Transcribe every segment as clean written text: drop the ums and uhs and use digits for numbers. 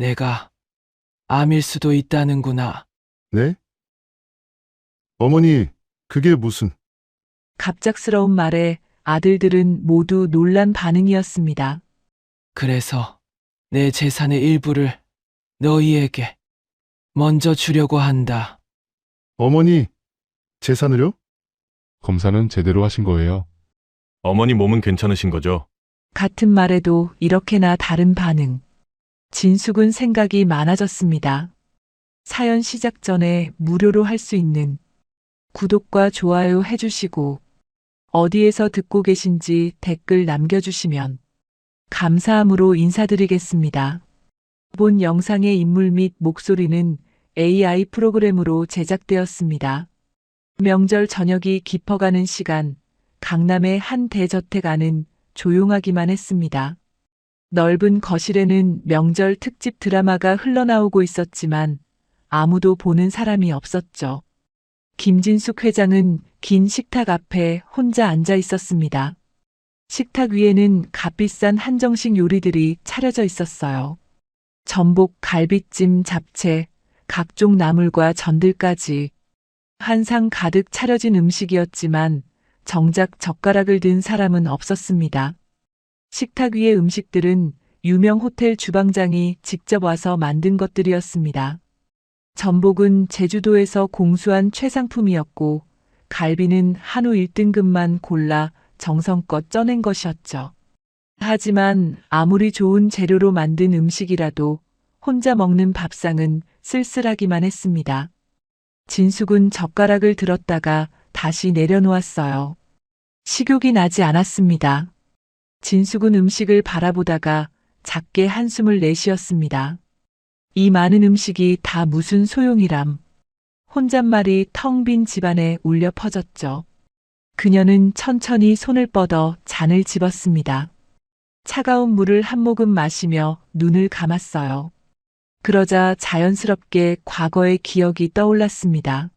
내가 암일 수도 있다는구나. 네? 어머니, 그게 무슨... 갑작스러운 말에 아들들은 모두 놀란 반응이었습니다. 그래서 내 재산의 일부를 너희에게 먼저 주려고 한다. 어머니, 재산을요? 검사는 제대로 하신 거예요. 어머니 몸은 괜찮으신 거죠? 같은 말에도 이렇게나 다른 반응. 진숙은 생각이 많아졌습니다. 사연 시작 전에 무료로 할 수 있는 구독과 좋아요 해주시고 어디에서 듣고 계신지 댓글 남겨주시면 감사함으로 인사드리겠습니다. 본 영상의 인물 및 목소리는 AI 프로그램으로 제작되었습니다. 명절 저녁이 깊어가는 시간, 강남의 한 대저택 안은 조용하기만 했습니다. 넓은 거실에는 명절 특집 드라마가 흘러나오고 있었지만 아무도 보는 사람이 없었죠. 김진숙 회장은 긴 식탁 앞에 혼자 앉아 있었습니다. 식탁 위에는 값비싼 한정식 요리들이 차려져 있었어요. 전복, 갈비찜, 잡채, 각종 나물과 전들까지 한 상 가득 차려진 음식이었지만 정작 젓가락을 든 사람은 없었습니다. 식탁 위의 음식들은 유명 호텔 주방장이 직접 와서 만든 것들이었습니다. 전복은 제주도에서 공수한 최상품이었고 갈비는 한우 1등급만 골라 정성껏 쪄낸 것이었죠. 하지만 아무리 좋은 재료로 만든 음식이라도 혼자 먹는 밥상은 쓸쓸하기만 했습니다. 진숙은 젓가락을 들었다가 다시 내려놓았어요. 식욕이 나지 않았습니다. 진숙은 음식을 바라보다가 작게 한숨을 내쉬었습니다. 이 많은 음식이 다 무슨 소용이람. 혼잣말이 텅 빈 집안에 울려 퍼졌죠. 그녀는 천천히 손을 뻗어 잔을 집었습니다. 차가운 물을 한 모금 마시며 눈을 감았어요. 그러자 자연스럽게 과거의 기억이 떠올랐습니다.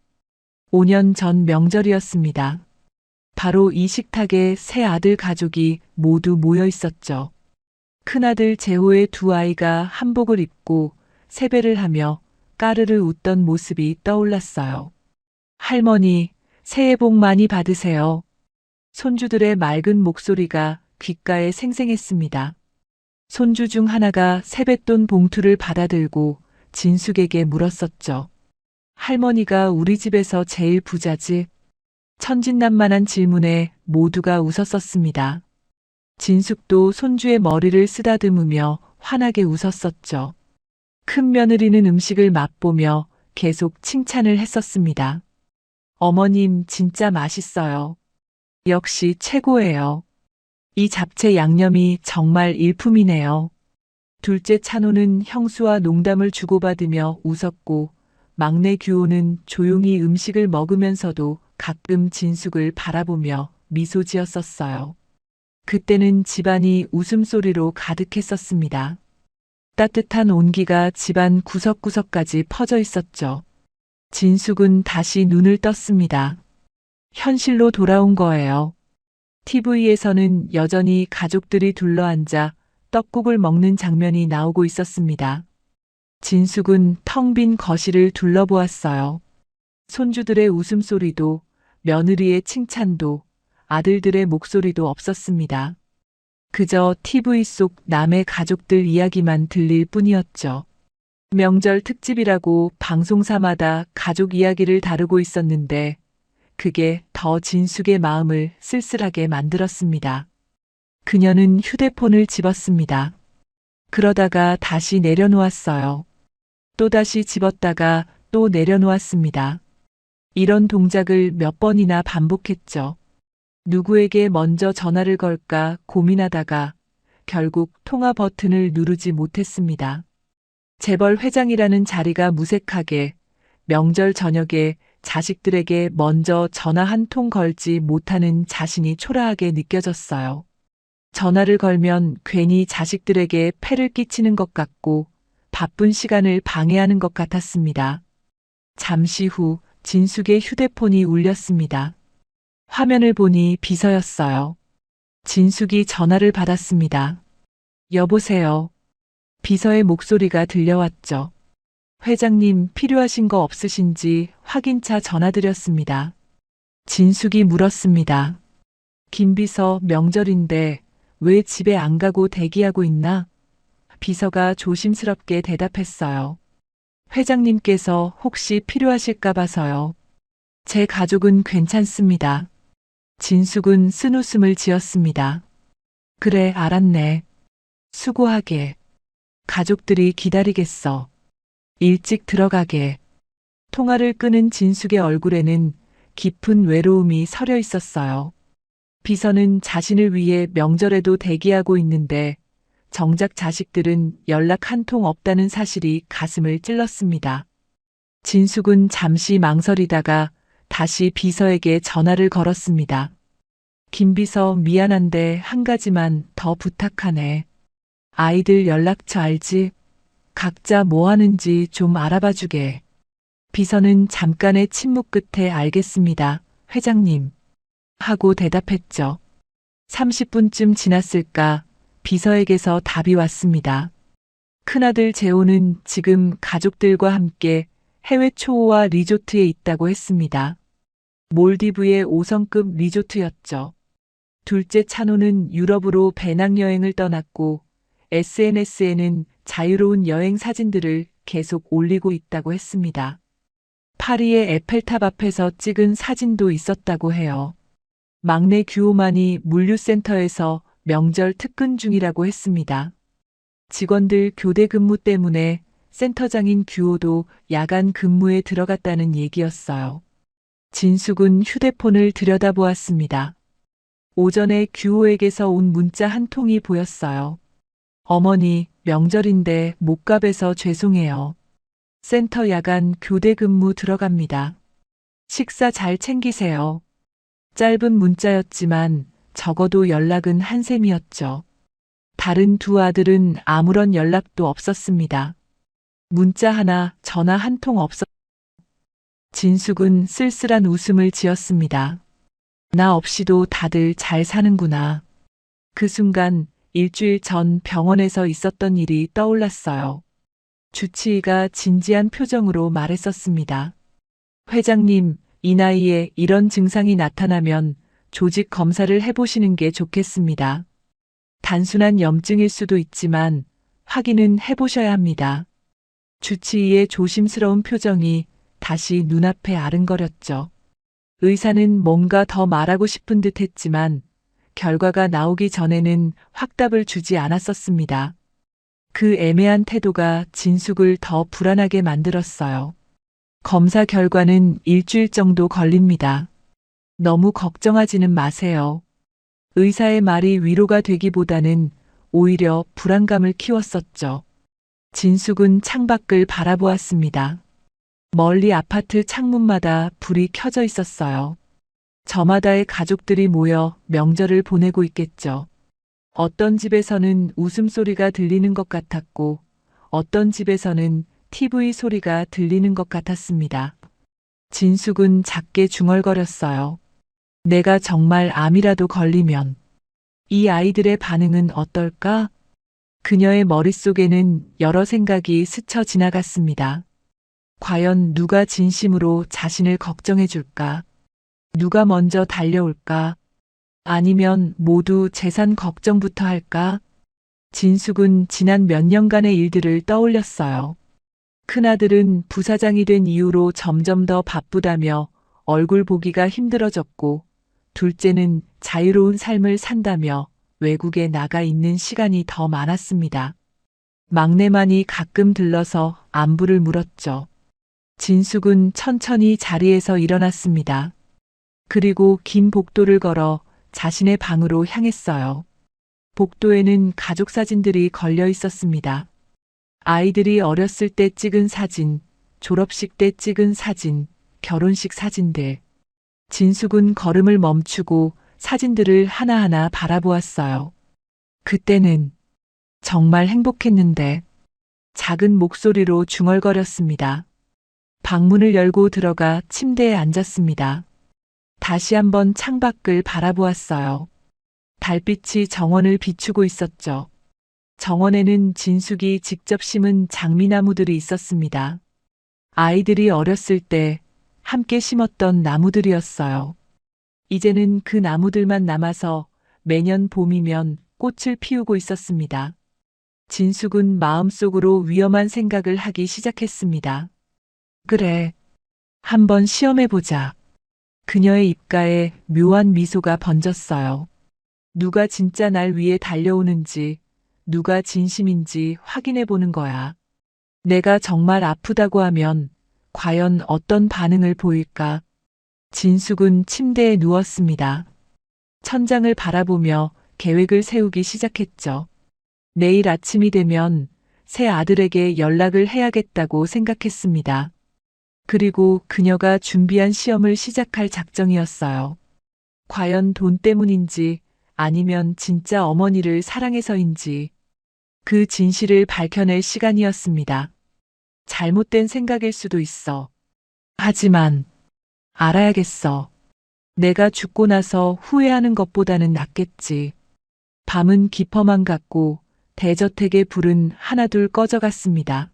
5년 전 명절이었습니다. 바로 이 식탁에 세 아들 가족이 모두 모여 있었죠. 큰아들 재호의 두 아이가 한복을 입고 세배를 하며 까르르 웃던 모습이 떠올랐어요. 할머니, 새해 복 많이 받으세요. 손주들의 맑은 목소리가 귓가에 생생했습니다. 손주 중 하나가 세뱃돈 봉투를 받아들고 진숙에게 물었었죠. 할머니가 우리 집에서 제일 부자지? 천진난만한 질문에 모두가 웃었었습니다. 진숙도 손주의 머리를 쓰다듬으며 환하게 웃었었죠. 큰 며느리는 음식을 맛보며 계속 칭찬을 했었습니다. 어머님 진짜 맛있어요. 역시 최고예요. 이 잡채 양념이 정말 일품이네요. 둘째 찬호는 형수와 농담을 주고받으며 웃었고 막내 규호는 조용히 음식을 먹으면서도 가끔 진숙을 바라보며 미소 지었었어요. 그때는 집안이 웃음소리로 가득했었습니다. 따뜻한 온기가 집안 구석구석까지 퍼져 있었죠. 진숙은 다시 눈을 떴습니다. 현실로 돌아온 거예요. TV에서는 여전히 가족들이 둘러앉아 떡국을 먹는 장면이 나오고 있었습니다. 진숙은 텅 빈 거실을 둘러보았어요. 손주들의 웃음소리도, 며느리의 칭찬도, 아들들의 목소리도 없었습니다. 그저 TV 속 남의 가족들 이야기만 들릴 뿐이었죠. 명절 특집이라고 방송사마다 가족 이야기를 다루고 있었는데 그게 더 진숙의 마음을 쓸쓸하게 만들었습니다. 그녀는 휴대폰을 집었습니다. 그러다가 다시 내려놓았어요. 또다시 집었다가 또 내려놓았습니다. 이런 동작을 몇 번이나 반복했죠. 누구에게 먼저 전화를 걸까 고민하다가 결국 통화 버튼을 누르지 못했습니다. 재벌 회장이라는 자리가 무색하게 명절 저녁에 자식들에게 먼저 전화 한 통 걸지 못하는 자신이 초라하게 느껴졌어요. 전화를 걸면 괜히 자식들에게 폐를 끼치는 것 같고 바쁜 시간을 방해하는 것 같았습니다. 잠시 후 진숙의 휴대폰이 울렸습니다. 화면을 보니 비서였어요. 진숙이 전화를 받았습니다. 여보세요. 비서의 목소리가 들려왔죠. 회장님 필요하신 거 없으신지 확인차 전화드렸습니다. 진숙이 물었습니다. 김비서 명절인데 왜 집에 안 가고 대기하고 있나? 비서가 조심스럽게 대답했어요. 회장님께서 혹시 필요하실까 봐서요. 제 가족은 괜찮습니다. 진숙은 쓴웃음을 지었습니다. 그래, 알았네. 수고하게. 가족들이 기다리겠어. 일찍 들어가게. 통화를 끄는 진숙의 얼굴에는 깊은 외로움이 서려 있었어요. 비서는 자신을 위해 명절에도 대기하고 있는데 정작 자식들은 연락 한 통 없다는 사실이 가슴을 찔렀습니다. 진숙은 잠시 망설이다가 다시 비서에게 전화를 걸었습니다. 김비서 미안한데 한 가지만 더 부탁하네. 아이들 연락처 알지? 각자 뭐 하는지 좀 알아봐 주게. 비서는 잠깐의 침묵 끝에 알겠습니다, 회장님. 하고 대답했죠. 30분쯤 지났을까 비서에게서 답이 왔습니다. 큰아들 재호는 지금 가족들과 함께 해외 초호화 리조트에 있다고 했습니다. 몰디브의 5성급 리조트였죠. 둘째 찬호는 유럽으로 배낭여행을 떠났고 SNS에는 자유로운 여행 사진들을 계속 올리고 있다고 했습니다. 파리의 에펠탑 앞에서 찍은 사진도 있었다고 해요. 막내 규호만이 물류센터에서 명절 특근 중이라고 했습니다. 직원들 교대 근무 때문에 센터장인 규호도 야간 근무에 들어갔다는 얘기였어요. 진숙은 휴대폰을 들여다보았습니다. 오전에 규호에게서 온 문자 한 통이 보였어요. 어머니, 명절인데 못 가뵈서 죄송해요. 센터 야간 교대 근무 들어갑니다. 식사 잘 챙기세요. 짧은 문자였지만 적어도 연락은 한 셈이었죠. 다른 두 아들은 아무런 연락도 없었습니다. 문자 하나, 전화 한 통 없었. 진숙은 쓸쓸한 웃음을 지었습니다. 나 없이도 다들 잘 사는구나. 그 순간 일주일 전 병원에서 있었던 일이 떠올랐어요. 주치의가 진지한 표정으로 말했었습니다. 회장님, 이 나이에 이런 증상이 나타나면 조직 검사를 해보시는 게 좋겠습니다. 단순한 염증일 수도 있지만 확인은 해보셔야 합니다. 주치의의 조심스러운 표정이 다시 눈앞에 아른거렸죠. 의사는 뭔가 더 말하고 싶은 듯 했지만 결과가 나오기 전에는 확답을 주지 않았었습니다. 그 애매한 태도가 진숙을 더 불안하게 만들었어요. 검사 결과는 일주일 정도 걸립니다. 너무 걱정하지는 마세요. 의사의 말이 위로가 되기보다는 오히려 불안감을 키웠었죠. 진숙은 창밖을 바라보았습니다. 멀리 아파트 창문마다 불이 켜져 있었어요. 저마다의 가족들이 모여 명절을 보내고 있겠죠. 어떤 집에서는 웃음소리가 들리는 것 같았고, 어떤 집에서는 TV 소리가 들리는 것 같았습니다. 진숙은 작게 중얼거렸어요. 내가 정말 암이라도 걸리면 이 아이들의 반응은 어떨까? 그녀의 머릿속에는 여러 생각이 스쳐 지나갔습니다. 과연 누가 진심으로 자신을 걱정해 줄까? 누가 먼저 달려올까? 아니면 모두 재산 걱정부터 할까? 진숙은 지난 몇 년간의 일들을 떠올렸어요. 큰아들은 부사장이 된 이후로 점점 더 바쁘다며 얼굴 보기가 힘들어졌고, 둘째는 자유로운 삶을 산다며 외국에 나가 있는 시간이 더 많았습니다. 막내만이 가끔 들러서 안부를 물었죠. 진숙은 천천히 자리에서 일어났습니다. 그리고 긴 복도를 걸어 자신의 방으로 향했어요. 복도에는 가족 사진들이 걸려 있었습니다. 아이들이 어렸을 때 찍은 사진, 졸업식 때 찍은 사진, 결혼식 사진들. 진숙은 걸음을 멈추고 사진들을 하나하나 바라보았어요. 그때는 정말 행복했는데 작은 목소리로 중얼거렸습니다. 방문을 열고 들어가 침대에 앉았습니다. 다시 한번 창밖을 바라보았어요. 달빛이 정원을 비추고 있었죠. 정원에는 진숙이 직접 심은 장미나무들이 있었습니다. 아이들이 어렸을 때 함께 심었던 나무들이었어요. 이제는 그 나무들만 남아서 매년 봄이면 꽃을 피우고 있었습니다. 진숙은 마음속으로 위험한 생각을 하기 시작했습니다. 그래, 한번 시험해보자. 그녀의 입가에 묘한 미소가 번졌어요. 누가 진짜 날 위해 달려오는지, 누가 진심인지 확인해보는 거야. 내가 정말 아프다고 하면 과연 어떤 반응을 보일까? 진숙은 침대에 누웠습니다. 천장을 바라보며 계획을 세우기 시작했죠. 내일 아침이 되면 새 아들에게 연락을 해야겠다고 생각했습니다. 그리고 그녀가 준비한 시험을 시작할 작정이었어요. 과연 돈 때문인지 아니면 진짜 어머니를 사랑해서인지 그 진실을 밝혀낼 시간이었습니다. 잘못된 생각일 수도 있어. 하지만 알아야겠어. 내가 죽고 나서 후회하는 것보다는 낫겠지. 밤은 깊어만 갔고 대저택의 불은 하나둘 꺼져갔습니다.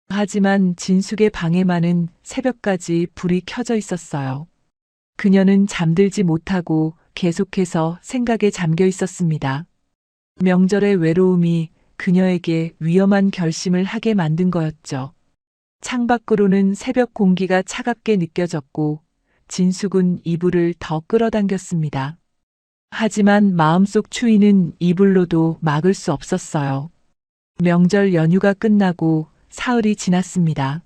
하지만 진숙의 방에만은 새벽까지 불이 켜져 있었어요. 그녀는 잠들지 못하고 계속해서 생각에 잠겨 있었습니다. 명절의 외로움이 그녀에게 위험한 결심을 하게 만든 거였죠. 창밖으로는 새벽 공기가 차갑게 느껴졌고 진숙은 이불을 더 끌어당겼습니다. 하지만 마음속 추위는 이불로도 막을 수 없었어요. 명절 연휴가 끝나고 사흘이 지났습니다.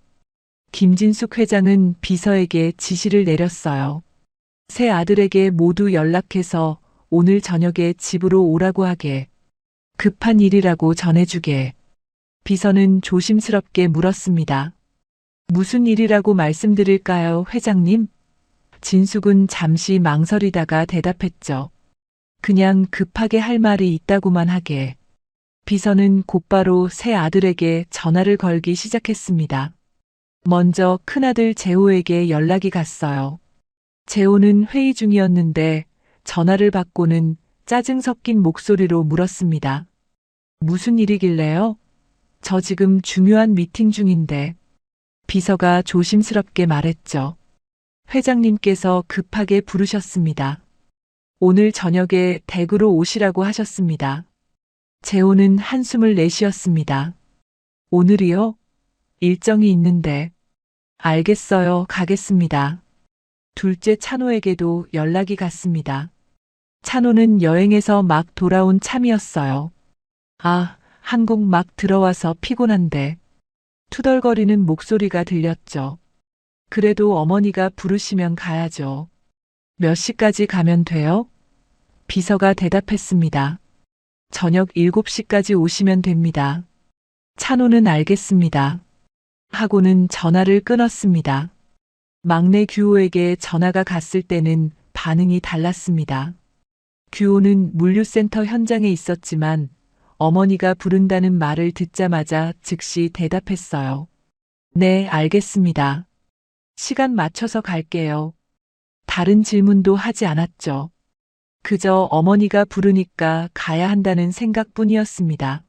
김진숙 회장은 비서에게 지시를 내렸어요. 새 아들에게 모두 연락해서 오늘 저녁에 집으로 오라고 하게. 급한 일이라고 전해주게. 비서는 조심스럽게 물었습니다. 무슨 일이라고 말씀드릴까요, 회장님? 진숙은 잠시 망설이다가 대답했죠. 그냥 급하게 할 말이 있다고만 하게. 비서는 곧바로 새 아들에게 전화를 걸기 시작했습니다. 먼저 큰아들 재호에게 연락이 갔어요. 재호는 회의 중이었는데 전화를 받고는 짜증 섞인 목소리로 물었습니다. 무슨 일이길래요? 저 지금 중요한 미팅 중인데. 비서가 조심스럽게 말했죠. 회장님께서 급하게 부르셨습니다. 오늘 저녁에 댁으로 오시라고 하셨습니다. 재호는 한숨을 내쉬었습니다. 오늘이요? 일정이 있는데. 알겠어요. 가겠습니다. 둘째 찬호에게도 연락이 갔습니다. 찬호는 여행에서 막 돌아온 참이었어요. 아, 한국 막 들어와서 피곤한데. 투덜거리는 목소리가 들렸죠. 그래도 어머니가 부르시면 가야죠. 몇 시까지 가면 돼요? 비서가 대답했습니다. 저녁 7시까지 오시면 됩니다. 찬호는 알겠습니다. 하고는 전화를 끊었습니다. 막내 규호에게 전화가 갔을 때는 반응이 달랐습니다. 규호는 물류센터 현장에 있었지만 어머니가 부른다는 말을 듣자마자 즉시 대답했어요. 네, 알겠습니다. 시간 맞춰서 갈게요. 다른 질문도 하지 않았죠. 그저 어머니가 부르니까 가야 한다는 생각뿐이었습니다.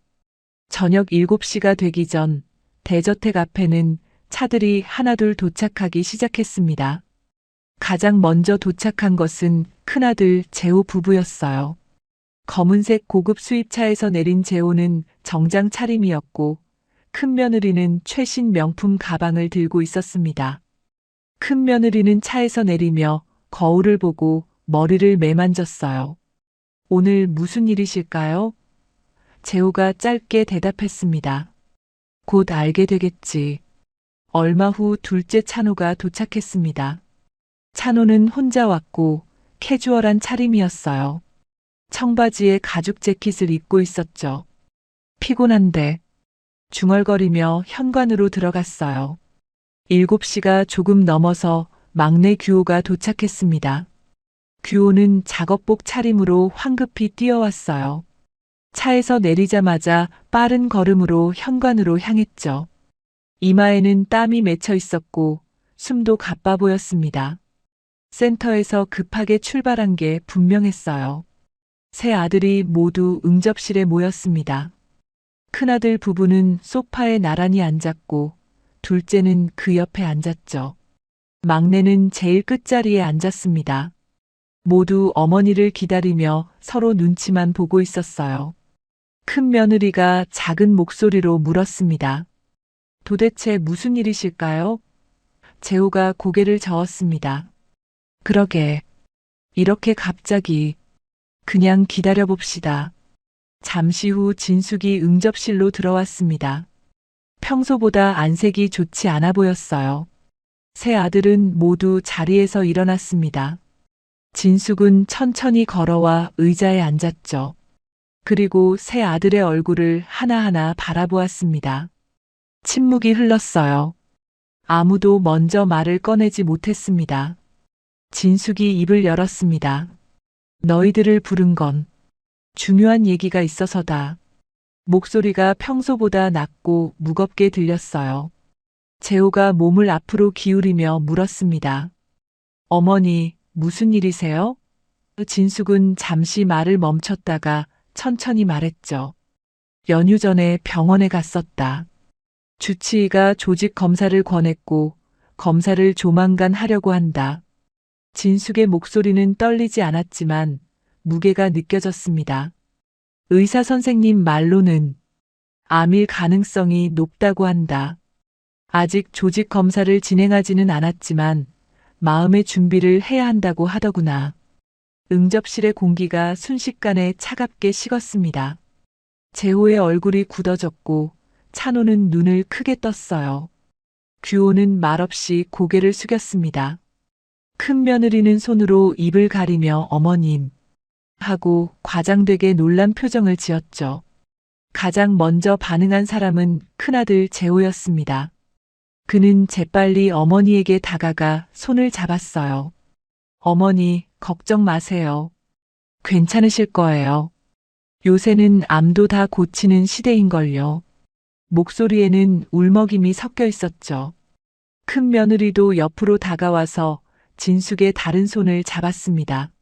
저녁 7시가 되기 전 대저택 앞에는 차들이 하나둘 도착하기 시작했습니다. 가장 먼저 도착한 것은 큰아들 재호 부부였어요. 검은색 고급 수입차에서 내린 재호는 정장 차림이었고 큰 며느리는 최신 명품 가방을 들고 있었습니다. 큰 며느리는 차에서 내리며 거울을 보고 머리를 매만졌어요. 오늘 무슨 일이실까요? 재호가 짧게 대답했습니다. 곧 알게 되겠지. 얼마 후 둘째 찬호가 도착했습니다. 찬호는 혼자 왔고 캐주얼한 차림이었어요. 청바지에 가죽 재킷을 입고 있었죠. 피곤한데 중얼거리며 현관으로 들어갔어요. 7시가 조금 넘어서 막내 규호가 도착했습니다. 규호는 작업복 차림으로 황급히 뛰어왔어요. 차에서 내리자마자 빠른 걸음으로 현관으로 향했죠. 이마에는 땀이 맺혀 있었고 숨도 가빠 보였습니다. 센터에서 급하게 출발한 게 분명했어요. 세 아들이 모두 응접실에 모였습니다. 큰아들 부부는 소파에 나란히 앉았고 둘째는 그 옆에 앉았죠. 막내는 제일 끝자리에 앉았습니다. 모두 어머니를 기다리며 서로 눈치만 보고 있었어요. 큰 며느리가 작은 목소리로 물었습니다. 도대체 무슨 일이실까요? 재호가 고개를 저었습니다. 그러게. 이렇게 갑자기. 그냥 기다려봅시다. 잠시 후 진숙이 응접실로 들어왔습니다. 평소보다 안색이 좋지 않아 보였어요. 세 아들은 모두 자리에서 일어났습니다. 진숙은 천천히 걸어와 의자에 앉았죠. 그리고 세 아들의 얼굴을 하나하나 바라보았습니다. 침묵이 흘렀어요. 아무도 먼저 말을 꺼내지 못했습니다. 진숙이 입을 열었습니다. 너희들을 부른 건 중요한 얘기가 있어서다. 목소리가 평소보다 낮고 무겁게 들렸어요. 재호가 몸을 앞으로 기울이며 물었습니다. 어머니, 무슨 일이세요? 진숙은 잠시 말을 멈췄다가 천천히 말했죠. 연휴 전에 병원에 갔었다. 주치의가 조직 검사를 권했고 검사를 조만간 하려고 한다. 진숙의 목소리는 떨리지 않았지만 무게가 느껴졌습니다. 의사 선생님 말로는 암일 가능성이 높다고 한다. 아직 조직 검사를 진행하지는 않았지만 마음의 준비를 해야 한다고 하더구나. 응접실의 공기가 순식간에 차갑게 식었습니다. 재호의 얼굴이 굳어졌고 찬호는 눈을 크게 떴어요. 규호는 말없이 고개를 숙였습니다. 큰 며느리는 손으로 입을 가리며 어머님 하고 과장되게 놀란 표정을 지었죠. 가장 먼저 반응한 사람은 큰아들 재호였습니다. 그는 재빨리 어머니에게 다가가 손을 잡았어요. 어머니, 걱정 마세요. 괜찮으실 거예요. 요새는 암도 다 고치는 시대인걸요. 목소리에는 울먹임이 섞여 있었죠. 큰 며느리도 옆으로 다가와서 진숙의 다른 손을 잡았습니다.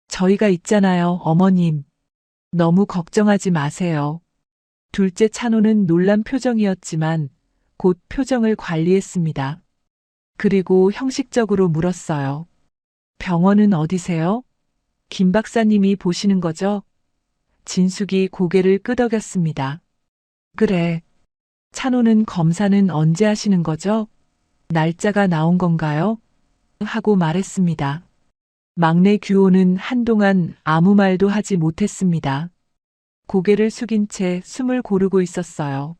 저희가 있잖아요, 어머님. 너무 걱정하지 마세요. 둘째 찬호는 놀란 표정이었지만 곧 표정을 관리했습니다. 그리고 형식적으로 물었어요. 병원은 어디세요? 김 박사님이 보시는 거죠? 진숙이 고개를 끄덕였습니다. 그래. 찬호는 검사는 언제 하시는 거죠? 날짜가 나온 건가요? 하고 말했습니다. 막내 규호는 한동안 아무 말도 하지 못했습니다. 고개를 숙인 채 숨을 고르고 있었어요.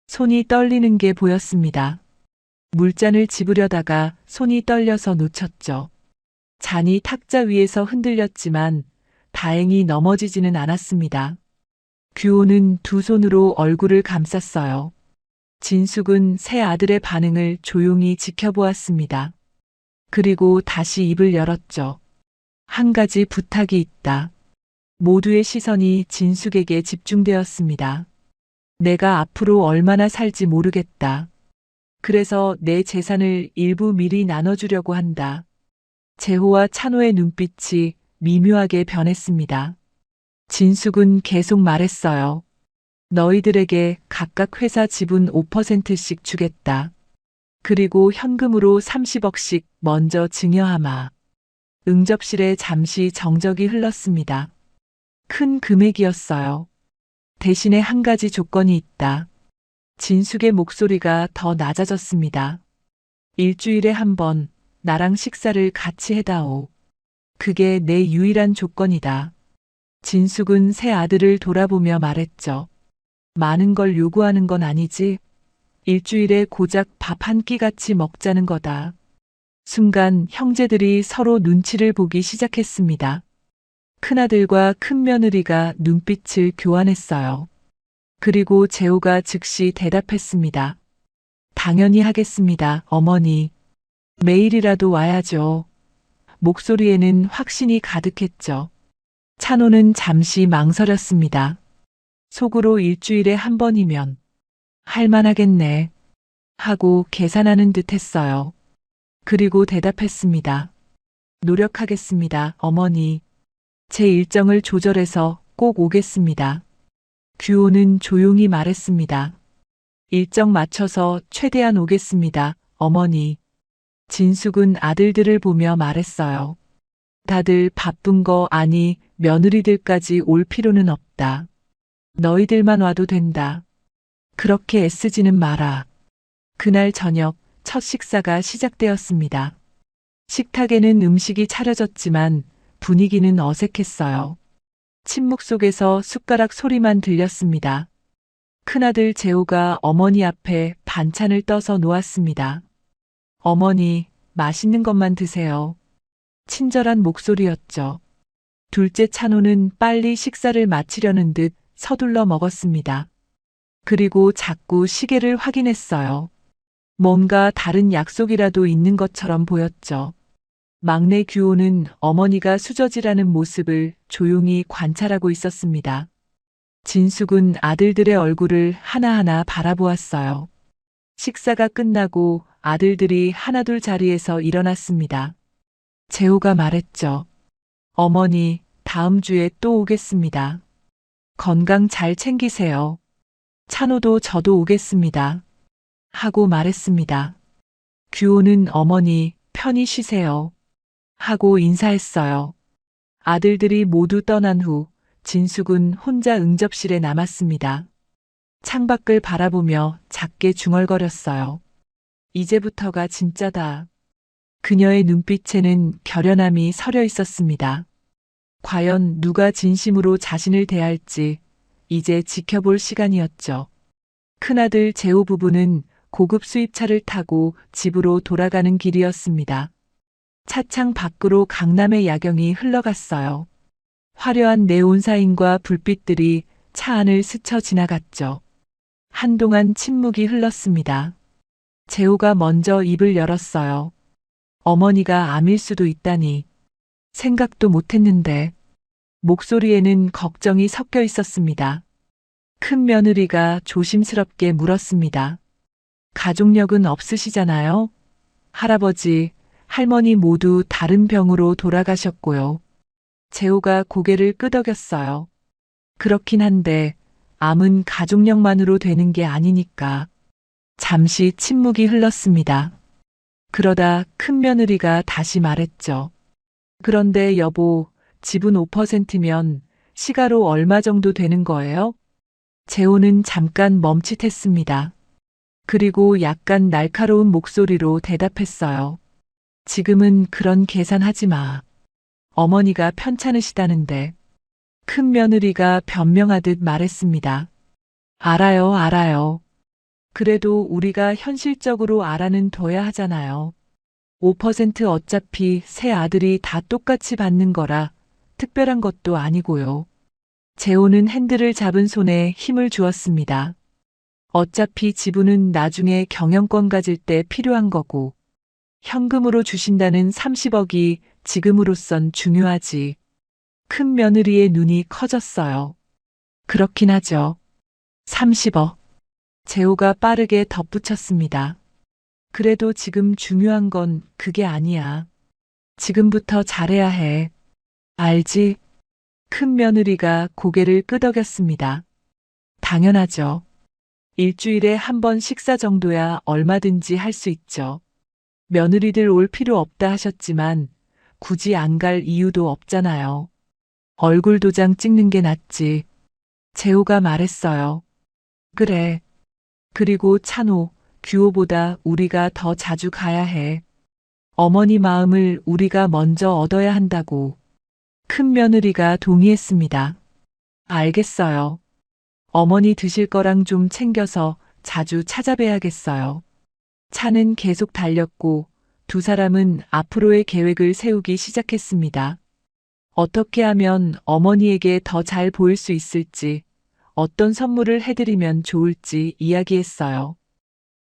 손이 떨리는 게 보였습니다. 물잔을 집으려다가 손이 떨려서 놓쳤죠. 잔이 탁자 위에서 흔들렸지만 다행히 넘어지지는 않았습니다. 규호는 두 손으로 얼굴을 감쌌어요. 진숙은 세 아들의 반응을 조용히 지켜보았습니다. 그리고 다시 입을 열었죠. 한 가지 부탁이 있다. 모두의 시선이 진숙에게 집중되었습니다. 내가 앞으로 얼마나 살지 모르겠다. 그래서 내 재산을 일부 미리 나눠주려고 한다. 재호와 찬호의 눈빛이 미묘하게 변했습니다. 진숙은 계속 말했어요. 너희들에게 각각 회사 지분 5%씩 주겠다. 그리고 현금으로 30억씩 먼저 증여하마. 응접실에 잠시 정적이 흘렀습니다. 큰 금액이었어요. 대신에 한 가지 조건이 있다. 진숙의 목소리가 더 낮아졌습니다. 일주일에 한 번 나랑 식사를 같이 해다오. 그게 내 유일한 조건이다. 진숙은 세 아들을 돌아보며 말했죠. 많은 걸 요구하는 건 아니지. 일주일에 고작 밥 한 끼 같이 먹자는 거다. 순간 형제들이 서로 눈치를 보기 시작했습니다. 큰아들과 큰며느리가 눈빛을 교환했어요. 그리고 재호가 즉시 대답했습니다. 당연히 하겠습니다, 어머니. 매일이라도 와야죠. 목소리에는 확신이 가득했죠. 찬호는 잠시 망설였습니다. 속으로 일주일에 한 번이면 할만하겠네 하고 계산하는 듯 했어요. 그리고 대답했습니다. 노력하겠습니다, 어머니. 제 일정을 조절해서 꼭 오겠습니다. 규호는 조용히 말했습니다. 일정 맞춰서 최대한 오겠습니다, 어머니. 진숙은 아들들을 보며 말했어요. 다들 바쁜 거 아니 며느리들까지 올 필요는 없다. 너희들만 와도 된다. 그렇게 애쓰지는 마라. 그날 저녁 첫 식사가 시작되었습니다. 식탁에는 음식이 차려졌지만 분위기는 어색했어요. 침묵 속에서 숟가락 소리만 들렸습니다. 큰아들 재호가 어머니 앞에 반찬을 떠서 놓았습니다. 어머니, 맛있는 것만 드세요. 친절한 목소리였죠. 둘째 찬호는 빨리 식사를 마치려는 듯 서둘러 먹었습니다. 그리고 자꾸 시계를 확인했어요. 뭔가 다른 약속이라도 있는 것처럼 보였죠. 막내 규호는 어머니가 수저질하는 모습을 조용히 관찰하고 있었습니다. 진숙은 아들들의 얼굴을 하나하나 바라보았어요. 식사가 끝나고 아들들이 하나둘 자리에서 일어났습니다. 재호가 말했죠. 어머니, 다음 주에 또 오겠습니다. 건강 잘 챙기세요. 찬호도 저도 오겠습니다. 하고 말했습니다. 규호는 어머니, 편히 쉬세요. 하고 인사했어요. 아들들이 모두 떠난 후 진숙은 혼자 응접실에 남았습니다. 창밖을 바라보며 작게 중얼거렸어요. 이제부터가 진짜다. 그녀의 눈빛에는 결연함이 서려 있었습니다. 과연 누가 진심으로 자신을 대할지 이제 지켜볼 시간이었죠. 큰아들 재호 부부는 고급 수입차를 타고 집으로 돌아가는 길이었습니다. 차창 밖으로 강남의 야경이 흘러갔어요. 화려한 네온사인과 불빛들이 차 안을 스쳐 지나갔죠. 한동안 침묵이 흘렀습니다. 재호가 먼저 입을 열었어요. 어머니가 암일 수도 있다니. 생각도 못했는데. 목소리에는 걱정이 섞여 있었습니다. 큰 며느리가 조심스럽게 물었습니다. 가족력은 없으시잖아요? 할아버지, 할머니 모두 다른 병으로 돌아가셨고요. 재호가 고개를 끄덕였어요. 그렇긴 한데 암은 가족력만으로 되는 게 아니니까. 잠시 침묵이 흘렀습니다. 그러다 큰 며느리가 다시 말했죠. 그런데 여보, 집은 5%면 시가로 얼마 정도 되는 거예요? 재호는 잠깐 멈칫했습니다. 그리고 약간 날카로운 목소리로 대답했어요. 지금은 그런 계산하지 마. 어머니가 편찮으시다는데. 큰 며느리가 변명하듯 말했습니다. 알아요, 알아요. 그래도 우리가 현실적으로 알아는 둬야 하잖아요. 5% 어차피 새 아들이 다 똑같이 받는 거라 특별한 것도 아니고요. 재호는 핸들을 잡은 손에 힘을 주었습니다. 어차피 지분은 나중에 경영권 가질 때 필요한 거고, 현금으로 주신다는 30억이 지금으로선 중요하지. 큰 며느리의 눈이 커졌어요. 그렇긴 하죠. 30억. 재호가 빠르게 덧붙였습니다. 그래도 지금 중요한 건 그게 아니야. 지금부터 잘해야 해. 알지? 큰 며느리가 고개를 끄덕였습니다. 당연하죠. 일주일에 한 번 식사 정도야 얼마든지 할 수 있죠. 며느리들 올 필요 없다 하셨지만 굳이 안 갈 이유도 없잖아요. 얼굴 도장 찍는 게 낫지. 재호가 말했어요. 그래. 그리고 찬호, 규호보다 우리가 더 자주 가야 해. 어머니 마음을 우리가 먼저 얻어야 한다고. 큰 며느리가 동의했습니다. 알겠어요. 어머니 드실 거랑 좀 챙겨서 자주 찾아뵈야겠어요. 차는 계속 달렸고 두 사람은 앞으로의 계획을 세우기 시작했습니다. 어떻게 하면 어머니에게 더 잘 보일 수 있을지, 어떤 선물을 해드리면 좋을지 이야기했어요.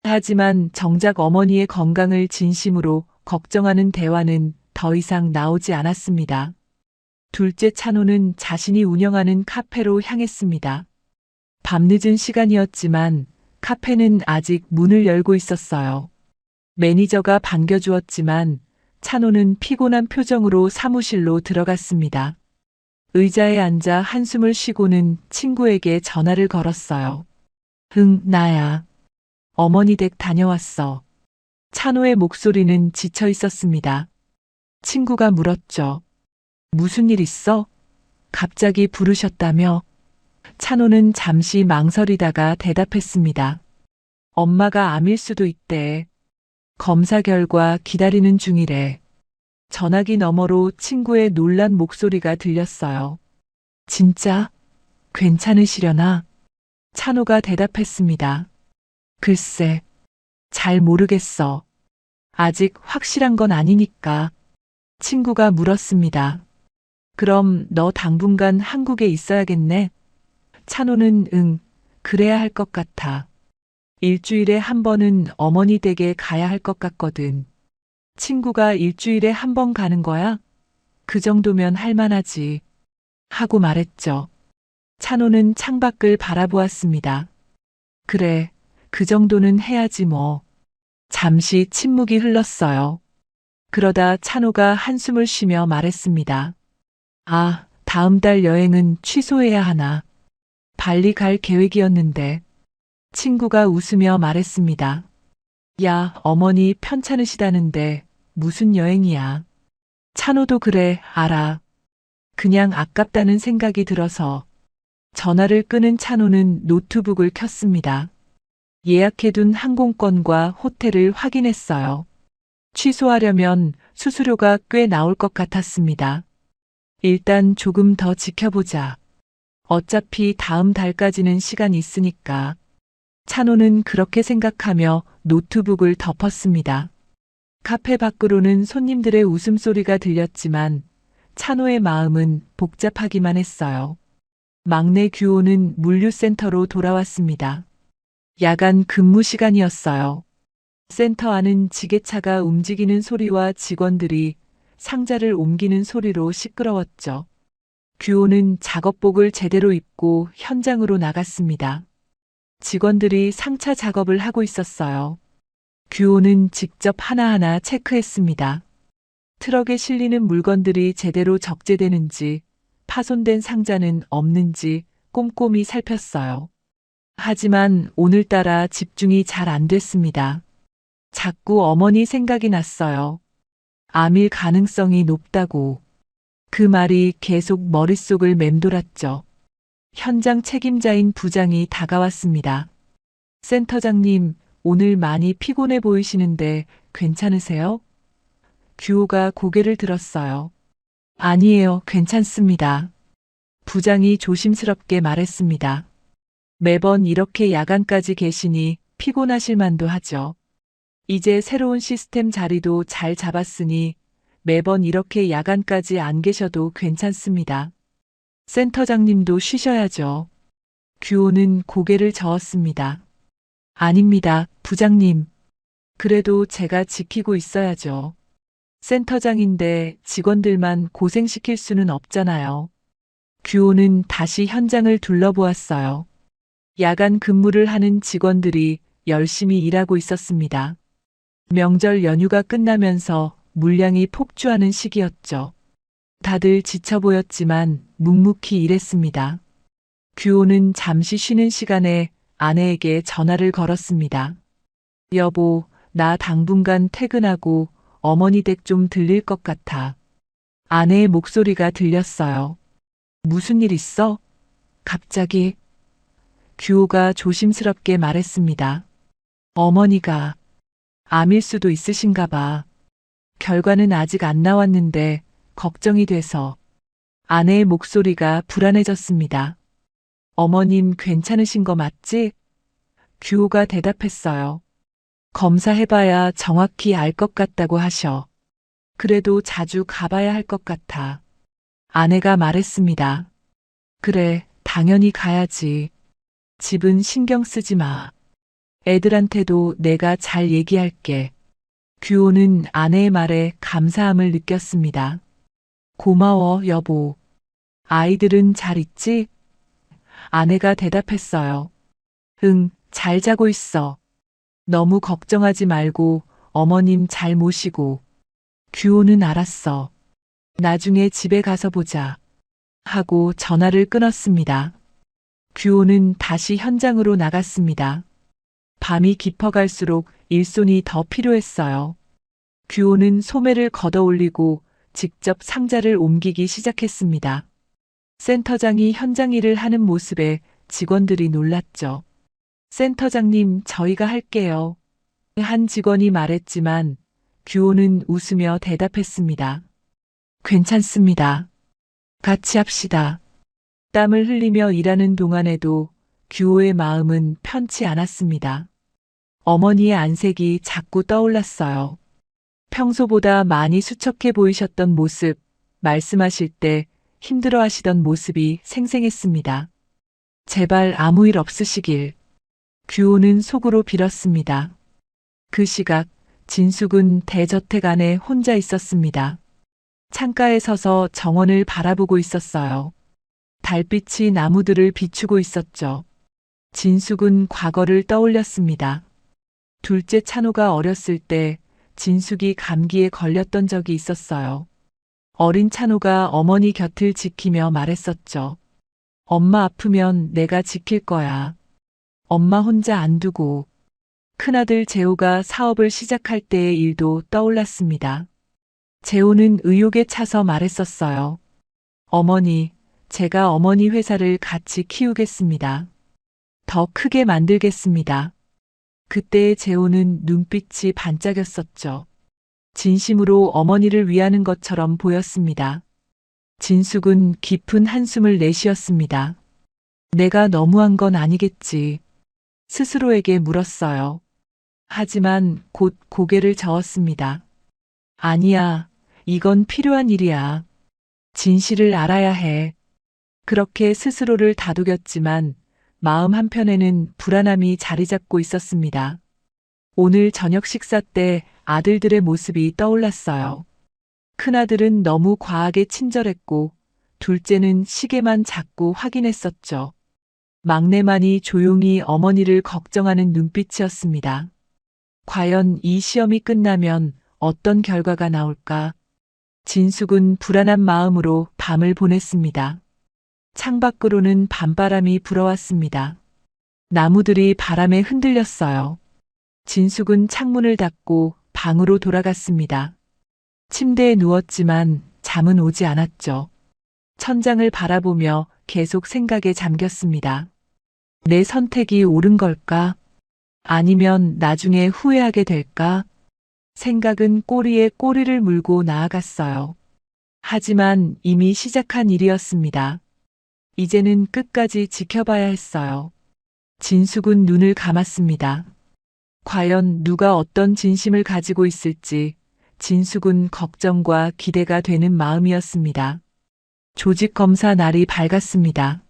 하지만 정작 어머니의 건강을 진심으로 걱정하는 대화는 더 이상 나오지 않았습니다. 둘째 찬호는 자신이 운영하는 카페로 향했습니다. 밤늦은 시간이었지만 카페는 아직 문을 열고 있었어요. 매니저가 반겨주었지만 찬호는 피곤한 표정으로 사무실로 들어갔습니다. 의자에 앉아 한숨을 쉬고는 친구에게 전화를 걸었어요. 응, 나야. 어머니 댁 다녀왔어. 찬호의 목소리는 지쳐 있었습니다. 친구가 물었죠. 무슨 일 있어? 갑자기 부르셨다며? 찬호는 잠시 망설이다가 대답했습니다. 엄마가 암일 수도 있대. 검사 결과 기다리는 중이래. 전화기 너머로 친구의 놀란 목소리가 들렸어요. 진짜? 괜찮으시려나? 찬호가 대답했습니다. 글쎄, 잘 모르겠어. 아직 확실한 건 아니니까. 친구가 물었습니다. 그럼 너 당분간 한국에 있어야겠네? 찬호는 응, 그래야 할 것 같아. 일주일에 한 번은 어머니 댁에 가야 할 것 같거든. 친구가 일주일에 한 번 가는 거야? 그 정도면 할 만하지. 하고 말했죠. 찬호는 창밖을 바라보았습니다. 그래, 그 정도는 해야지 뭐. 잠시 침묵이 흘렀어요. 그러다 찬호가 한숨을 쉬며 말했습니다. 아, 다음 달 여행은 취소해야 하나. 발리 갈 계획이었는데. 친구가 웃으며 말했습니다. 야, 어머니 편찮으시다는데 무슨 여행이야. 찬호도 그래, 알아. 그냥 아깝다는 생각이 들어서. 전화를 끄는 찬호는 노트북을 켰습니다. 예약해둔 항공권과 호텔을 확인했어요. 취소하려면 수수료가 꽤 나올 것 같았습니다. 일단 조금 더 지켜보자. 어차피 다음 달까지는 시간 있으니까. 찬호는 그렇게 생각하며 노트북을 덮었습니다. 카페 밖으로는 손님들의 웃음소리가 들렸지만 찬호의 마음은 복잡하기만 했어요. 막내 규호는 물류센터로 돌아왔습니다. 야간 근무 시간이었어요. 센터 안은 지게차가 움직이는 소리와 직원들이 상자를 옮기는 소리로 시끄러웠죠. 규호는 작업복을 제대로 입고 현장으로 나갔습니다. 직원들이 상차 작업을 하고 있었어요. 규호는 직접 하나하나 체크했습니다. 트럭에 실리는 물건들이 제대로 적재되는지, 파손된 상자는 없는지 꼼꼼히 살폈어요. 하지만 오늘따라 집중이 잘 안 됐습니다. 자꾸 어머니 생각이 났어요. 암일 가능성이 높다고. 그 말이 계속 머릿속을 맴돌았죠. 현장 책임자인 부장이 다가왔습니다. 센터장님, 오늘 많이 피곤해 보이시는데 괜찮으세요? 규호가 고개를 들었어요. 아니에요, 괜찮습니다. 부장이 조심스럽게 말했습니다. 매번 이렇게 야간까지 계시니 피곤하실 만도 하죠. 이제 새로운 시스템 자리도 잘 잡았으니 매번 이렇게 야간까지 안 계셔도 괜찮습니다. 센터장님도 쉬셔야죠. 규호는 고개를 저었습니다. 아닙니다, 부장님. 그래도 제가 지키고 있어야죠. 센터장인데 직원들만 고생시킬 수는 없잖아요. 규호는 다시 현장을 둘러보았어요. 야간 근무를 하는 직원들이 열심히 일하고 있었습니다. 명절 연휴가 끝나면서 물량이 폭주하는 시기였죠. 다들 지쳐 보였지만 묵묵히 일했습니다. 규호는 잠시 쉬는 시간에 아내에게 전화를 걸었습니다. 여보, 나 당분간 퇴근하고 어머니 댁 좀 들릴 것 같아. 아내의 목소리가 들렸어요. 무슨 일 있어? 갑자기. 규호가 조심스럽게 말했습니다. 어머니가 암일 수도 있으신가 봐. 결과는 아직 안 나왔는데 걱정이 돼서. 아내의 목소리가 불안해졌습니다. 어머님 괜찮으신 거 맞지? 규호가 대답했어요. 검사해봐야 정확히 알 것 같다고 하셔. 그래도 자주 가봐야 할 것 같아. 아내가 말했습니다. 그래, 당연히 가야지. 집은 신경 쓰지 마. 애들한테도 내가 잘 얘기할게. 규호는 아내의 말에 감사함을 느꼈습니다. 고마워, 여보. 아이들은 잘 있지? 아내가 대답했어요. 응, 잘 자고 있어. 너무 걱정하지 말고 어머님 잘 모시고. 규호는 알았어. 나중에 집에 가서 보자. 하고 전화를 끊었습니다. 규호는 다시 현장으로 나갔습니다. 밤이 깊어갈수록 일손이 더 필요했어요. 규호는 소매를 걷어 올리고 직접 상자를 옮기기 시작했습니다. 센터장이 현장 일을 하는 모습에 직원들이 놀랐죠. 센터장님, 저희가 할게요. 한 직원이 말했지만 규호는 웃으며 대답했습니다. 괜찮습니다. 같이 합시다. 땀을 흘리며 일하는 동안에도 규호의 마음은 편치 않았습니다. 어머니의 안색이 자꾸 떠올랐어요. 평소보다 많이 수척해 보이셨던 모습, 말씀하실 때 힘들어 하시던 모습이 생생했습니다. 제발 아무 일 없으시길. 규호는 속으로 빌었습니다. 그 시각 진숙은 대저택 안에 혼자 있었습니다. 창가에 서서 정원을 바라보고 있었어요. 달빛이 나무들을 비추고 있었죠. 진숙은 과거를 떠올렸습니다. 둘째 찬호가 어렸을 때 진숙이 감기에 걸렸던 적이 있었어요. 어린 찬호가 어머니 곁을 지키며 말했었죠. 엄마 아프면 내가 지킬 거야. 엄마 혼자 안 두고. 큰아들 재호가 사업을 시작할 때의 일도 떠올랐습니다. 재호는 의욕에 차서 말했었어요. 어머니, 제가 어머니 회사를 같이 키우겠습니다. 더 크게 만들겠습니다. 그때의 재호는 눈빛이 반짝였었죠. 진심으로 어머니를 위하는 것처럼 보였습니다. 진숙은 깊은 한숨을 내쉬었습니다. 내가 너무한 건 아니겠지. 스스로에게 물었어요. 하지만 곧 고개를 저었습니다. 아니야, 이건 필요한 일이야. 진실을 알아야 해. 그렇게 스스로를 다독였지만 마음 한편에는 불안함이 자리 잡고 있었습니다. 오늘 저녁 식사 때 아들들의 모습이 떠올랐어요. 큰아들은 너무 과하게 친절했고 둘째는 시계만 자꾸 확인했었죠. 막내만이 조용히 어머니를 걱정하는 눈빛이었습니다. 과연 이 시험이 끝나면 어떤 결과가 나올까? 진숙은 불안한 마음으로 밤을 보냈습니다. 창밖으로는 밤바람이 불어왔습니다. 나무들이 바람에 흔들렸어요. 진숙은 창문을 닫고 방으로 돌아갔습니다. 침대에 누웠지만 잠은 오지 않았죠. 천장을 바라보며 계속 생각에 잠겼습니다. 내 선택이 옳은 걸까? 아니면 나중에 후회하게 될까? 생각은 꼬리에 꼬리를 물고 나아갔어요. 하지만 이미 시작한 일이었습니다. 이제는 끝까지 지켜봐야 했어요. 진숙은 눈을 감았습니다. 과연 누가 어떤 진심을 가지고 있을지 진숙은 걱정과 기대가 되는 마음이었습니다. 조직 검사 날이 밝았습니다.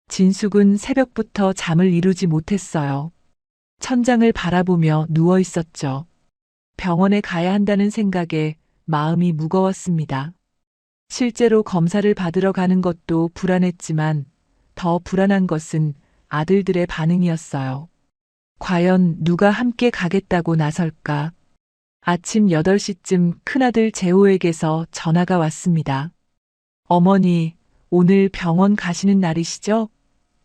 진숙은 새벽부터 잠을 이루지 못했어요. 천장을 바라보며 누워 있었죠. 병원에 가야 한다는 생각에 마음이 무거웠습니다. 실제로 검사를 받으러 가는 것도 불안했지만 더 불안한 것은 아들들의 반응이었어요. 과연 누가 함께 가겠다고 나설까? 아침 8시쯤 큰아들 재호에게서 전화가 왔습니다. 어머니, 오늘 병원 가시는 날이시죠?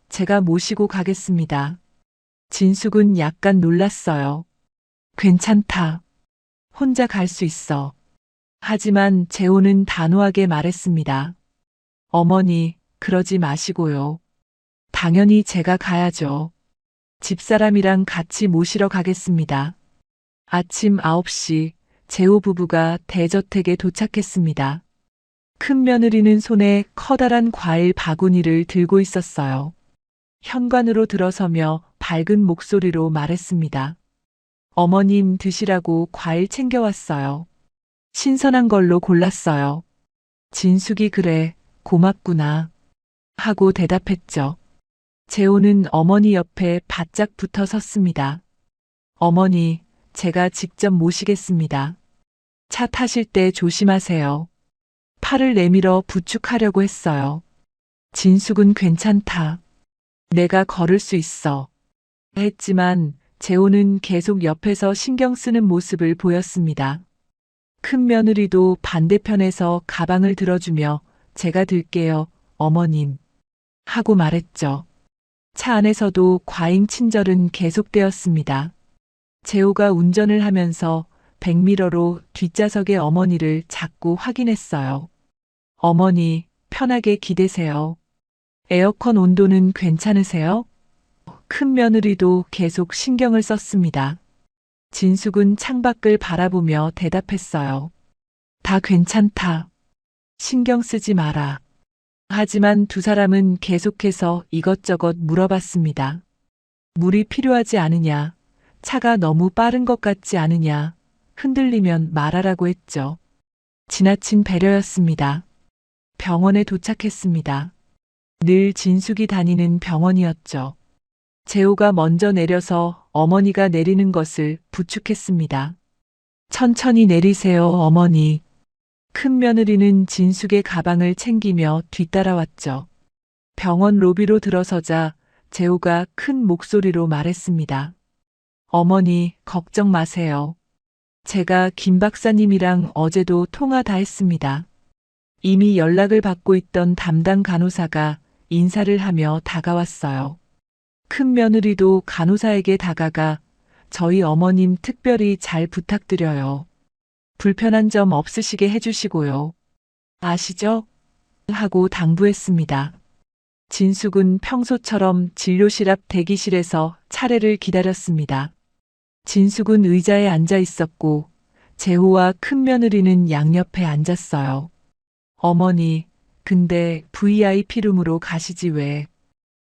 제가 모시고 가겠습니다. 진숙은 약간 놀랐어요. 괜찮다. 혼자 갈 수 있어. 하지만 재호는 단호하게 말했습니다. 어머니, 그러지 마시고요. 당연히 제가 가야죠. 집사람이랑 같이 모시러 가겠습니다. 아침 9시 재호 부부가 대저택에 도착했습니다. 큰 며느리는 손에 커다란 과일 바구니를 들고 있었어요. 현관으로 들어서며 밝은 목소리로 말했습니다. 어머님 드시라고 과일 챙겨왔어요. 신선한 걸로 골랐어요. 진숙이 그래, 고맙구나. 하고 대답했죠. 재호는 어머니 옆에 바짝 붙어 섰습니다. 어머니, 제가 직접 모시겠습니다. 차 타실 때 조심하세요. 팔을 내밀어 부축하려고 했어요. 진숙은 괜찮다. 내가 걸을 수 있어. 했지만 재호는 계속 옆에서 신경 쓰는 모습을 보였습니다. 큰 며느리도 반대편에서 가방을 들어주며 제가 들게요, 어머님. 하고 말했죠. 차 안에서도 과잉 친절은 계속되었습니다. 재호가 운전을 하면서 백미러로 뒷좌석의 어머니를 자꾸 확인했어요. 어머니, 편하게 기대세요. 에어컨 온도는 괜찮으세요? 큰 며느리도 계속 신경을 썼습니다. 진숙은 창밖을 바라보며 대답했어요. 다 괜찮다. 신경 쓰지 마라. 하지만 두 사람은 계속해서 이것저것 물어봤습니다. 물이 필요하지 않으냐? 차가 너무 빠른 것 같지 않으냐? 흔들리면 말하라고 했죠. 지나친 배려였습니다. 병원에 도착했습니다. 늘 진숙이 다니는 병원이었죠. 재호가 먼저 내려서 어머니가 내리는 것을 부축했습니다. 천천히 내리세요, 어머니. 큰 며느리는 진숙의 가방을 챙기며 뒤따라왔죠. 병원 로비로 들어서자 재호가 큰 목소리로 말했습니다. 어머니, 걱정 마세요. 제가 김 박사님이랑 어제도 통화 다 했습니다. 이미 연락을 받고 있던 담당 간호사가 인사를 하며 다가왔어요. 큰 며느리도 간호사에게 다가가 저희 어머님 특별히 잘 부탁드려요. 불편한 점 없으시게 해주시고요. 아시죠? 하고 당부했습니다. 진숙은 평소처럼 진료실 앞 대기실에서 차례를 기다렸습니다. 진숙은 의자에 앉아 있었고 재호와 큰 며느리는 양옆에 앉았어요. 어머니, 근데 VIP룸으로 가시지 왜?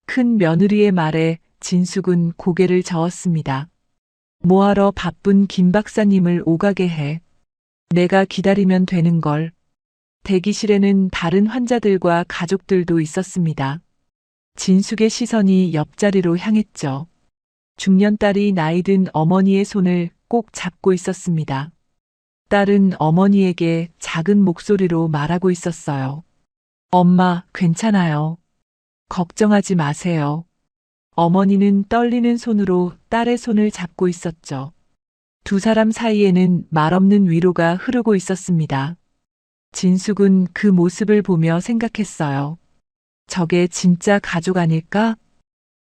큰 며느리의 말에 진숙은 고개를 저었습니다. 뭐하러 바쁜 김 박사님을 오가게 해. 내가 기다리면 되는 걸. 대기실에는 다른 환자들과 가족들도 있었습니다. 진숙의 시선이 옆자리로 향했죠. 중년 딸이 나이든 어머니의 손을 꼭 잡고 있었습니다. 딸은 어머니에게 작은 목소리로 말하고 있었어요. 엄마, 괜찮아요. 걱정하지 마세요. 어머니는 떨리는 손으로 딸의 손을 잡고 있었죠. 두 사람 사이에는 말없는 위로가 흐르고 있었습니다. 진숙은 그 모습을 보며 생각했어요. 저게 진짜 가족 아닐까?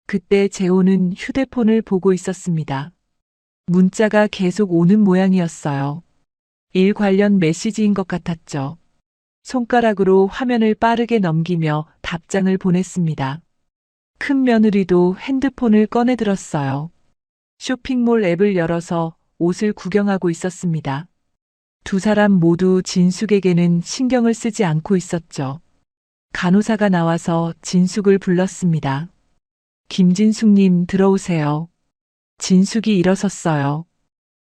그때 재호는 휴대폰을 보고 있었습니다. 문자가 계속 오는 모양이었어요. 일 관련 메시지인 것 같았죠. 손가락으로 화면을 빠르게 넘기며 답장을 보냈습니다. 큰 며느리도 핸드폰을 꺼내 들었어요. 쇼핑몰 앱을 열어서 옷을 구경하고 있었습니다. 두 사람 모두 진숙에게는 신경을 쓰지 않고 있었죠. 간호사가 나와서 진숙을 불렀습니다. 김진숙님 들어오세요. 진숙이 일어섰어요.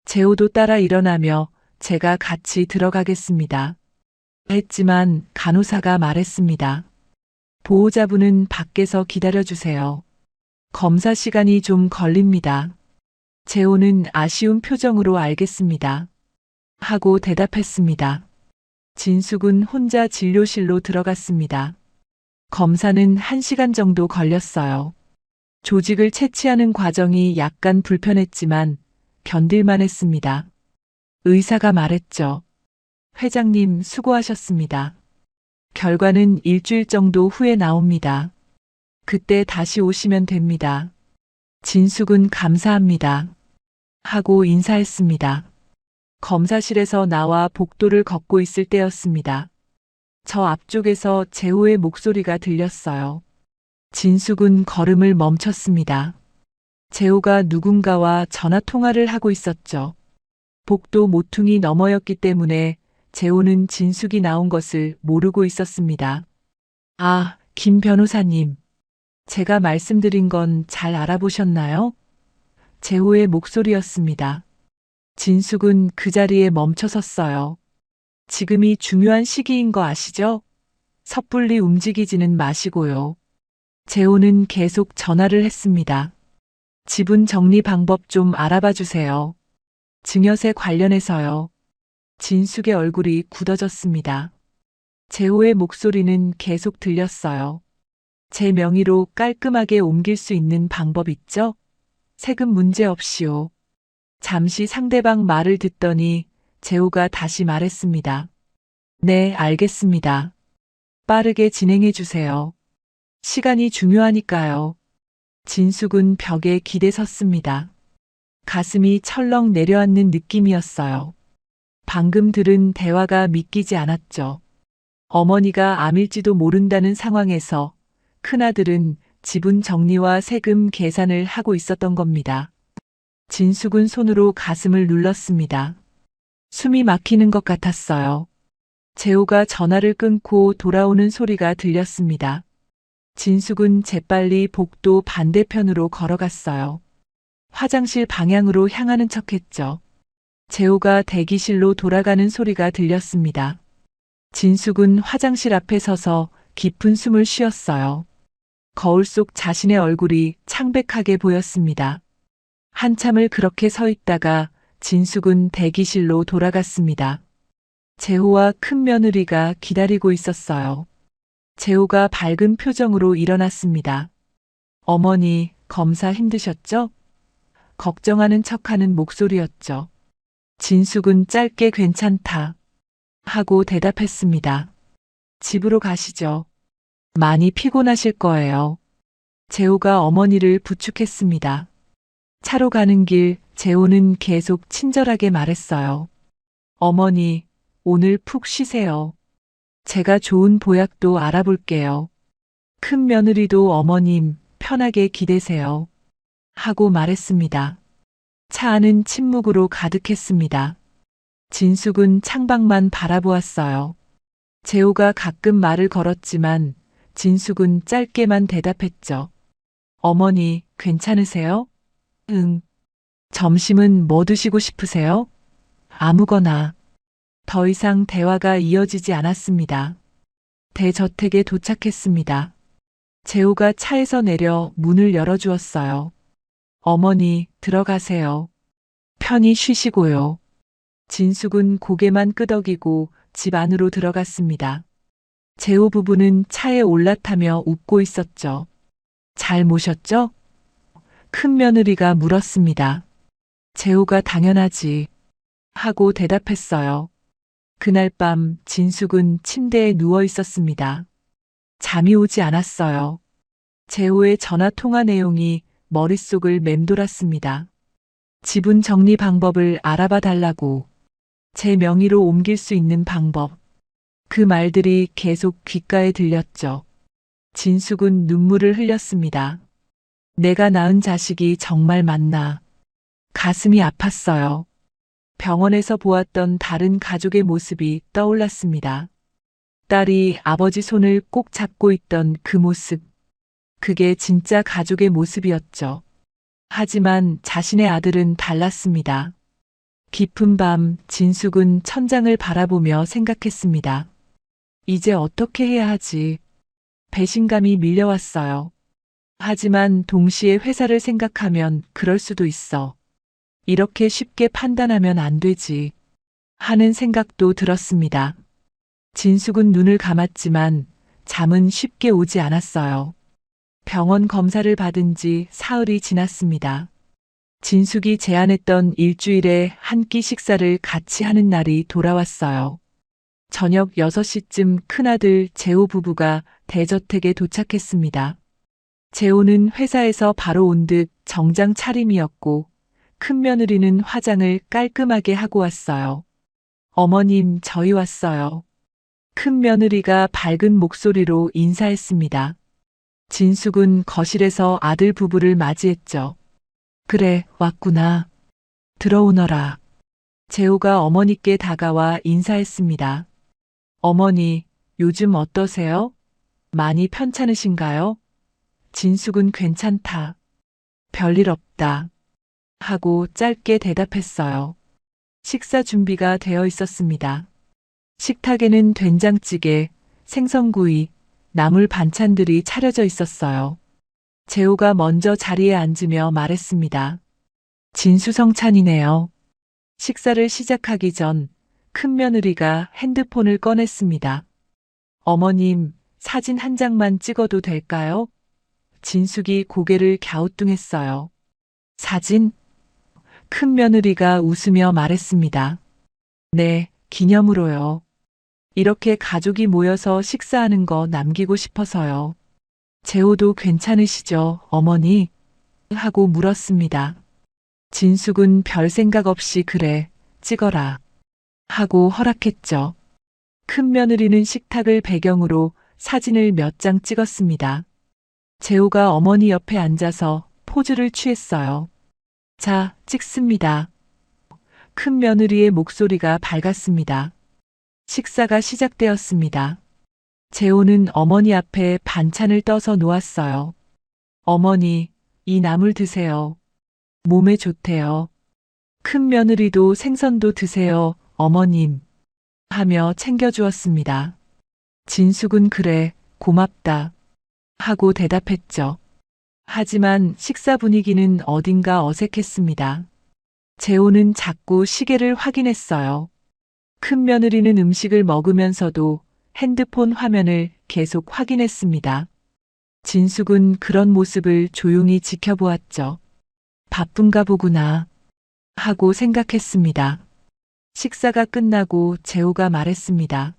재호도 따라 일어나며 제가 같이 들어가겠습니다. 했지만 간호사가 말했습니다. 보호자분은 밖에서 기다려주세요. 검사 시간이 좀 걸립니다. 재호는 아쉬운 표정으로 알겠습니다. 하고 대답했습니다. 진숙은 혼자 진료실로 들어갔습니다. 검사는 1시간 정도 걸렸어요. 조직을 채취하는 과정이 약간 불편했지만 견딜만 했습니다. 의사가 말했죠. 회장님 수고하셨습니다. 결과는 일주일 정도 후에 나옵니다. 그때 다시 오시면 됩니다. 진숙은 감사합니다. 하고 인사했습니다. 검사실에서 나와 복도를 걷고 있을 때였습니다. 저 앞쪽에서 재호의 목소리가 들렸어요. 진숙은 걸음을 멈췄습니다. 재호가 누군가와 전화 통화를 하고 있었죠. 복도 모퉁이 너머였기 때문에 재호는 진숙이 나온 것을 모르고 있었습니다. 아, 김 변호사님. 제가 말씀드린 건 잘 알아보셨나요? 재호의 목소리였습니다. 진숙은 그 자리에 멈춰 섰어요. 지금이 중요한 시기인 거 아시죠? 섣불리 움직이지는 마시고요. 재호는 계속 전화를 했습니다. 지분 정리 방법 좀 알아봐 주세요. 증여세 관련해서요. 진숙의 얼굴이 굳어졌습니다. 재호의 목소리는 계속 들렸어요. 제 명의로 깔끔하게 옮길 수 있는 방법 있죠? 세금 문제 없이요. 잠시 상대방 말을 듣더니 재호가 다시 말했습니다. 네, 알겠습니다. 빠르게 진행해 주세요. 시간이 중요하니까요. 진숙은 벽에 기대 섰습니다. 가슴이 철렁 내려앉는 느낌이었어요. 방금 들은 대화가 믿기지 않았죠. 어머니가 암일지도 모른다는 상황에서 큰아들은 지분 정리와 세금 계산을 하고 있었던 겁니다. 진숙은 손으로 가슴을 눌렀습니다. 숨이 막히는 것 같았어요. 재호가 전화를 끊고 돌아오는 소리가 들렸습니다. 진숙은 재빨리 복도 반대편으로 걸어갔어요. 화장실 방향으로 향하는 척했죠. 재호가 대기실로 돌아가는 소리가 들렸습니다. 진숙은 화장실 앞에 서서 깊은 숨을 쉬었어요. 거울 속 자신의 얼굴이 창백하게 보였습니다. 한참을 그렇게 서 있다가 진숙은 대기실로 돌아갔습니다. 재호와 큰 며느리가 기다리고 있었어요. 재호가 밝은 표정으로 일어났습니다. 어머니, 검사 힘드셨죠? 걱정하는 척하는 목소리였죠. 진숙은 짧게 괜찮다 하고 대답했습니다. 집으로 가시죠. 많이 피곤하실 거예요. 재호가 어머니를 부축했습니다. 차로 가는 길 재호는 계속 친절하게 말했어요. 어머니, 오늘 푹 쉬세요. 제가 좋은 보약도 알아볼게요. 큰 며느리도 어머님 편하게 기대세요. 하고 말했습니다. 차 안은 침묵으로 가득했습니다. 진숙은 창밖만 바라보았어요. 재호가 가끔 말을 걸었지만 진숙은 짧게만 대답했죠. 어머니, 괜찮으세요? 응. 점심은 뭐 드시고 싶으세요? 아무거나. 더 이상 대화가 이어지지 않았습니다. 대저택에 도착했습니다. 재호가 차에서 내려 문을 열어주었어요. 어머니, 들어가세요. 편히 쉬시고요. 진숙은 고개만 끄덕이고 집 안으로 들어갔습니다. 재호 부부는 차에 올라타며 웃고 있었죠. 잘 모셨죠? 큰 며느리가 물었습니다. 재호가 당연하지. 하고 대답했어요. 그날 밤 진숙은 침대에 누워 있었습니다. 잠이 오지 않았어요. 재호의 전화 통화 내용이 머릿속을 맴돌았습니다. 지분 정리 방법을 알아봐 달라고. 제 명의로 옮길 수 있는 방법. 그 말들이 계속 귓가에 들렸죠. 진숙은 눈물을 흘렸습니다. 내가 낳은 자식이 정말 맞나. 가슴이 아팠어요. 병원에서 보았던 다른 가족의 모습이 떠올랐습니다. 딸이 아버지 손을 꼭 잡고 있던 그 모습. 그게 진짜 가족의 모습이었죠. 하지만 자신의 아들은 달랐습니다. 깊은 밤 진숙은 천장을 바라보며 생각했습니다. 이제 어떻게 해야 하지? 배신감이 밀려왔어요. 하지만 동시에 회사를 생각하면 그럴 수도 있어. 이렇게 쉽게 판단하면 안 되지. 하는 생각도 들었습니다. 진숙은 눈을 감았지만 잠은 쉽게 오지 않았어요. 병원 검사를 받은 지 사흘이 지났습니다. 진숙이 제안했던 일주일에 한 끼 식사를 같이 하는 날이 돌아왔어요. 저녁 6시쯤 큰아들 재호 부부가 대저택에 도착했습니다. 재호는 회사에서 바로 온 듯 정장 차림이었고 큰 며느리는 화장을 깔끔하게 하고 왔어요. 어머님, 저희 왔어요. 큰 며느리가 밝은 목소리로 인사했습니다. 진숙은 거실에서 아들 부부를 맞이했죠. 그래, 왔구나. 들어오너라. 재호가 어머니께 다가와 인사했습니다. 어머니, 요즘 어떠세요? 많이 편찮으신가요? 진숙은 괜찮다. 별일 없다. 하고 짧게 대답했어요. 식사 준비가 되어 있었습니다. 식탁에는 된장찌개, 생선구이, 나물 반찬들이 차려져 있었어요. 재호가 먼저 자리에 앉으며 말했습니다. 진수성찬이네요. 식사를 시작하기 전 큰 며느리가 핸드폰을 꺼냈습니다. 어머님, 사진 한 장만 찍어도 될까요? 진숙이 고개를 갸우뚱했어요. 사진? 큰 며느리가 웃으며 말했습니다. 네, 기념으로요. 이렇게 가족이 모여서 식사하는 거 남기고 싶어서요. 재호도 괜찮으시죠, 어머니? 하고 물었습니다. 진숙은 별 생각 없이 그래, 찍어라. 하고 허락했죠. 큰 며느리는 식탁을 배경으로 사진을 몇 장 찍었습니다. 재호가 어머니 옆에 앉아서 포즈를 취했어요. 자, 찍습니다. 큰 며느리의 목소리가 밝았습니다. 식사가 시작되었습니다. 재호는 어머니 앞에 반찬을 떠서 놓았어요. 어머니, 이 나물 드세요. 몸에 좋대요. 큰 며느리도 생선도 드세요, 어머님. 하며 챙겨주었습니다. 진숙은 그래, 고맙다. 하고 대답했죠. 하지만 식사 분위기는 어딘가 어색했습니다. 재호는 자꾸 시계를 확인했어요. 큰 며느리는 음식을 먹으면서도 핸드폰 화면을 계속 확인했습니다. 진숙은 그런 모습을 조용히 지켜보았죠. 바쁜가 보구나 하고 생각했습니다. 식사가 끝나고 재호가 말했습니다.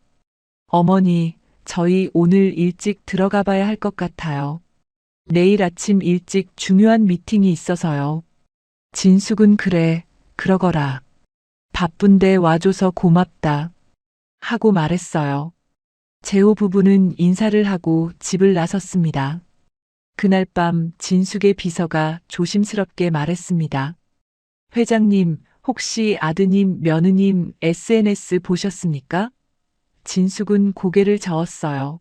어머니, 저희 오늘 일찍 들어가 봐야 할 것 같아요. 내일 아침 일찍 중요한 미팅이 있어서요. 진숙은 그래, 그러거라. 바쁜데 와줘서 고맙다. 하고 말했어요. 재호 부부는 인사를 하고 집을 나섰습니다. 그날 밤 진숙의 비서가 조심스럽게 말했습니다. 회장님, 혹시 아드님, 며느님 SNS 보셨습니까? 진숙은 고개를 저었어요.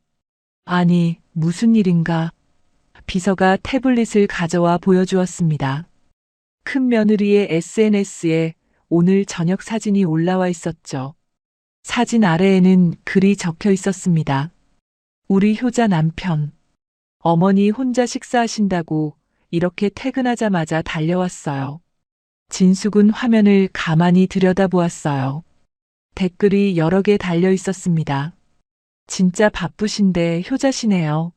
아니, 무슨 일인가? 비서가 태블릿을 가져와 보여주었습니다. 큰 며느리의 SNS에 오늘 저녁 사진이 올라와 있었죠. 사진 아래에는 글이 적혀 있었습니다. 우리 효자 남편. 어머니 혼자 식사하신다고 이렇게 퇴근하자마자 달려왔어요. 진숙은 화면을 가만히 들여다보았어요. 댓글이 여러 개 달려 있었습니다. 진짜 바쁘신데 효자시네요.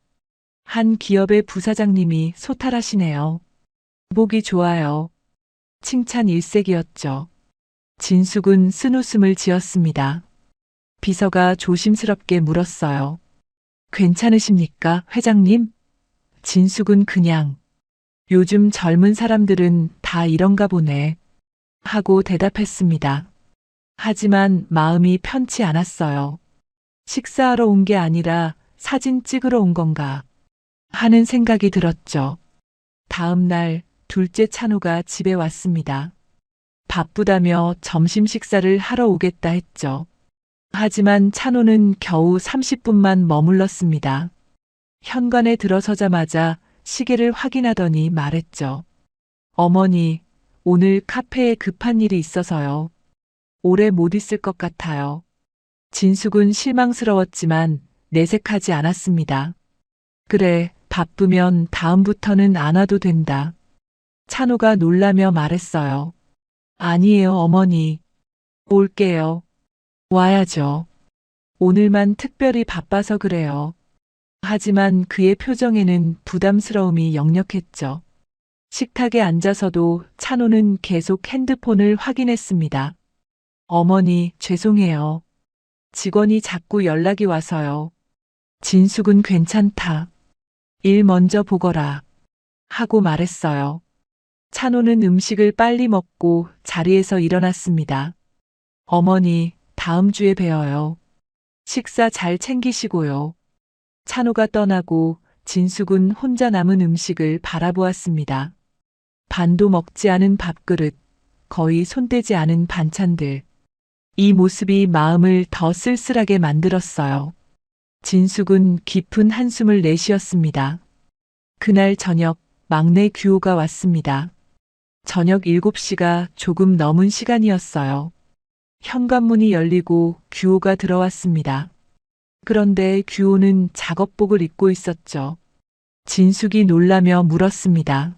한 기업의 부사장님이 소탈하시네요. 보기 좋아요. 칭찬 일색이었죠. 진숙은 쓴웃음을 지었습니다. 비서가 조심스럽게 물었어요. 괜찮으십니까, 회장님? 진숙은 그냥 요즘 젊은 사람들은 다 이런가 보네 하고 대답했습니다. 하지만 마음이 편치 않았어요. 식사하러 온 게 아니라 사진 찍으러 온 건가 하는 생각이 들었죠. 다음 날 둘째 찬호가 집에 왔습니다. 바쁘다며 점심 식사를 하러 오겠다 했죠. 하지만 찬호는 겨우 30분만 머물렀습니다. 현관에 들어서자마자 시계를 확인하더니 말했죠. 어머니, 오늘 카페에 급한 일이 있어서요. 오래 못 있을 것 같아요. 진숙은 실망스러웠지만 내색하지 않았습니다. 그래, 바쁘면 다음부터는 안 와도 된다. 찬호가 놀라며 말했어요. 아니에요, 어머니. 올게요. 와야죠. 오늘만 특별히 바빠서 그래요. 하지만 그의 표정에는 부담스러움이 역력했죠. 식탁에 앉아서도 찬호는 계속 핸드폰을 확인했습니다. 어머니, 죄송해요. 직원이 자꾸 연락이 와서요. 진숙은 괜찮다. 일 먼저 보거라. 하고 말했어요. 찬호는 음식을 빨리 먹고 자리에서 일어났습니다. 어머니, 다음 주에 뵈어요. 식사 잘 챙기시고요. 찬호가 떠나고 진숙은 혼자 남은 음식을 바라보았습니다. 반도 먹지 않은 밥그릇, 거의 손대지 않은 반찬들. 이 모습이 마음을 더 쓸쓸하게 만들었어요. 진숙은 깊은 한숨을 내쉬었습니다. 그날 저녁 막내 규호가 왔습니다. 저녁 7시가 조금 넘은 시간이었어요. 현관문이 열리고 규호가 들어왔습니다. 그런데 규호는 작업복을 입고 있었죠. 진숙이 놀라며 물었습니다.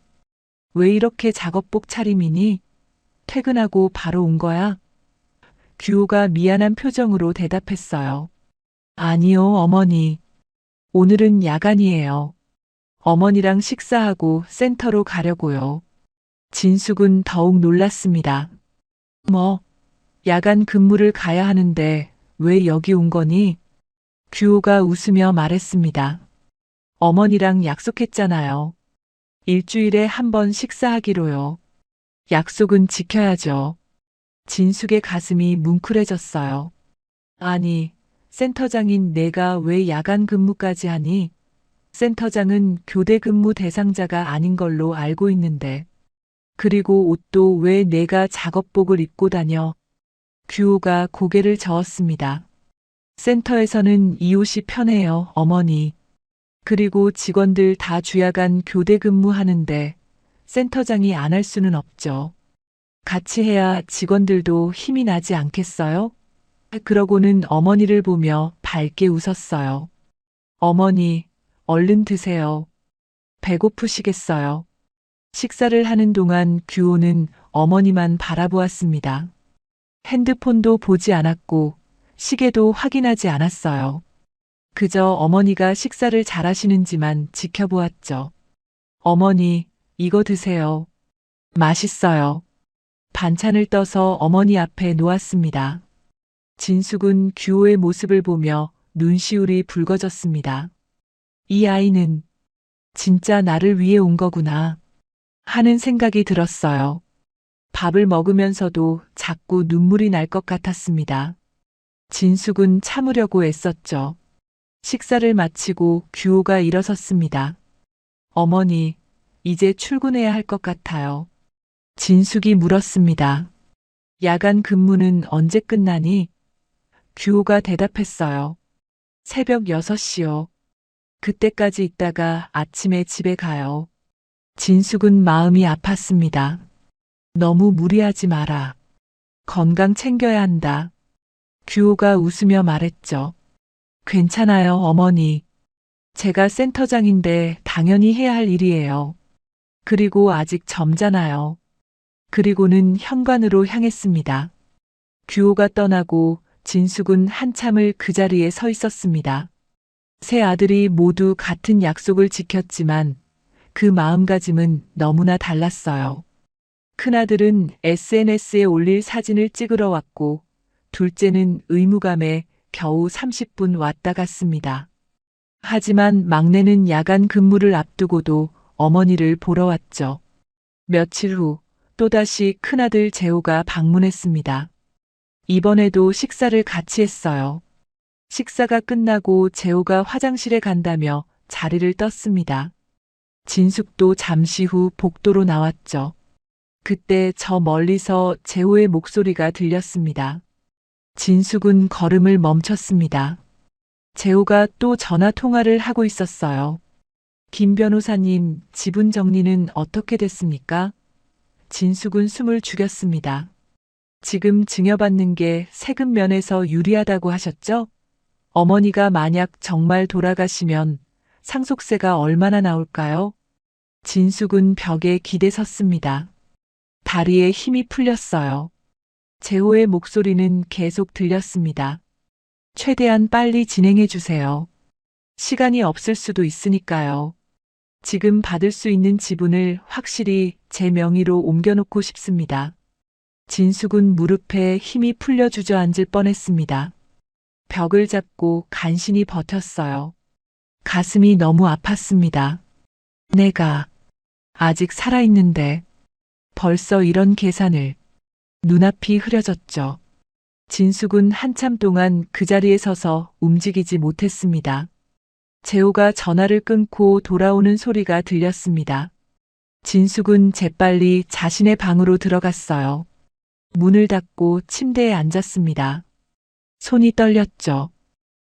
왜 이렇게 작업복 차림이니? 퇴근하고 바로 온 거야? 규호가 미안한 표정으로 대답했어요. 아니요, 어머니. 오늘은 야간이에요. 어머니랑 식사하고 센터로 가려고요. 진숙은 더욱 놀랐습니다. 야간 근무를 가야 하는데 왜 여기 온 거니? 규호가 웃으며 말했습니다. 어머니랑 약속했잖아요. 일주일에 한 번 식사하기로요. 약속은 지켜야죠. 진숙의 가슴이 뭉클해졌어요. 아니, 센터장인 내가 왜 야간 근무까지 하니? 센터장은 교대 근무 대상자가 아닌 걸로 알고 있는데. 그리고 옷도 왜 내가 작업복을 입고 다녀? 규호가 고개를 저었습니다. 센터에서는 이 옷이 편해요, 어머니. 그리고 직원들 다 주야간 교대 근무하는데 센터장이 안 할 수는 없죠. 같이 해야 직원들도 힘이 나지 않겠어요? 그러고는 어머니를 보며 밝게 웃었어요. 어머니, 얼른 드세요. 배고프시겠어요. 식사를 하는 동안 규호는 어머니만 바라보았습니다. 핸드폰도 보지 않았고 시계도 확인하지 않았어요. 그저 어머니가 식사를 잘하시는지만 지켜보았죠. 어머니, 이거 드세요. 맛있어요. 반찬을 떠서 어머니 앞에 놓았습니다. 진숙은 규호의 모습을 보며 눈시울이 붉어졌습니다. 이 아이는 진짜 나를 위해 온 거구나 하는 생각이 들었어요. 밥을 먹으면서도 자꾸 눈물이 날 것 같았습니다. 진숙은 참으려고 애썼죠. 식사를 마치고 규호가 일어섰습니다. 어머니, 이제 출근해야 할 것 같아요. 진숙이 물었습니다. 야간 근무는 언제 끝나니? 규호가 대답했어요. 새벽 6시요. 그때까지 있다가 아침에 집에 가요. 진숙은 마음이 아팠습니다. 너무 무리하지 마라. 건강 챙겨야 한다. 규호가 웃으며 말했죠. 괜찮아요, 어머니. 제가 센터장인데 당연히 해야 할 일이에요. 그리고 아직 젊잖아요. 그리고는 현관으로 향했습니다. 규호가 떠나고 진숙은 한참을 그 자리에 서 있었습니다. 세 아들이 모두 같은 약속을 지켰지만 그 마음가짐은 너무나 달랐어요. 큰아들은 SNS에 올릴 사진을 찍으러 왔고 둘째는 의무감에 겨우 30분 왔다 갔습니다. 하지만 막내는 야간 근무를 앞두고도 어머니를 보러 왔죠. 며칠 후 또다시 큰아들 재호가 방문했습니다. 이번에도 식사를 같이 했어요. 식사가 끝나고 재호가 화장실에 간다며 자리를 떴습니다. 진숙도 잠시 후 복도로 나왔죠. 그때 저 멀리서 재호의 목소리가 들렸습니다. 진숙은 걸음을 멈췄습니다. 재호가 또 전화 통화를 하고 있었어요. 김 변호사님, 지분 정리는 어떻게 됐습니까? 진숙은 숨을 죽였습니다. 지금 증여받는 게 세금 면에서 유리하다고 하셨죠? 어머니가 만약 정말 돌아가시면 상속세가 얼마나 나올까요? 진숙은 벽에 기대 섰습니다. 다리에 힘이 풀렸어요. 재호의 목소리는 계속 들렸습니다. 최대한 빨리 진행해 주세요. 시간이 없을 수도 있으니까요. 지금 받을 수 있는 지분을 확실히 제 명의로 옮겨놓고 싶습니다. 진숙은 무릎에 힘이 풀려 주저앉을 뻔했습니다. 벽을 잡고 간신히 버텼어요. 가슴이 너무 아팠습니다. 내가 아직 살아있는데 벌써 이런 계산을. 눈앞이 흐려졌죠. 진숙은 한참 동안 그 자리에 서서 움직이지 못했습니다. 재호가 전화를 끊고 돌아오는 소리가 들렸습니다. 진숙은 재빨리 자신의 방으로 들어갔어요. 문을 닫고 침대에 앉았습니다. 손이 떨렸죠.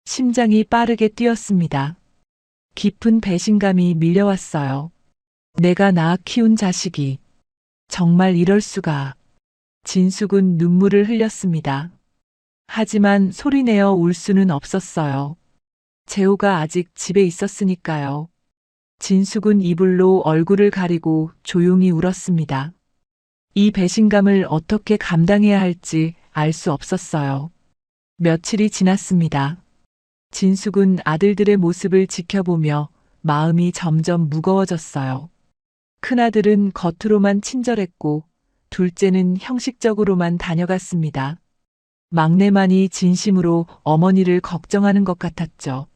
심장이 빠르게 뛰었습니다. 깊은 배신감이 밀려왔어요. 내가 낳아 키운 자식이 정말 이럴 수가. 진숙은 눈물을 흘렸습니다. 하지만 소리내어 울 수는 없었어요. 재호가 아직 집에 있었으니까요. 진숙은 이불로 얼굴을 가리고 조용히 울었습니다. 이 배신감을 어떻게 감당해야 할지 알 수 없었어요. 며칠이 지났습니다. 진숙은 아들들의 모습을 지켜보며 마음이 점점 무거워졌어요. 큰아들은 겉으로만 친절했고 둘째는 형식적으로만 다녀갔습니다. 막내만이 진심으로 어머니를 걱정하는 것 같았죠.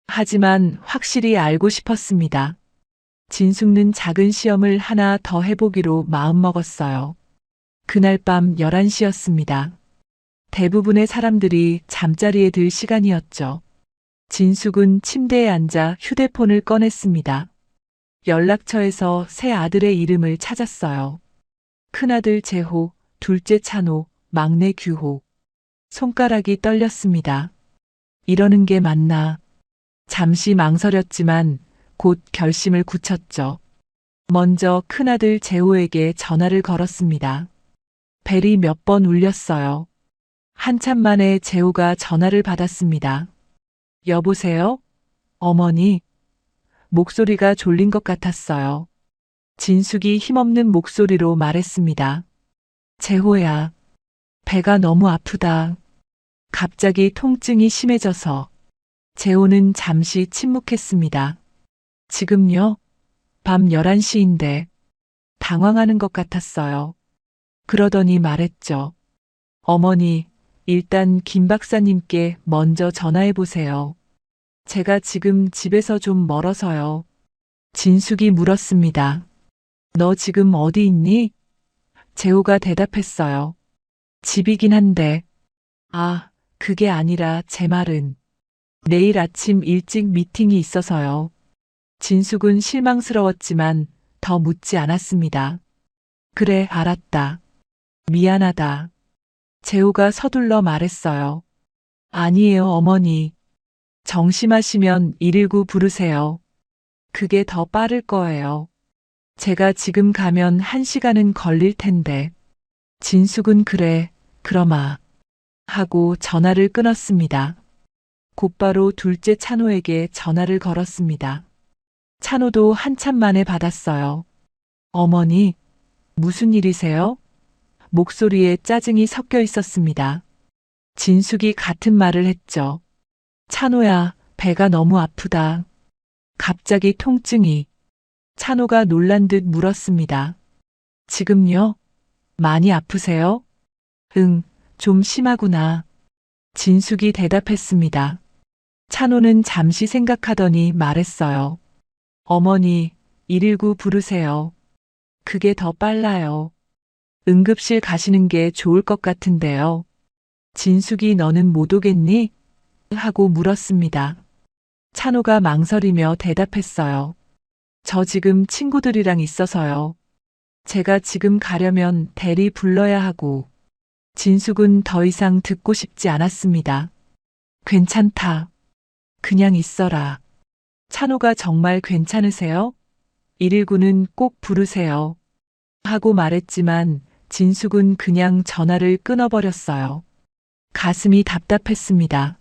하지만 확실히 알고 싶었습니다. 진숙는 작은 시험을 하나 더 해보기로 마음먹었어요. 그날 밤 11시였습니다. 대부분의 사람들이 잠자리에 들 시간이었죠. 진숙은 침대에 앉아 휴대폰을 꺼냈습니다. 연락처에서 새 아들의 이름을 찾았어요. 큰아들 재호, 둘째 찬호, 막내 규호. 손가락이 떨렸습니다. 이러는 게 맞나? 잠시 망설였지만 곧 결심을 굳혔죠. 먼저 큰아들 재호에게 전화를 걸었습니다. 벨이 몇 번 울렸어요. 한참 만에 재호가 전화를 받았습니다. 여보세요? 어머니. 목소리가 졸린 것 같았어요. 진숙이 힘없는 목소리로 말했습니다. 재호야, 배가 너무 아프다. 갑자기 통증이 심해져서. 재호는 잠시 침묵했습니다. 지금요? 밤 11시인데. 당황하는 것 같았어요. 그러더니 말했죠. 어머니, 일단 김 박사님께 먼저 전화해 보세요. 제가 지금 집에서 좀 멀어서요. 진숙이 물었습니다. 너 지금 어디 있니? 재호가 대답했어요. 집이긴 한데. 아, 그게 아니라 제 말은 내일 아침 일찍 미팅이 있어서요. 진숙은 실망스러웠지만 더 묻지 않았습니다. 그래, 알았다. 미안하다. 재호가 서둘러 말했어요. 아니에요, 어머니. 정심하시면 119 부르세요. 그게 더 빠를 거예요. 제가 지금 가면 1시간은 걸릴 텐데. 진숙은 그래, 그러마. 하고 전화를 끊었습니다. 곧바로 둘째 찬호에게 전화를 걸었습니다. 찬호도 한참 만에 받았어요. 어머니, 무슨 일이세요? 목소리에 짜증이 섞여 있었습니다. 진숙이 같은 말을 했죠. 찬호야, 배가 너무 아프다. 갑자기 통증이. 찬호가 놀란 듯 물었습니다. 지금요? 많이 아프세요? 응, 좀 심하구나. 진숙이 대답했습니다. 찬호는 잠시 생각하더니 말했어요. 어머니, 119 부르세요. 그게 더 빨라요. 응급실 가시는 게 좋을 것 같은데요. 진숙이 너는 못 오겠니? 하고 물었습니다. 찬호가 망설이며 대답했어요. 저 지금 친구들이랑 있어서요. 제가 지금 가려면 대리 불러야 하고. 진숙은 더 이상 듣고 싶지 않았습니다. 괜찮다. 그냥 있어라. 찬호가 정말 괜찮으세요? 119는 꼭 부르세요. 하고 말했지만 진숙은 그냥 전화를 끊어버렸어요. 가슴이 답답했습니다.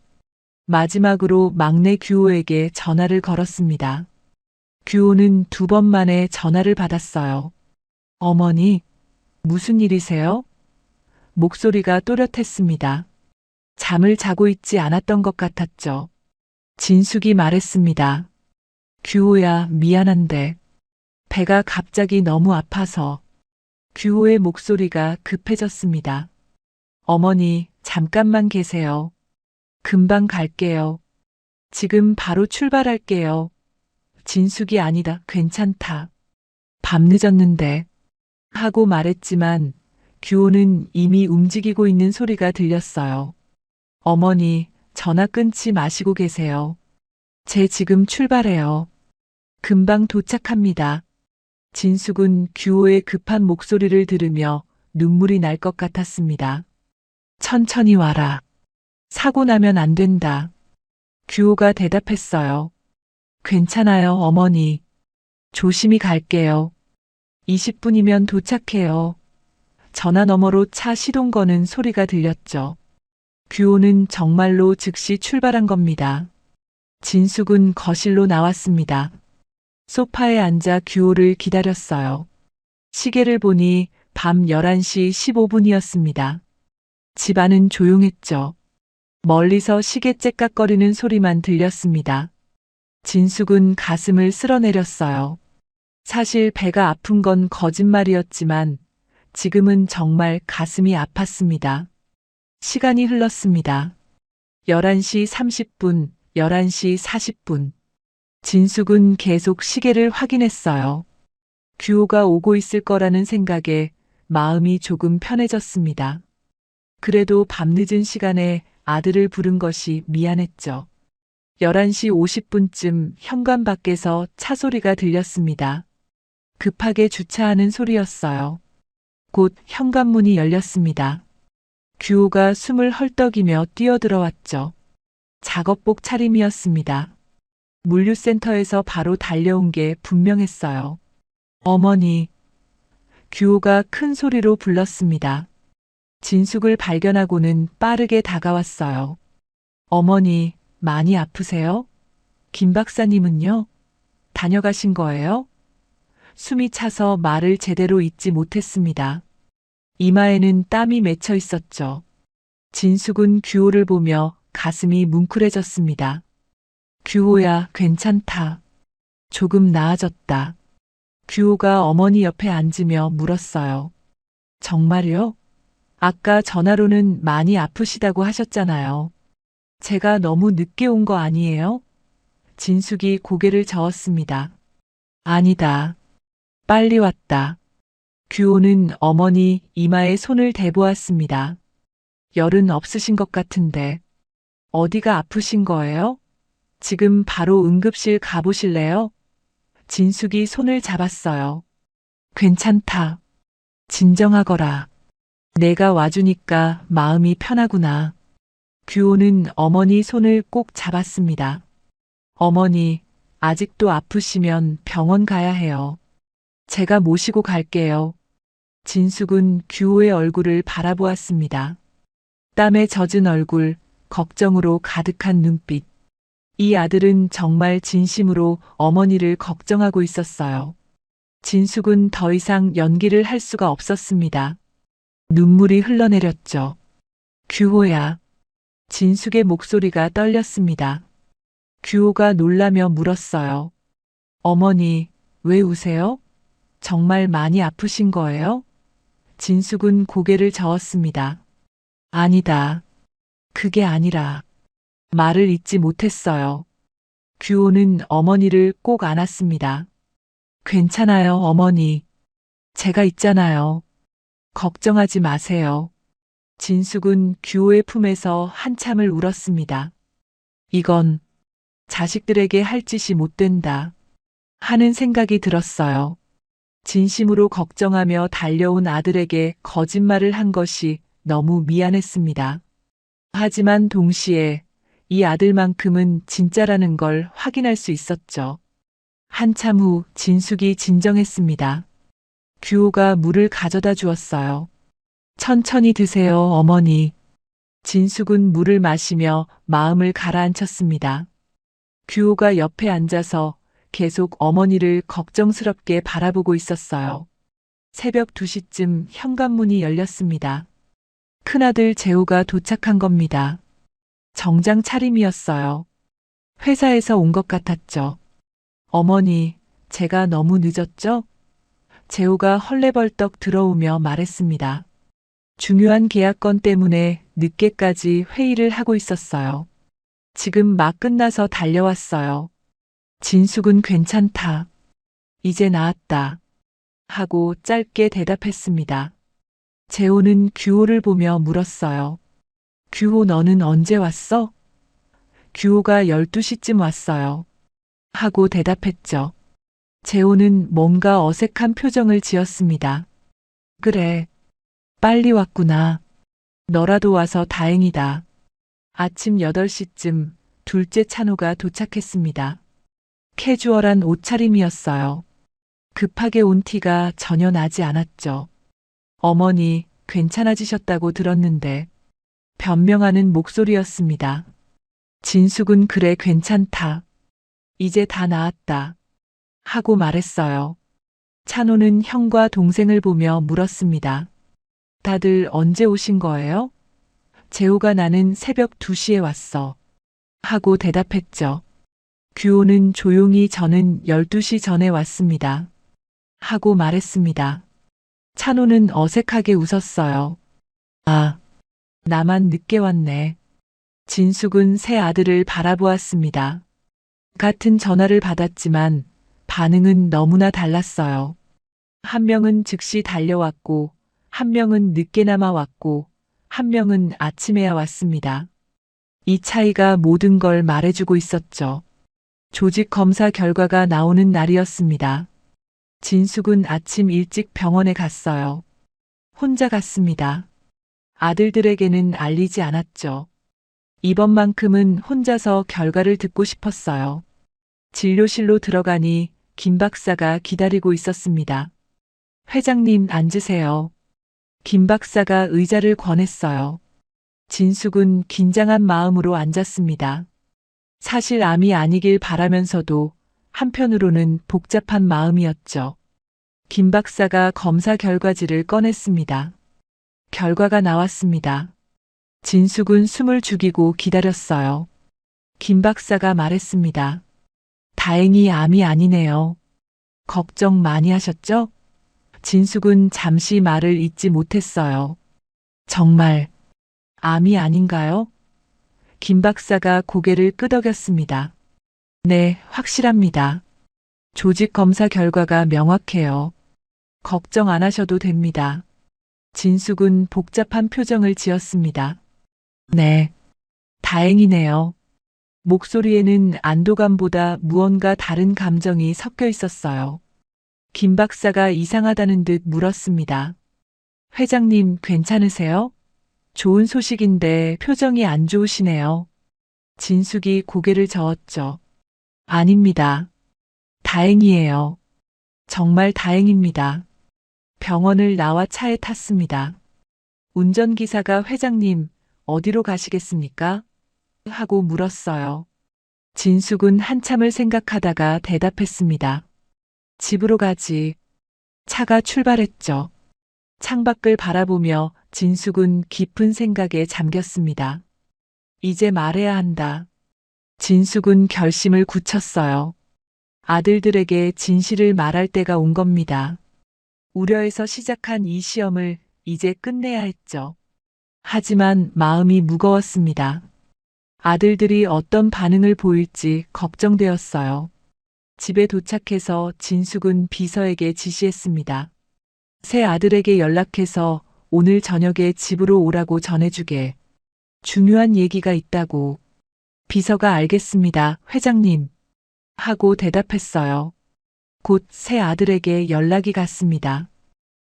마지막으로 막내 규호에게 전화를 걸었습니다. 규호는 2번 만에 전화를 받았어요. 어머니, 무슨 일이세요? 목소리가 또렷했습니다. 잠을 자고 있지 않았던 것 같았죠. 진숙이 말했습니다. 규호야, 미안한데 배가 갑자기 너무 아파서. 규호의 목소리가 급해졌습니다. 어머니, 잠깐만 계세요. 금방 갈게요. 지금 바로 출발할게요. 진숙이 아니다, 괜찮다. 밤 늦었는데. 하고 말했지만 규호는 이미 움직이고 있는 소리가 들렸어요. 어머니, 전화 끊지 마시고 계세요. 제 지금 출발해요. 금방 도착합니다. 진숙은 규호의 급한 목소리를 들으며 눈물이 날 것 같았습니다. 천천히 와라. 사고 나면 안 된다. 규호가 대답했어요. 괜찮아요, 어머니. 조심히 갈게요. 20분이면 도착해요. 전화 너머로 차 시동 거는 소리가 들렸죠. 규호는 정말로 즉시 출발한 겁니다. 진숙은 거실로 나왔습니다. 소파에 앉아 규호를 기다렸어요. 시계를 보니 밤 11시 15분이었습니다. 집안은 조용했죠. 멀리서 시계 째깍거리는 소리만 들렸습니다. 진숙은 가슴을 쓸어내렸어요. 사실 배가 아픈 건 거짓말이었지만 지금은 정말 가슴이 아팠습니다. 시간이 흘렀습니다. 11시 30분, 11시 40분. 진숙은 계속 시계를 확인했어요. 규호가 오고 있을 거라는 생각에 마음이 조금 편해졌습니다. 그래도 밤늦은 시간에 아들을 부른 것이 미안했죠. 11시 50분쯤 현관 밖에서 차 소리가 들렸습니다. 급하게 주차하는 소리였어요. 곧 현관문이 열렸습니다. 규호가 숨을 헐떡이며 뛰어들어왔죠. 작업복 차림이었습니다. 물류센터에서 바로 달려온 게 분명했어요. 어머니. 규호가 큰 소리로 불렀습니다. 진숙을 발견하고는 빠르게 다가왔어요. 어머니, 많이 아프세요? 김 박사님은요? 다녀가신 거예요? 숨이 차서 말을 제대로 잇지 못했습니다. 이마에는 땀이 맺혀 있었죠. 진숙은 규호를 보며 가슴이 뭉클해졌습니다. 규호야, 괜찮다. 조금 나아졌다. 규호가 어머니 옆에 앉으며 물었어요. 정말요? 아까 전화로는 많이 아프시다고 하셨잖아요. 제가 너무 늦게 온 거 아니에요? 진숙이 고개를 저었습니다. 아니다. 빨리 왔다. 규호는 어머니 이마에 손을 대보았습니다. 열은 없으신 것 같은데 어디가 아프신 거예요? 지금 바로 응급실 가보실래요? 진숙이 손을 잡았어요. 괜찮다. 진정하거라. 내가 와주니까 마음이 편하구나. 규호는 어머니 손을 꼭 잡았습니다. 어머니, 아직도 아프시면 병원 가야 해요. 제가 모시고 갈게요. 진숙은 규호의 얼굴을 바라보았습니다. 땀에 젖은 얼굴, 걱정으로 가득한 눈빛. 이 아들은 정말 진심으로 어머니를 걱정하고 있었어요. 진숙은 더 이상 연기를 할 수가 없었습니다. 눈물이 흘러내렸죠. 규호야. 진숙의 목소리가 떨렸습니다. 규호가 놀라며 물었어요. 어머니, 왜 우세요? 정말 많이 아프신 거예요? 진숙은 고개를 저었습니다. 아니다. 그게 아니라. 말을 잇지 못했어요. 규호는 어머니를 꼭 안았습니다. 괜찮아요, 어머니. 제가 있잖아요. 걱정하지 마세요. 진숙은 규호의 품에서 한참을 울었습니다. 이건 자식들에게 할 짓이 못 된다 하는 생각이 들었어요. 진심으로 걱정하며 달려온 아들에게 거짓말을 한 것이 너무 미안했습니다. 하지만 동시에 이 아들만큼은 진짜라는 걸 확인할 수 있었죠. 한참 후 진숙이 진정했습니다. 규호가 물을 가져다 주었어요. 천천히 드세요, 어머니. 진숙은 물을 마시며 마음을 가라앉혔습니다. 규호가 옆에 앉아서 계속 어머니를 걱정스럽게 바라보고 있었어요. 새벽 2시쯤 현관문이 열렸습니다. 큰아들 재호가 도착한 겁니다. 정장 차림이었어요. 회사에서 온 것 같았죠. 어머니, 제가 너무 늦었죠? 재호가 헐레벌떡 들어오며 말했습니다. 중요한 계약건 때문에 늦게까지 회의를 하고 있었어요. 지금 막 끝나서 달려왔어요. 진숙은 괜찮다. 이제 나았다. 하고 짧게 대답했습니다. 재호는 규호를 보며 물었어요. 규호, 너는 언제 왔어? 규호가 12시쯤 왔어요. 하고 대답했죠. 재호는 뭔가 어색한 표정을 지었습니다. 그래. 빨리 왔구나. 너라도 와서 다행이다. 아침 8시쯤 둘째 찬호가 도착했습니다. 캐주얼한 옷차림이었어요. 급하게 온 티가 전혀 나지 않았죠. 어머니, 괜찮아지셨다고 들었는데. 변명하는 목소리였습니다. 진숙은 그래, 괜찮다. 이제 다 나았다. 하고 말했어요. 찬호는 형과 동생을 보며 물었습니다. 다들 언제 오신 거예요? 재호가 나는 새벽 2시에 왔어. 하고 대답했죠. 규호는 조용히 저는 12시 전에 왔습니다. 하고 말했습니다. 찬호는 어색하게 웃었어요. 아, 나만 늦게 왔네. 진숙은 새 아들을 바라보았습니다. 같은 전화를 받았지만 반응은 너무나 달랐어요. 한 명은 즉시 달려왔고, 한 명은 늦게나마 왔고, 한 명은 아침에야 왔습니다. 이 차이가 모든 걸 말해주고 있었죠. 조직 검사 결과가 나오는 날이었습니다. 진숙은 아침 일찍 병원에 갔어요. 혼자 갔습니다. 아들들에게는 알리지 않았죠. 이번만큼은 혼자서 결과를 듣고 싶었어요. 진료실로 들어가니 김 박사가 기다리고 있었습니다. 회장님 앉으세요. 김 박사가 의자를 권했어요. 진숙은 긴장한 마음으로 앉았습니다. 사실 암이 아니길 바라면서도 한편으로는 복잡한 마음이었죠. 김 박사가 검사 결과지를 꺼냈습니다. 결과가 나왔습니다. 진숙은 숨을 죽이고 기다렸어요. 김 박사가 말했습니다. 다행히 암이 아니네요. 걱정 많이 하셨죠? 진숙은 잠시 말을 잇지 못했어요. 정말 암이 아닌가요? 김 박사가 고개를 끄덕였습니다. 네, 확실합니다. 조직 검사 결과가 명확해요. 걱정 안 하셔도 됩니다. 진숙은 복잡한 표정을 지었습니다. 네, 다행이네요. 목소리에는 안도감보다 무언가 다른 감정이 섞여 있었어요. 김 박사가 이상하다는 듯 물었습니다. 회장님 괜찮으세요? 좋은 소식인데 표정이 안 좋으시네요. 진숙이 고개를 저었죠. 아닙니다. 다행이에요. 정말 다행입니다. 병원을 나와 차에 탔습니다. 운전기사가 회장님, 어디로 가시겠습니까? 하고 물었어요. 진숙은 한참을 생각하다가 대답했습니다. 집으로 가지. 차가 출발했죠. 창밖을 바라보며 진숙은 깊은 생각에 잠겼습니다. 이제 말해야 한다. 진숙은 결심을 굳혔어요. 아들들에게 진실을 말할 때가 온 겁니다. 우려에서 시작한 이 시험을 이제 끝내야 했죠. 하지만 마음이 무거웠습니다. 아들들이 어떤 반응을 보일지 걱정되었어요. 집에 도착해서 진숙은 비서에게 지시했습니다. 새 아들에게 연락해서 오늘 저녁에 집으로 오라고 전해주게. 중요한 얘기가 있다고. 비서가 알겠습니다, 회장님. 하고 대답했어요. 곧 새 아들에게 연락이 갔습니다.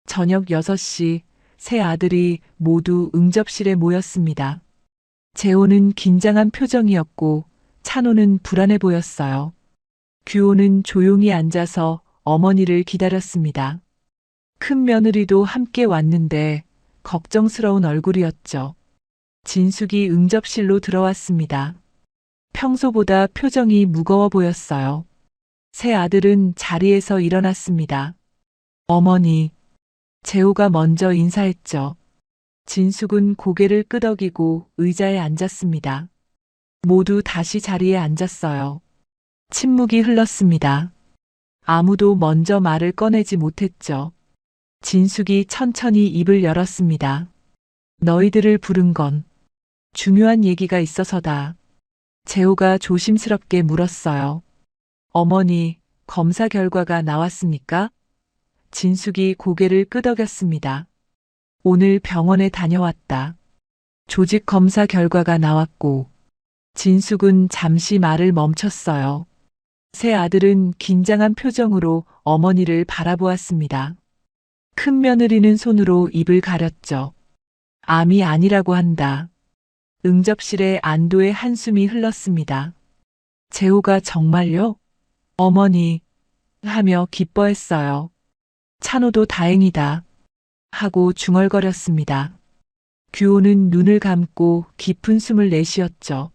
저녁 6시 새 아들이 모두 응접실에 모였습니다. 재호는 긴장한 표정이었고 찬호는 불안해 보였어요. 규호는 조용히 앉아서 어머니를 기다렸습니다. 큰 며느리도 함께 왔는데 걱정스러운 얼굴이었죠. 진숙이 응접실로 들어왔습니다. 평소보다 표정이 무거워 보였어요. 새 아들은 자리에서 일어났습니다. 어머니, 재호가 먼저 인사했죠. 진숙은 고개를 끄덕이고 의자에 앉았습니다. 모두 다시 자리에 앉았어요. 침묵이 흘렀습니다. 아무도 먼저 말을 꺼내지 못했죠. 진숙이 천천히 입을 열었습니다. 너희들을 부른 건 중요한 얘기가 있어서다. 재호가 조심스럽게 물었어요. 어머니, 검사 결과가 나왔습니까? 진숙이 고개를 끄덕였습니다. 오늘 병원에 다녀왔다. 조직 검사 결과가 나왔고, 진숙은 잠시 말을 멈췄어요. 새 아들은 긴장한 표정으로 어머니를 바라보았습니다. 큰 며느리는 손으로 입을 가렸죠. 암이 아니라고 한다. 응접실에 안도의 한숨이 흘렀습니다. 재호가 정말요? 어머니, 하며 기뻐했어요. 찬호도 다행이다. 하고 중얼거렸습니다. 규호는 눈을 감고 깊은 숨을 내쉬었죠.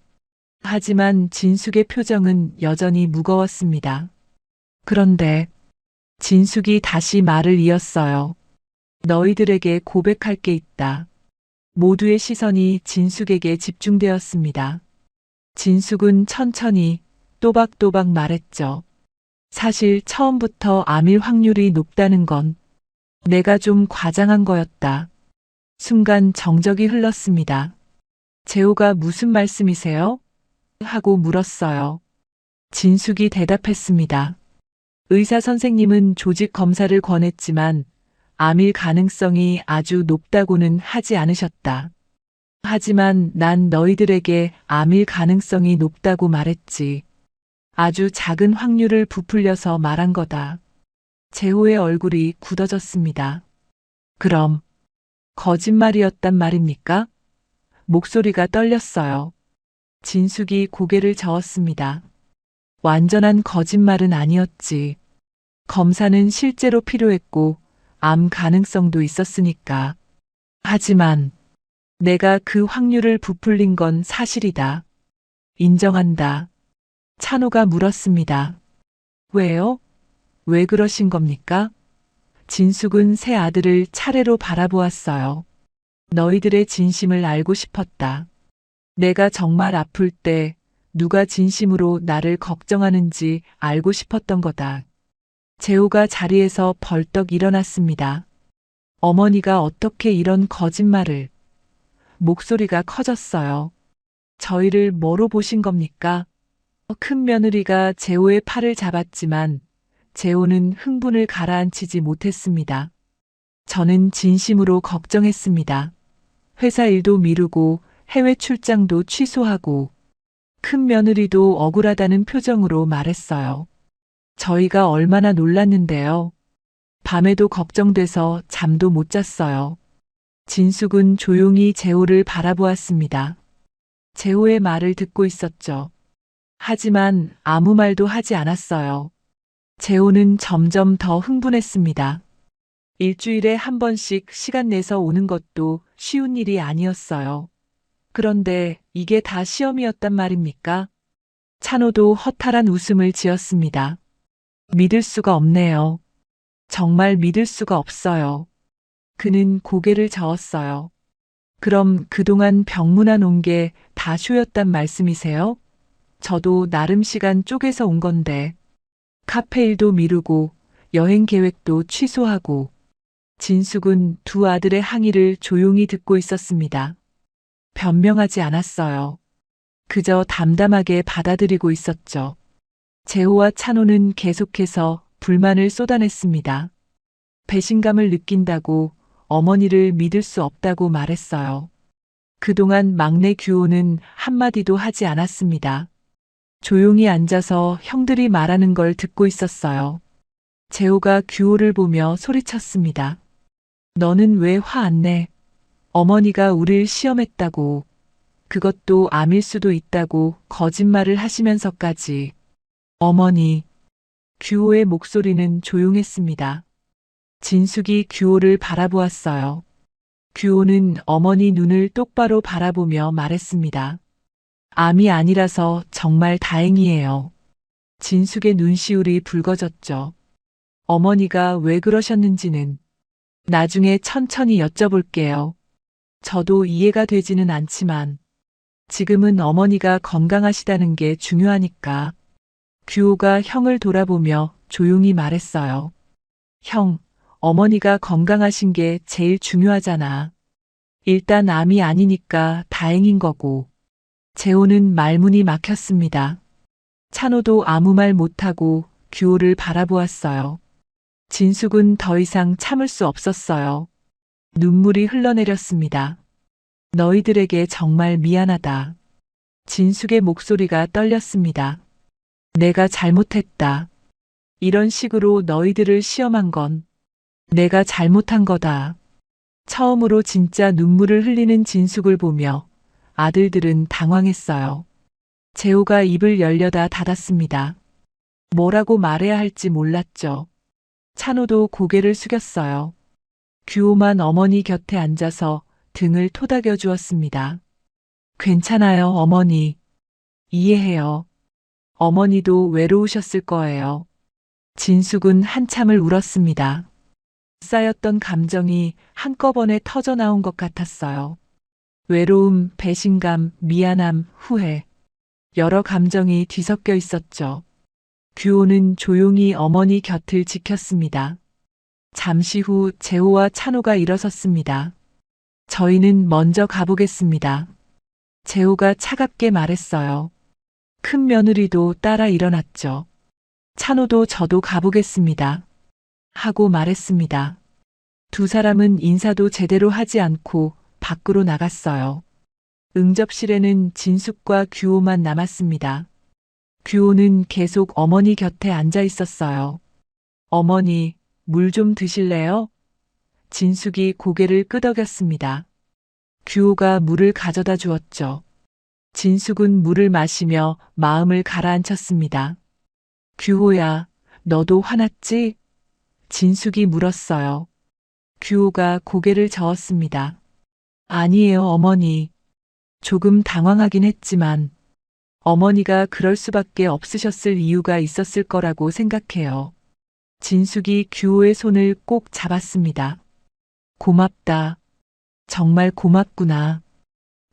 하지만 진숙의 표정은 여전히 무거웠습니다. 그런데 진숙이 다시 말을 이었어요. 너희들에게 고백할 게 있다. 모두의 시선이 진숙에게 집중되었습니다. 진숙은 천천히 또박또박 말했죠. 사실 처음부터 암일 확률이 높다는 건 내가 좀 과장한 거였다. 순간 정적이 흘렀습니다. 재호가 무슨 말씀이세요? 하고 물었어요. 진숙이 대답했습니다. 의사 선생님은 조직 검사를 권했지만 암일 가능성이 아주 높다고는 하지 않으셨다. 하지만 난 너희들에게 암일 가능성이 높다고 말했지. 아주 작은 확률을 부풀려서 말한 거다. 재호의 얼굴이 굳어졌습니다. 그럼 거짓말이었단 말입니까? 목소리가 떨렸어요. 진숙이 고개를 저었습니다. 완전한 거짓말은 아니었지. 검사는 실제로 필요했고 암 가능성도 있었으니까. 하지만 내가 그 확률을 부풀린 건 사실이다. 인정한다. 찬호가 물었습니다. 왜요? 왜 그러신 겁니까? 진숙은 세 아들을 차례로 바라보았어요. 너희들의 진심을 알고 싶었다. 내가 정말 아플 때 누가 진심으로 나를 걱정하는지 알고 싶었던 거다. 재호가 자리에서 벌떡 일어났습니다. 어머니가 어떻게 이런 거짓말을... 목소리가 커졌어요. 저희를 뭐로 보신 겁니까? 큰 며느리가 재호의 팔을 잡았지만 재호는 흥분을 가라앉히지 못했습니다. 저는 진심으로 걱정했습니다. 회사 일도 미루고 해외 출장도 취소하고 큰 며느리도 억울하다는 표정으로 말했어요. 저희가 얼마나 놀랐는데요. 밤에도 걱정돼서 잠도 못 잤어요. 진숙은 조용히 재호를 바라보았습니다. 재호의 말을 듣고 있었죠. 하지만 아무 말도 하지 않았어요. 재호는 점점 더 흥분했습니다. 일주일에 한 번씩 시간 내서 오는 것도 쉬운 일이 아니었어요. 그런데 이게 다 시험이었단 말입니까? 찬호도 허탈한 웃음을 지었습니다. 믿을 수가 없네요. 정말 믿을 수가 없어요. 그는 고개를 저었어요. 그럼 그동안 병문안 온 게 다 쇼였단 말씀이세요? 저도 나름 시간 쪼개서 온 건데. 카페 일도 미루고 여행 계획도 취소하고. 진숙은 두 아들의 항의를 조용히 듣고 있었습니다. 변명하지 않았어요. 그저 담담하게 받아들이고 있었죠. 재호와 찬호는 계속해서 불만을 쏟아냈습니다. 배신감을 느낀다고 어머니를 믿을 수 없다고 말했어요. 그동안 막내 규호는 한마디도 하지 않았습니다. 조용히 앉아서 형들이 말하는 걸 듣고 있었어요. 재호가 규호를 보며 소리쳤습니다. 너는 왜 화 안 내? 어머니가 우릴 시험했다고. 그것도 암일 수도 있다고 거짓말을 하시면서까지. 어머니. 규호의 목소리는 조용했습니다. 진숙이 규호를 바라보았어요. 규호는 어머니 눈을 똑바로 바라보며 말했습니다. 암이 아니라서 정말 다행이에요. 진숙의 눈시울이 붉어졌죠. 어머니가 왜 그러셨는지는 나중에 천천히 여쭤볼게요. 저도 이해가 되지는 않지만 지금은 어머니가 건강하시다는 게 중요하니까. 규호가 형을 돌아보며 조용히 말했어요. 형, 어머니가 건강하신 게 제일 중요하잖아. 일단 암이 아니니까 다행인 거고. 재호는 말문이 막혔습니다. 찬호도 아무 말 못하고 규호를 바라보았어요. 진숙은 더 이상 참을 수 없었어요. 눈물이 흘러내렸습니다. 너희들에게 정말 미안하다. 진숙의 목소리가 떨렸습니다. 내가 잘못했다. 이런 식으로 너희들을 시험한 건 내가 잘못한 거다. 처음으로 진짜 눈물을 흘리는 진숙을 보며 아들들은 당황했어요. 재호가 입을 열려다 닫았습니다. 뭐라고 말해야 할지 몰랐죠. 찬호도 고개를 숙였어요. 규호만 어머니 곁에 앉아서 등을 토닥여 주었습니다. 괜찮아요, 어머니. 이해해요. 어머니도 외로우셨을 거예요. 진숙은 한참을 울었습니다. 쌓였던 감정이 한꺼번에 터져나온 것 같았어요. 외로움, 배신감, 미안함, 후회. 여러 감정이 뒤섞여 있었죠. 규호는 조용히 어머니 곁을 지켰습니다. 잠시 후 재호와 찬호가 일어섰습니다. 저희는 먼저 가보겠습니다. 재호가 차갑게 말했어요. 큰 며느리도 따라 일어났죠. 찬호도 저도 가보겠습니다. 하고 말했습니다. 두 사람은 인사도 제대로 하지 않고 밖으로 나갔어요. 응접실에는 진숙과 규호만 남았습니다. 규호는 계속 어머니 곁에 앉아 있었어요. 어머니, 물 좀 드실래요? 진숙이 고개를 끄덕였습니다. 규호가 물을 가져다 주었죠. 진숙은 물을 마시며 마음을 가라앉혔습니다. 규호야, 너도 화났지? 진숙이 물었어요. 규호가 고개를 저었습니다. 아니에요, 어머니. 조금 당황하긴 했지만 어머니가 그럴 수밖에 없으셨을 이유가 있었을 거라고 생각해요. 진숙이 규호의 손을 꼭 잡았습니다. 고맙다. 정말 고맙구나.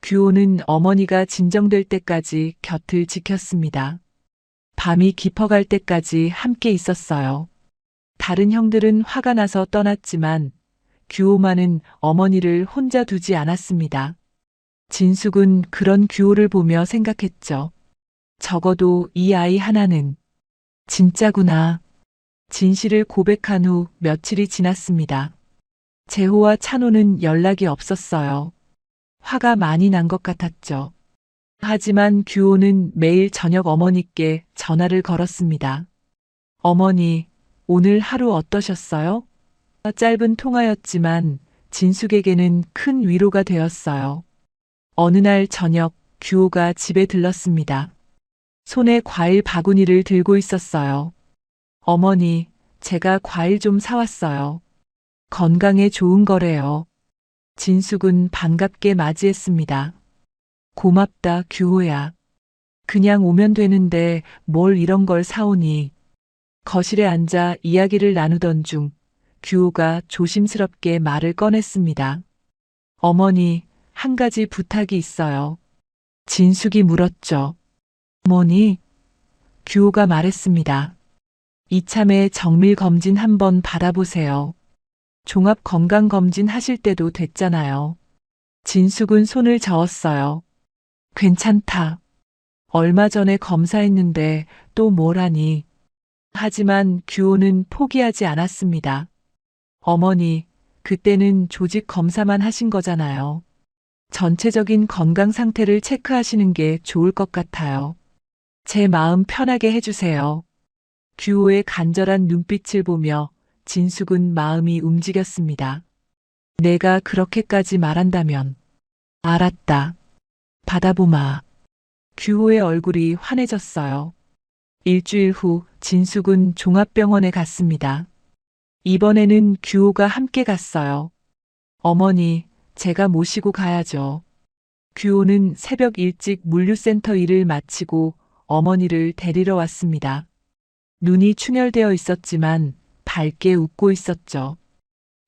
규호는 어머니가 진정될 때까지 곁을 지켰습니다. 밤이 깊어갈 때까지 함께 있었어요. 다른 형들은 화가 나서 떠났지만 규호만은 어머니를 혼자 두지 않았습니다. 진숙은 그런 규호를 보며 생각했죠. 적어도 이 아이 하나는 진짜구나. 진실을 고백한 후 며칠이 지났습니다. 재호와 찬호는 연락이 없었어요. 화가 많이 난 것 같았죠. 하지만 규호는 매일 저녁 어머니께 전화를 걸었습니다. 어머니, 오늘 하루 어떠셨어요? 짧은 통화였지만 진숙에게는 큰 위로가 되었어요. 어느 날 저녁 규호가 집에 들렀습니다. 손에 과일 바구니를 들고 있었어요. 어머니, 제가 과일 좀 사왔어요. 건강에 좋은 거래요. 진숙은 반갑게 맞이했습니다. 고맙다, 규호야. 그냥 오면 되는데 뭘 이런 걸 사오니. 거실에 앉아 이야기를 나누던 중 규호가 조심스럽게 말을 꺼냈습니다. 어머니, 한 가지 부탁이 있어요. 진숙이 물었죠. 어머니? 규호가 말했습니다. 이참에 정밀 검진 한번 받아보세요. 종합 건강 검진 하실 때도 됐잖아요. 진숙은 손을 저었어요. 괜찮다. 얼마 전에 검사했는데 또 뭘 하니. 하지만 규호는 포기하지 않았습니다. 어머니, 그때는 조직 검사만 하신 거잖아요. 전체적인 건강 상태를 체크하시는 게 좋을 것 같아요. 제 마음 편하게 해주세요. 규호의 간절한 눈빛을 보며 진숙은 마음이 움직였습니다. 내가 그렇게까지 말한다면. 알았다. 받아보마. 규호의 얼굴이 환해졌어요. 일주일 후 진숙은 종합병원에 갔습니다. 이번에는 규호가 함께 갔어요. 어머니, 제가 모시고 가야죠. 규호는 새벽 일찍 물류센터 일을 마치고 어머니를 데리러 왔습니다. 눈이 충혈되어 있었지만 밝게 웃고 있었죠.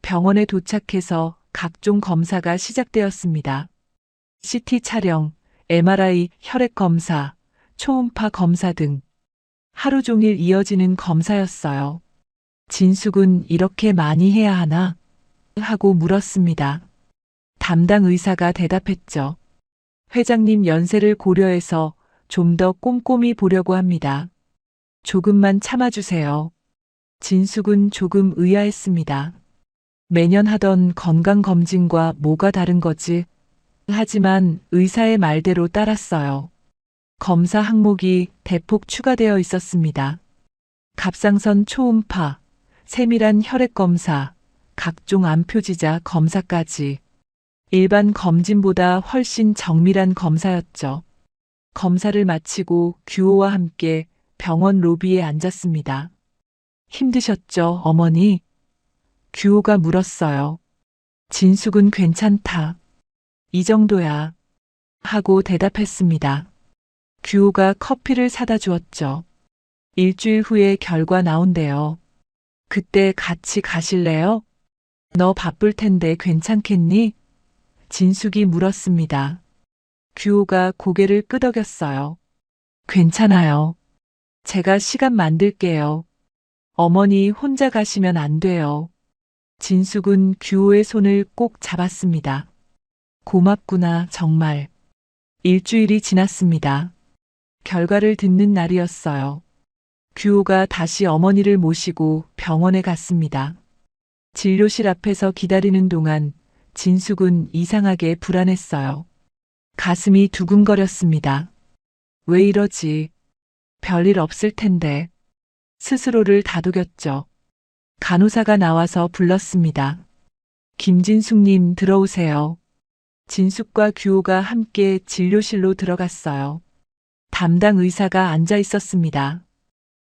병원에 도착해서 각종 검사가 시작되었습니다. CT 촬영, MRI, 혈액 검사, 초음파 검사 등 하루 종일 이어지는 검사였어요. 진숙은 이렇게 많이 해야 하나? 하고 물었습니다. 담당 의사가 대답했죠. 회장님 연세를 고려해서 좀 더 꼼꼼히 보려고 합니다. 조금만 참아주세요. 진숙은 조금 의아했습니다. 매년 하던 건강검진과 뭐가 다른 거지? 하지만 의사의 말대로 따랐어요. 검사 항목이 대폭 추가되어 있었습니다. 갑상선 초음파, 세밀한 혈액 검사, 각종 암표지자 검사까지. 일반 검진보다 훨씬 정밀한 검사였죠. 검사를 마치고 규호와 함께 병원 로비에 앉았습니다. 힘드셨죠, 어머니? 규호가 물었어요. 진숙은 괜찮다. 이 정도야. 하고 대답했습니다. 규호가 커피를 사다 주었죠. 일주일 후에 결과 나온대요. 그때 같이 가실래요? 너 바쁠 텐데 괜찮겠니? 진숙이 물었습니다. 규호가 고개를 끄덕였어요. 괜찮아요. 제가 시간 만들게요. 어머니 혼자 가시면 안 돼요. 진숙은 규호의 손을 꼭 잡았습니다. 고맙구나, 정말. 일주일이 지났습니다. 결과를 듣는 날이었어요. 규호가 다시 어머니를 모시고 병원에 갔습니다. 진료실 앞에서 기다리는 동안 진숙은 이상하게 불안했어요. 가슴이 두근거렸습니다. 왜 이러지? 별일 없을 텐데. 스스로를 다독였죠. 간호사가 나와서 불렀습니다. 김진숙님 들어오세요. 진숙과 규호가 함께 진료실로 들어갔어요. 담당 의사가 앉아 있었습니다.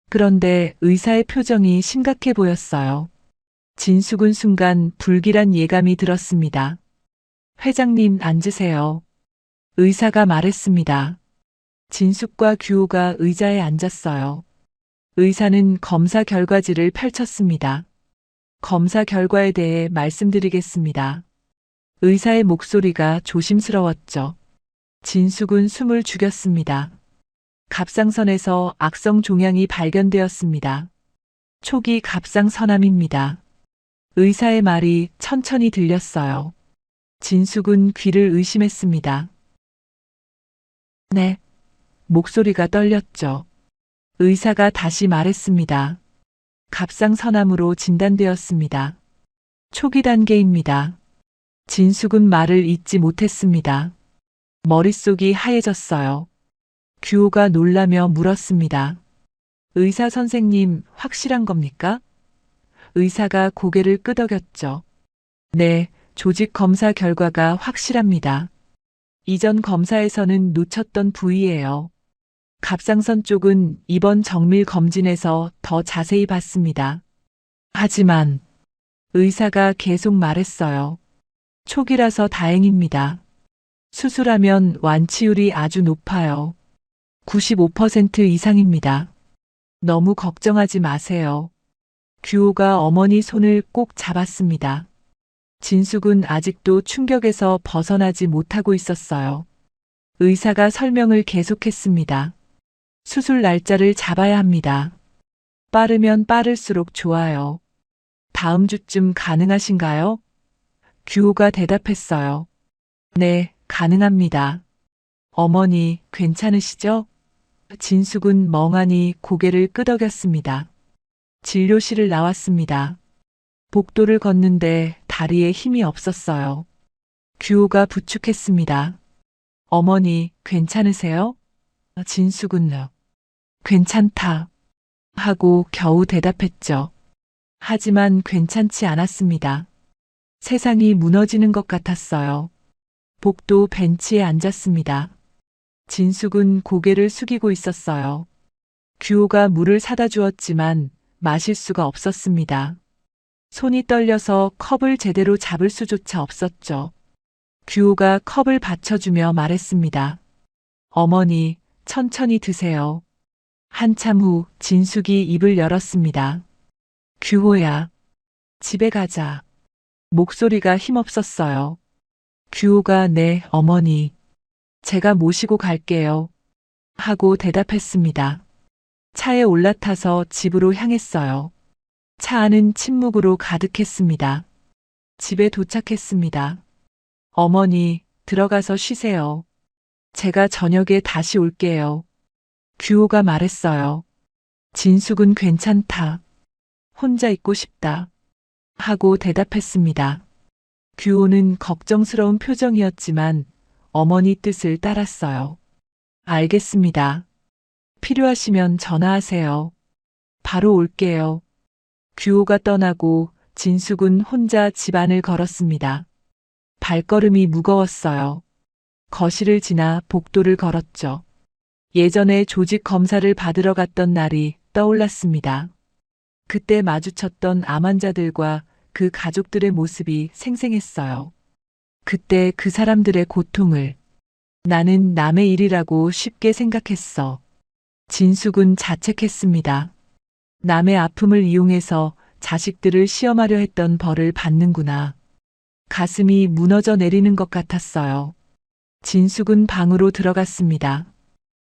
그런데 의사의 표정이 심각해 보였어요. 진숙은 순간 불길한 예감이 들었습니다. 회장님 앉으세요. 의사가 말했습니다. 진숙과 규호가 의자에 앉았어요. 의사는 검사 결과지를 펼쳤습니다. 검사 결과에 대해 말씀드리겠습니다. 의사의 목소리가 조심스러웠죠. 진숙은 숨을 죽였습니다. 갑상선에서 악성 종양이 발견되었습니다. 초기 갑상선암입니다. 의사의 말이 천천히 들렸어요. 진숙은 귀를 의심했습니다. 네. 목소리가 떨렸죠. 의사가 다시 말했습니다. 갑상선암으로 진단되었습니다. 초기 단계입니다. 진숙은 말을 잇지 못했습니다. 머릿속이 하얘졌어요. 규호가 놀라며 물었습니다. 의사 선생님, 확실한 겁니까? 의사가 고개를 끄덕였죠. 네, 조직 검사 결과가 확실합니다. 이전 검사에서는 놓쳤던 부위예요. 갑상선 쪽은 이번 정밀 검진에서 더 자세히 봤습니다. 하지만 의사가 계속 말했어요. 초기라서 다행입니다. 수술하면 완치율이 아주 높아요. 95% 이상입니다. 너무 걱정하지 마세요. 규호가 어머니 손을 꼭 잡았습니다. 진숙은 아직도 충격에서 벗어나지 못하고 있었어요. 의사가 설명을 계속했습니다. 수술 날짜를 잡아야 합니다. 빠르면 빠를수록 좋아요. 다음 주쯤 가능하신가요? 규호가 대답했어요. 네, 가능합니다. 어머니, 괜찮으시죠? 진숙은 멍하니 고개를 끄덕였습니다. 진료실을 나왔습니다. 복도를 걷는데 다리에 힘이 없었어요. 규호가 부축했습니다. 어머니, 괜찮으세요? 진숙은 괜찮다 하고 겨우 대답했죠. 하지만 괜찮지 않았습니다. 세상이 무너지는 것 같았어요. 복도 벤치에 앉았습니다. 진숙은 고개를 숙이고 있었어요. 규호가 물을 사다 주었지만 마실 수가 없었습니다. 손이 떨려서 컵을 제대로 잡을 수조차 없었죠. 규호가 컵을 받쳐주며 말했습니다. 어머니, 천천히 드세요. 한참 후 진숙이 입을 열었습니다. 규호야, 집에 가자. 목소리가 힘없었어요. 규호가 네, 어머니. 제가 모시고 갈게요. 하고 대답했습니다. 차에 올라타서 집으로 향했어요. 차 안은 침묵으로 가득했습니다. 집에 도착했습니다. 어머니, 들어가서 쉬세요. 제가 저녁에 다시 올게요. 규호가 말했어요. 진숙은 괜찮다. 혼자 있고 싶다. 하고 대답했습니다. 규호는 걱정스러운 표정이었지만 어머니 뜻을 따랐어요. 알겠습니다. 필요하시면 전화하세요. 바로 올게요. 규호가 떠나고 진숙은 혼자 집 안을 걸었습니다. 발걸음이 무거웠어요. 거실을 지나 복도를 걸었죠. 예전에 조직 검사를 받으러 갔던 날이 떠올랐습니다. 그때 마주쳤던 암 환자들과 그 가족들의 모습이 생생했어요. 그때 그 사람들의 고통을 나는 남의 일이라고 쉽게 생각했어. 진숙은 자책했습니다. 남의 아픔을 이용해서 자식들을 시험하려 했던 벌을 받는구나. 가슴이 무너져 내리는 것 같았어요. 진숙은 방으로 들어갔습니다.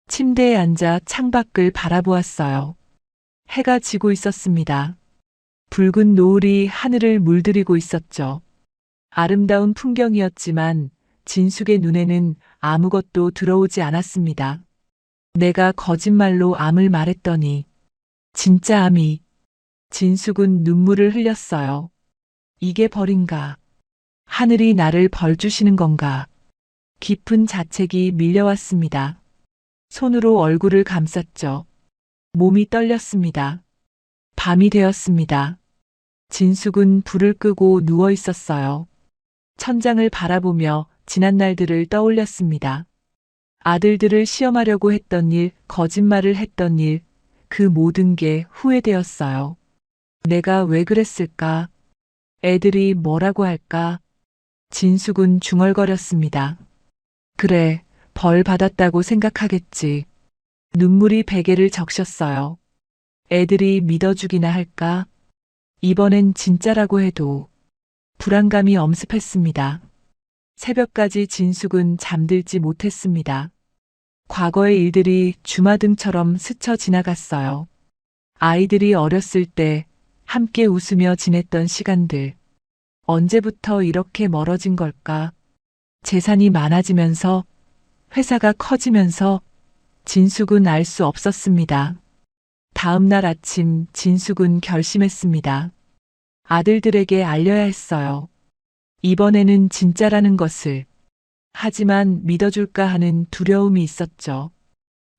침대에 앉아 창밖을 바라보았어요. 해가 지고 있었습니다. 붉은 노을이 하늘을 물들이고 있었죠. 아름다운 풍경이었지만 진숙의 눈에는 아무것도 들어오지 않았습니다. 내가 거짓말로 암을 말했더니 진짜 암이. 진숙은 눈물을 흘렸어요. 이게 벌인가? 하늘이 나를 벌 주시는 건가? 깊은 자책이 밀려왔습니다. 손으로 얼굴을 감쌌죠. 몸이 떨렸습니다. 밤이 되었습니다. 진숙은 불을 끄고 누워 있었어요. 천장을 바라보며 지난 날들을 떠올렸습니다. 아들들을 시험하려고 했던 일, 거짓말을 했던 일, 그 모든 게 후회되었어요. 내가 왜 그랬을까? 애들이 뭐라고 할까? 진숙은 중얼거렸습니다. 그래, 벌 받았다고 생각하겠지. 눈물이 베개를 적셨어요. 애들이 믿어주기나 할까? 이번엔 진짜라고 해도 불안감이 엄습했습니다. 새벽까지 진숙은 잠들지 못했습니다. 과거의 일들이 주마등처럼 스쳐 지나갔어요. 아이들이 어렸을 때 함께 웃으며 지냈던 시간들. 언제부터 이렇게 멀어진 걸까? 재산이 많아지면서, 회사가 커지면서 진숙은 알 수 없었습니다. 다음 날 아침 진숙은 결심했습니다. 아들들에게 알려야 했어요. 이번에는 진짜라는 것을. 하지만 믿어줄까 하는 두려움이 있었죠.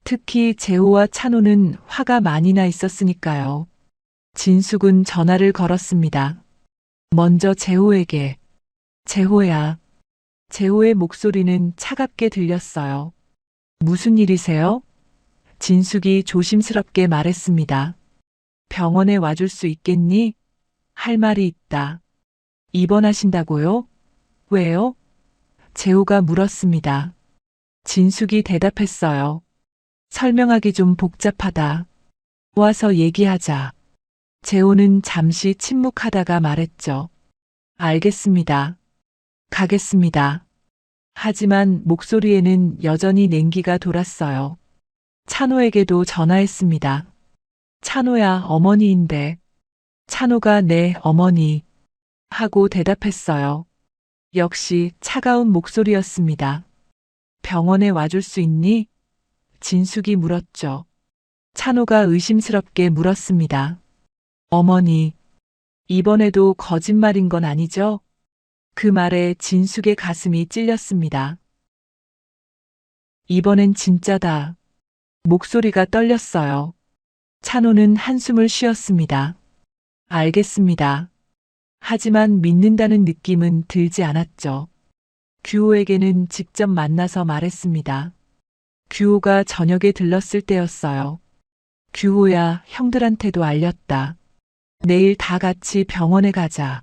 특히 재호와 찬호는 화가 많이 나 있었으니까요. 진숙은 전화를 걸었습니다. 먼저 재호에게. 재호야. 재호의 목소리는 차갑게 들렸어요. 무슨 일이세요? 진숙이 조심스럽게 말했습니다. 병원에 와줄 수 있겠니? 할 말이 있다. 입원하신다고요? 왜요? 재호가 물었습니다. 진숙이 대답했어요. 설명하기 좀 복잡하다. 와서 얘기하자. 재호는 잠시 침묵하다가 말했죠. 알겠습니다. 가겠습니다. 하지만 목소리에는 여전히 냉기가 돌았어요. 찬호에게도 전화했습니다. 찬호야, 어머니인데. 찬호가 네, 어머니. 하고 대답했어요. 역시 차가운 목소리였습니다. 병원에 와줄 수 있니? 진숙이 물었죠. 찬호가 의심스럽게 물었습니다. 어머니, 이번에도 거짓말인 건 아니죠? 그 말에 진숙의 가슴이 찔렸습니다. 이번엔 진짜다. 목소리가 떨렸어요. 찬호는 한숨을 쉬었습니다. 알겠습니다. 하지만 믿는다는 느낌은 들지 않았죠. 규호에게는 직접 만나서 말했습니다. 규호가 저녁에 들렀을 때였어요. 규호야, 형들한테도 알렸다. 내일 다 같이 병원에 가자.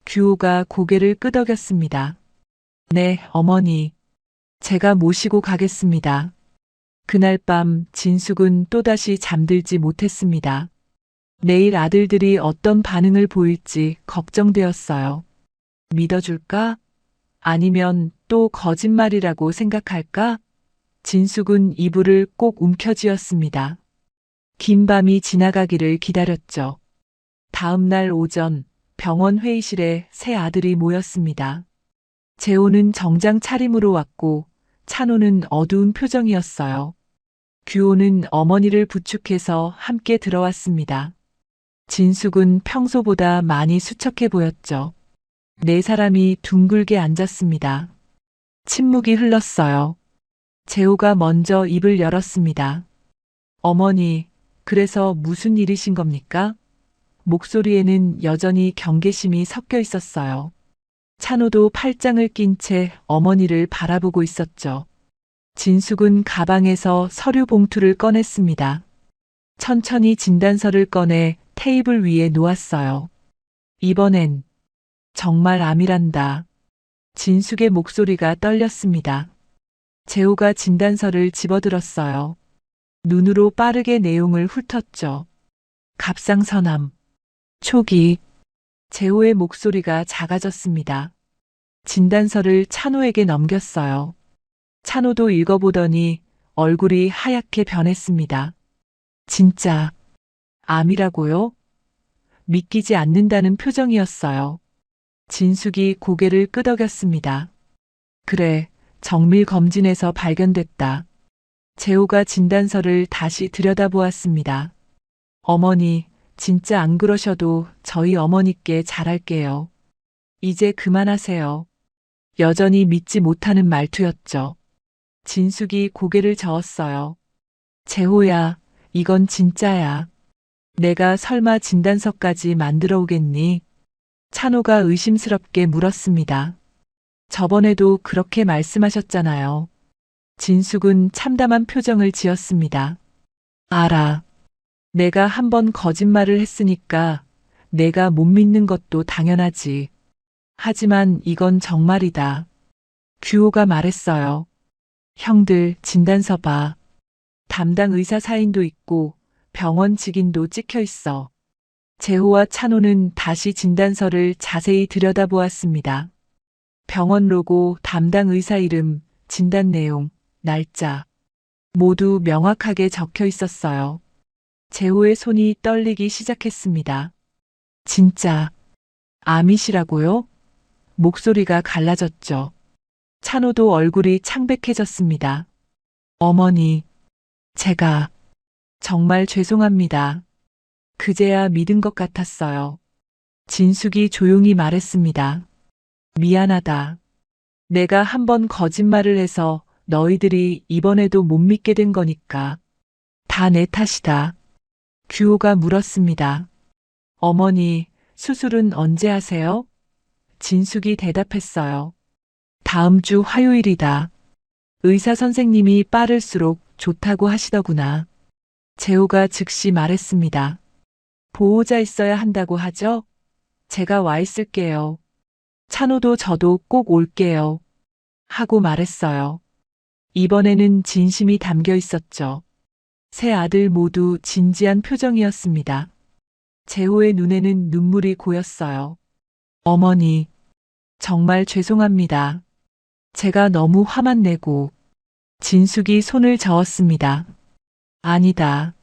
규호가 고개를 끄덕였습니다. 네, 어머니. 제가 모시고 가겠습니다. 그날 밤 진숙은 또다시 잠들지 못했습니다. 내일 아들들이 어떤 반응을 보일지 걱정되었어요. 믿어줄까? 아니면 또 거짓말이라고 생각할까? 진숙은 이불을 꼭 움켜쥐었습니다. 긴 밤이 지나가기를 기다렸죠. 다음 날 오전 병원 회의실에 세 아들이 모였습니다. 재호는 정장 차림으로 왔고 찬호는 어두운 표정이었어요. 규호는 어머니를 부축해서 함께 들어왔습니다. 진숙은 평소보다 많이 수척해 보였죠. 네 사람이 둥글게 앉았습니다. 침묵이 흘렀어요. 재호가 먼저 입을 열었습니다. 어머니, 그래서 무슨 일이신 겁니까? 목소리에는 여전히 경계심이 섞여 있었어요. 찬호도 팔짱을 낀 채 어머니를 바라보고 있었죠. 진숙은 가방에서 서류 봉투를 꺼냈습니다. 천천히 진단서를 꺼내 테이블 위에 놓았어요. 이번엔 정말 암이란다. 진숙의 목소리가 떨렸습니다. 재호가 진단서를 집어들었어요. 눈으로 빠르게 내용을 훑었죠. 갑상선암. 초기. 재호의 목소리가 작아졌습니다. 진단서를 찬호에게 넘겼어요. 찬호도 읽어보더니 얼굴이 하얗게 변했습니다. 진짜 암이라고요? 믿기지 않는다는 표정이었어요. 진숙이 고개를 끄덕였습니다. 그래, 정밀 검진에서 발견됐다. 재호가 진단서를 다시 들여다보았습니다. 어머니, 진짜 안 그러셔도 저희 어머니께 잘할게요. 이제 그만하세요. 여전히 믿지 못하는 말투였죠. 진숙이 고개를 저었어요. 재호야, 이건 진짜야. 내가 설마 진단서까지 만들어 오겠니? 찬호가 의심스럽게 물었습니다. 저번에도 그렇게 말씀하셨잖아요. 진숙은 참담한 표정을 지었습니다. 알아. 내가 한번 거짓말을 했으니까 내가 못 믿는 것도 당연하지. 하지만 이건 정말이다. 규호가 말했어요. 형들, 진단서 봐. 담당 의사 사인도 있고 병원 직인도 찍혀 있어. 재호와 찬호는 다시 진단서를 자세히 들여다보았습니다. 병원 로고, 담당 의사 이름, 진단 내용, 날짜. 모두 명확하게 적혀 있었어요. 재호의 손이 떨리기 시작했습니다. 진짜, 암이시라고요? 목소리가 갈라졌죠. 찬호도 얼굴이 창백해졌습니다. 어머니, 제가 정말 죄송합니다. 그제야 믿은 것 같았어요. 진숙이 조용히 말했습니다. 미안하다. 내가 한번 거짓말을 해서 너희들이 이번에도 못 믿게 된 거니까. 다 내 탓이다. 규호가 물었습니다. 어머니, 수술은 언제 하세요? 진숙이 대답했어요. 다음 주 화요일이다. 의사 선생님이 빠를수록 좋다고 하시더구나. 재호가 즉시 말했습니다. 보호자 있어야 한다고 하죠? 제가 와 있을게요. 찬호도 저도 꼭 올게요. 하고 말했어요. 이번에는 진심이 담겨 있었죠. 세 아들 모두 진지한 표정이었습니다. 재호의 눈에는 눈물이 고였어요. 어머니, 정말 죄송합니다. 제가 너무 화만 내고. 진숙이 손을 저었습니다. 아니다.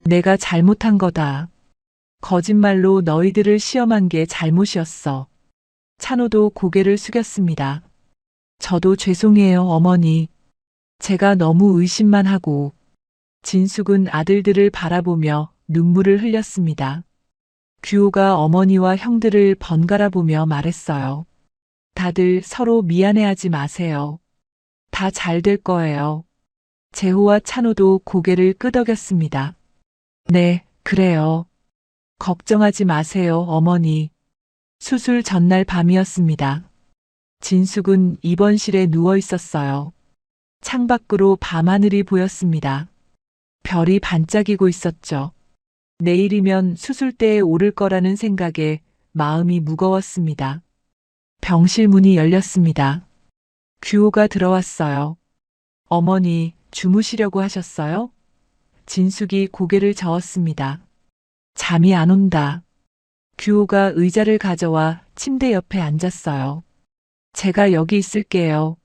내가 잘못한 거다. 거짓말로 너희들을 시험한 게 잘못이었어. 찬호도 고개를 숙였습니다. 저도 죄송해요, 어머니. 제가 너무 의심만 하고. 진숙은 아들들을 바라보며 눈물을 흘렸습니다. 규호가 어머니와 형들을 번갈아 보며 말했어요. 다들 서로 미안해하지 마세요. 다 잘 될 거예요. 재호와 찬호도 고개를 끄덕였습니다. 네, 그래요. 걱정하지 마세요, 어머니. 수술 전날 밤이었습니다. 진숙은 입원실에 누워 있었어요. 창밖으로 밤하늘이 보였습니다. 별이 반짝이고 있었죠. 내일이면 수술대에 오를 거라는 생각에 마음이 무거웠습니다. 병실 문이 열렸습니다. 규호가 들어왔어요. 어머니, 주무시려고 하셨어요? 진숙이 고개를 저었습니다. 잠이 안 온다. 규호가 의자를 가져와 침대 옆에 앉았어요. 제가 여기 있을게요.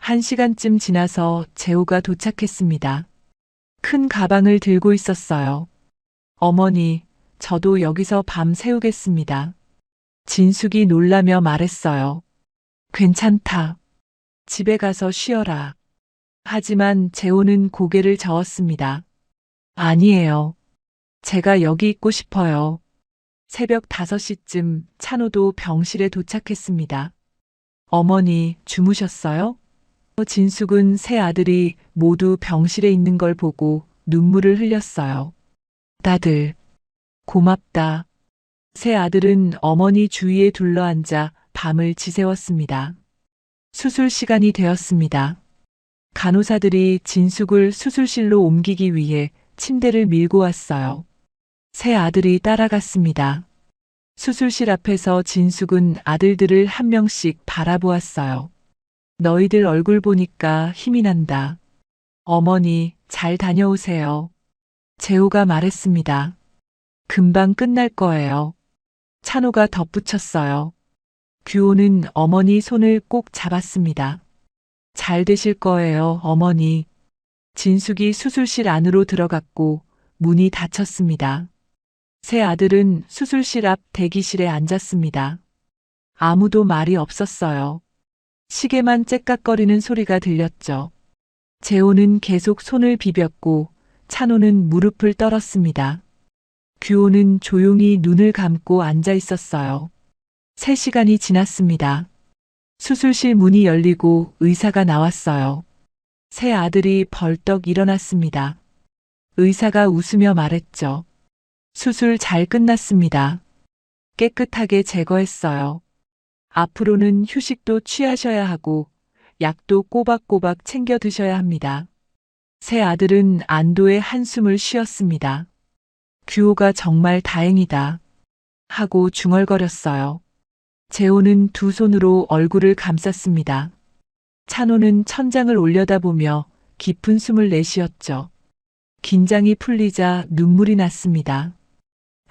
1시간쯤 지나서 재호가 도착했습니다. 큰 가방을 들고 있었어요. 어머니, 저도 여기서 밤 새우겠습니다. 진숙이 놀라며 말했어요. 괜찮다. 집에 가서 쉬어라. 하지만 재호는 고개를 저었습니다. 아니에요. 제가 여기 있고 싶어요. 새벽 5시쯤 찬호도 병실에 도착했습니다. 어머니, 주무셨어요? 진숙은 세 아들이 모두 병실에 있는 걸 보고 눈물을 흘렸어요. 다들 고맙다. 세 아들은 어머니 주위에 둘러앉아 밤을 지새웠습니다. 수술 시간이 되었습니다. 간호사들이 진숙을 수술실로 옮기기 위해 침대를 밀고 왔어요. 세 아들이 따라갔습니다. 수술실 앞에서 진숙은 아들들을 한 명씩 바라보았어요. 너희들 얼굴 보니까 힘이 난다. 어머니, 잘 다녀오세요. 재호가 말했습니다. 금방 끝날 거예요. 찬호가 덧붙였어요. 규호는 어머니 손을 꼭 잡았습니다. 잘 되실 거예요, 어머니. 진숙이 수술실 안으로 들어갔고 문이 닫혔습니다. 세 아들은 수술실 앞 대기실에 앉았습니다. 아무도 말이 없었어요. 시계만 째깍거리는 소리가 들렸죠. 재호는 계속 손을 비볐고 찬호는 무릎을 떨었습니다. 규호는 조용히 눈을 감고 앉아 있었어요. 3시간이 지났습니다. 수술실 문이 열리고 의사가 나왔어요. 새 아들이 벌떡 일어났습니다. 의사가 웃으며 말했죠. 수술 잘 끝났습니다. 깨끗하게 제거했어요. 앞으로는 휴식도 취하셔야 하고 약도 꼬박꼬박 챙겨 드셔야 합니다. 새 아들은 안도의 한숨을 쉬었습니다. 규호가 정말 다행이다 하고 중얼거렸어요. 재호는 두 손으로 얼굴을 감쌌습니다. 찬호는 천장을 올려다보며 깊은 숨을 내쉬었죠. 긴장이 풀리자 눈물이 났습니다.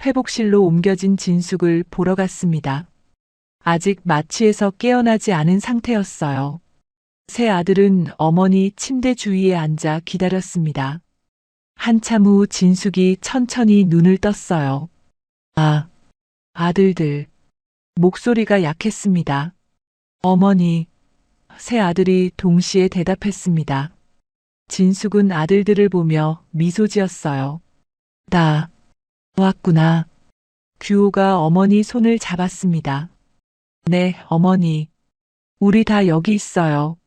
회복실로 옮겨진 진숙을 보러 갔습니다. 아직 마취에서 깨어나지 않은 상태였어요. 새 아들은 어머니 침대 주위에 앉아 기다렸습니다. 한참 후 진숙이 천천히 눈을 떴어요. 아, 아들들. 목소리가 약했습니다. 어머니. 새 아들이 동시에 대답했습니다. 진숙은 아들들을 보며 미소 지었어요. 다 왔구나. 규호가 어머니 손을 잡았습니다. 네, 어머니. 우리 다 여기 있어요.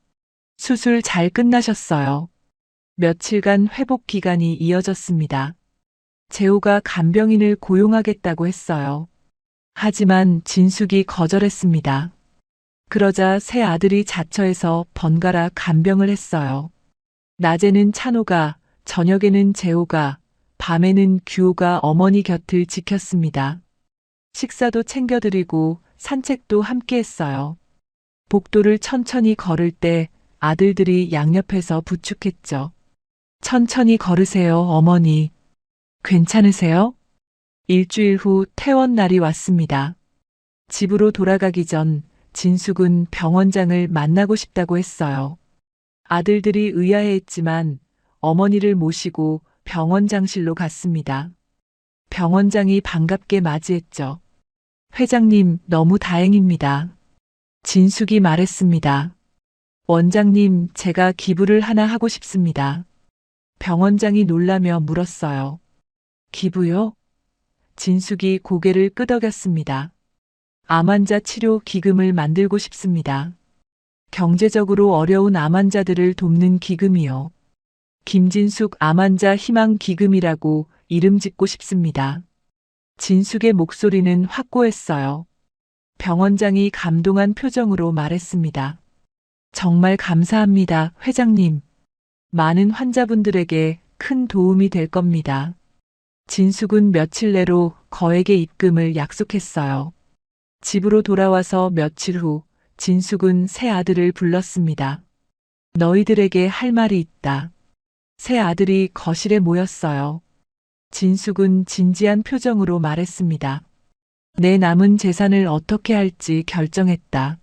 수술 잘 끝나셨어요. 며칠간 회복 기간이 이어졌습니다. 재호가 간병인을 고용하겠다고 했어요. 하지만 진숙이 거절했습니다. 그러자 새 아들이 자처해서 번갈아 간병을 했어요. 낮에는 찬호가, 저녁에는 재호가, 밤에는 규호가 어머니 곁을 지켰습니다. 식사도 챙겨드리고 산책도 함께 했어요. 복도를 천천히 걸을 때 아들들이 양옆에서 부축했죠. 천천히 걸으세요, 어머니. 괜찮으세요? 일주일 후 퇴원 날이 왔습니다. 집으로 돌아가기 전 진숙은 병원장을 만나고 싶다고 했어요. 아들들이 의아해했지만 어머니를 모시고 병원장실로 갔습니다. 병원장이 반갑게 맞이했죠. 회장님, 너무 다행입니다. 진숙이 말했습니다. 원장님, 제가 기부를 하나 하고 싶습니다. 병원장이 놀라며 물었어요. 기부요? 진숙이 고개를 끄덕였습니다. 암 환자 치료 기금을 만들고 싶습니다. 경제적으로 어려운 암 환자들을 돕는 기금이요. 김진숙 암 환자 희망 기금이라고 이름 짓고 싶습니다. 진숙의 목소리는 확고했어요. 병원장이 감동한 표정으로 말했습니다. 정말 감사합니다, 회장님. 많은 환자분들에게 큰 도움이 될 겁니다. 진숙은 며칠 내로 거액의 입금을 약속했어요. 집으로 돌아와서 며칠 후 진숙은 새 아들을 불렀습니다. 너희들에게 할 말이 있다. 새 아들이 거실에 모였어요. 진숙은 진지한 표정으로 말했습니다. 내 남은 재산을 어떻게 할지 결정했다.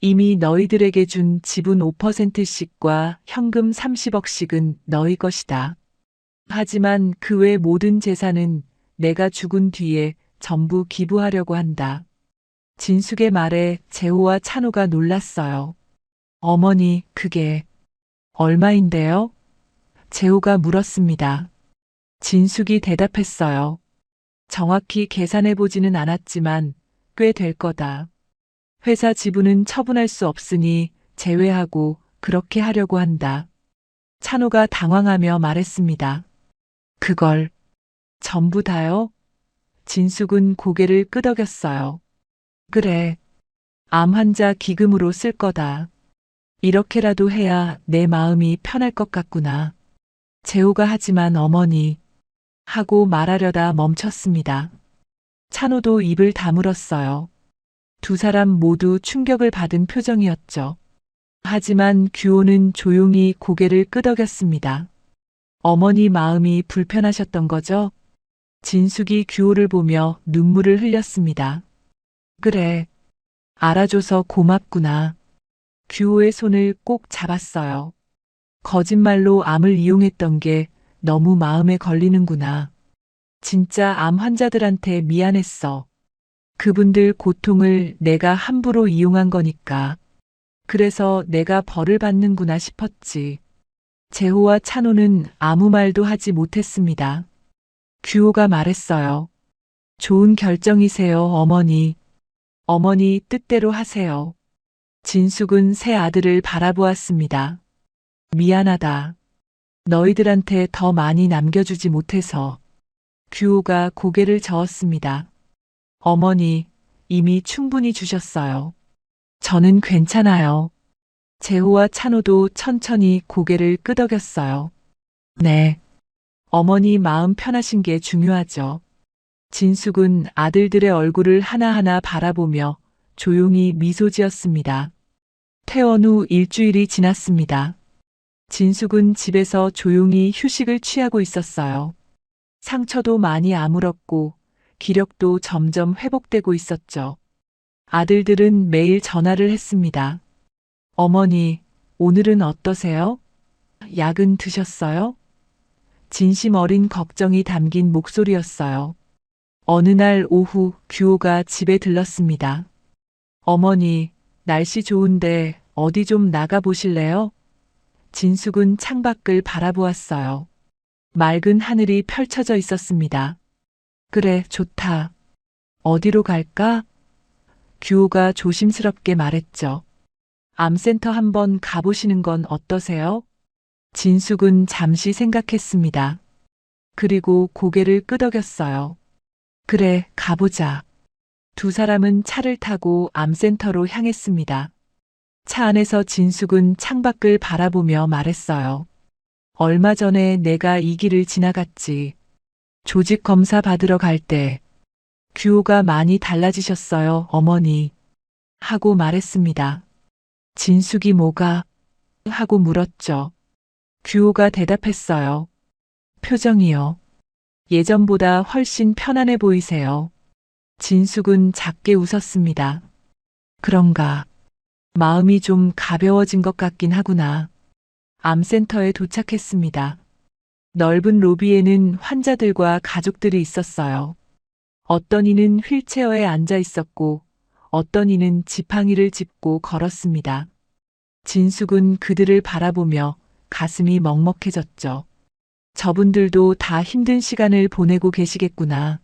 이미 너희들에게 준 지분 5%씩과 현금 30억씩은 너희 것이다. 하지만 그 외 모든 재산은 내가 죽은 뒤에 전부 기부하려고 한다. 진숙의 말에 재호와 찬호가 놀랐어요. 어머니, 그게 얼마인데요? 재호가 물었습니다. 진숙이 대답했어요. 정확히 계산해보지는 않았지만 꽤 될 거다. 회사 지분은 처분할 수 없으니 제외하고 그렇게 하려고 한다. 찬호가 당황하며 말했습니다. 그걸 전부 다요? 진숙은 고개를 끄덕였어요. 그래. 암 환자 기금으로 쓸 거다. 이렇게라도 해야 내 마음이 편할 것 같구나. 재호가 하지만 어머니 하고 말하려다 멈췄습니다. 찬호도 입을 다물었어요. 두 사람 모두 충격을 받은 표정이었죠. 하지만 규호는 조용히 고개를 끄덕였습니다. 어머니 마음이 불편하셨던 거죠? 진숙이 규호를 보며 눈물을 흘렸습니다. 그래. 알아줘서 고맙구나. 규호의 손을 꼭 잡았어요. 거짓말로 암을 이용했던 게 너무 마음에 걸리는구나. 진짜 암 환자들한테 미안했어. 그분들 고통을 내가 함부로 이용한 거니까. 그래서 내가 벌을 받는구나 싶었지. 재호와 찬호는 아무 말도 하지 못했습니다. 규호가 말했어요. 좋은 결정이세요, 어머니. 어머니 뜻대로 하세요. 진숙은 새 아들을 바라보았습니다. 미안하다. 너희들한테 더 많이 남겨주지 못해서. 규호가 고개를 저었습니다. 어머니, 이미 충분히 주셨어요. 저는 괜찮아요. 재호와 찬호도 천천히 고개를 끄덕였어요. 네. 어머니 마음 편하신 게 중요하죠. 진숙은 아들들의 얼굴을 하나하나 바라보며 조용히 미소 지었습니다. 퇴원 후 일주일이 지났습니다. 진숙은 집에서 조용히 휴식을 취하고 있었어요. 상처도 많이 아물었고 기력도 점점 회복되고 있었죠. 아들들은 매일 전화를 했습니다. 어머니, 오늘은 어떠세요? 약은 드셨어요? 진심 어린 걱정이 담긴 목소리였어요. 어느 날 오후 규호가 집에 들렀습니다. 어머니, 날씨 좋은데 어디 좀 나가 보실래요? 진숙은 창밖을 바라보았어요. 맑은 하늘이 펼쳐져 있었습니다. 그래, 좋다. 어디로 갈까? 규호가 조심스럽게 말했죠. 암센터 한번 가보시는 건 어떠세요? 진숙은 잠시 생각했습니다. 그리고 고개를 끄덕였어요. 그래, 가보자. 두 사람은 차를 타고 암센터로 향했습니다. 차 안에서 진숙은 창밖을 바라보며 말했어요. 얼마 전에 내가 이 길을 지나갔지. 조직 검사 받으러 갈 때. 규호가 많이 달라지셨어요, 어머니. 하고 말했습니다. 진숙이 뭐가? 하고 물었죠. 규호가 대답했어요. 표정이요. 예전보다 훨씬 편안해 보이세요. 진숙은 작게 웃었습니다. 그런가. 마음이 좀 가벼워진 것 같긴 하구나. 암센터에 도착했습니다. 넓은 로비에는 환자들과 가족들이 있었어요. 어떤 이는 휠체어에 앉아 있었고 어떤 이는 지팡이를 짚고 걸었습니다. 진숙은 그들을 바라보며 가슴이 먹먹해졌죠. 저분들도 다 힘든 시간을 보내고 계시겠구나.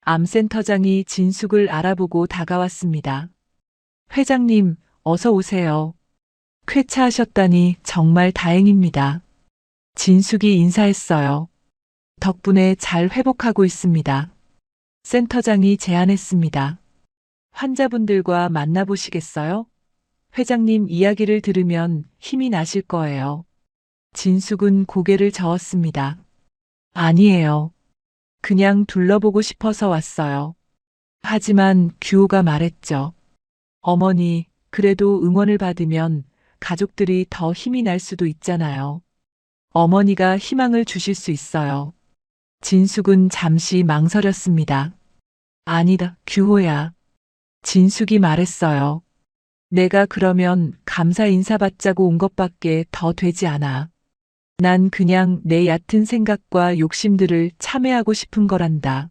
암센터장이 진숙을 알아보고 다가왔습니다. 회장님, 어서 오세요. 쾌차하셨다니 정말 다행입니다. 진숙이 인사했어요. 덕분에 잘 회복하고 있습니다. 센터장이 제안했습니다. 환자분들과 만나보시겠어요? 회장님 이야기를 들으면 힘이 나실 거예요. 진숙은 고개를 저었습니다. 아니에요. 그냥 둘러보고 싶어서 왔어요. 하지만 규호가 말했죠. 어머니, 그래도 응원을 받으면 가족들이 더 힘이 날 수도 있잖아요. 어머니가 희망을 주실 수 있어요. 진숙은 잠시 망설였습니다. 아니다, 규호야. 진숙이 말했어요. 내가 그러면 감사 인사 받자고 온 것밖에 더 되지 않아. 난 그냥 내 얕은 생각과 욕심들을 참회하고 싶은 거란다.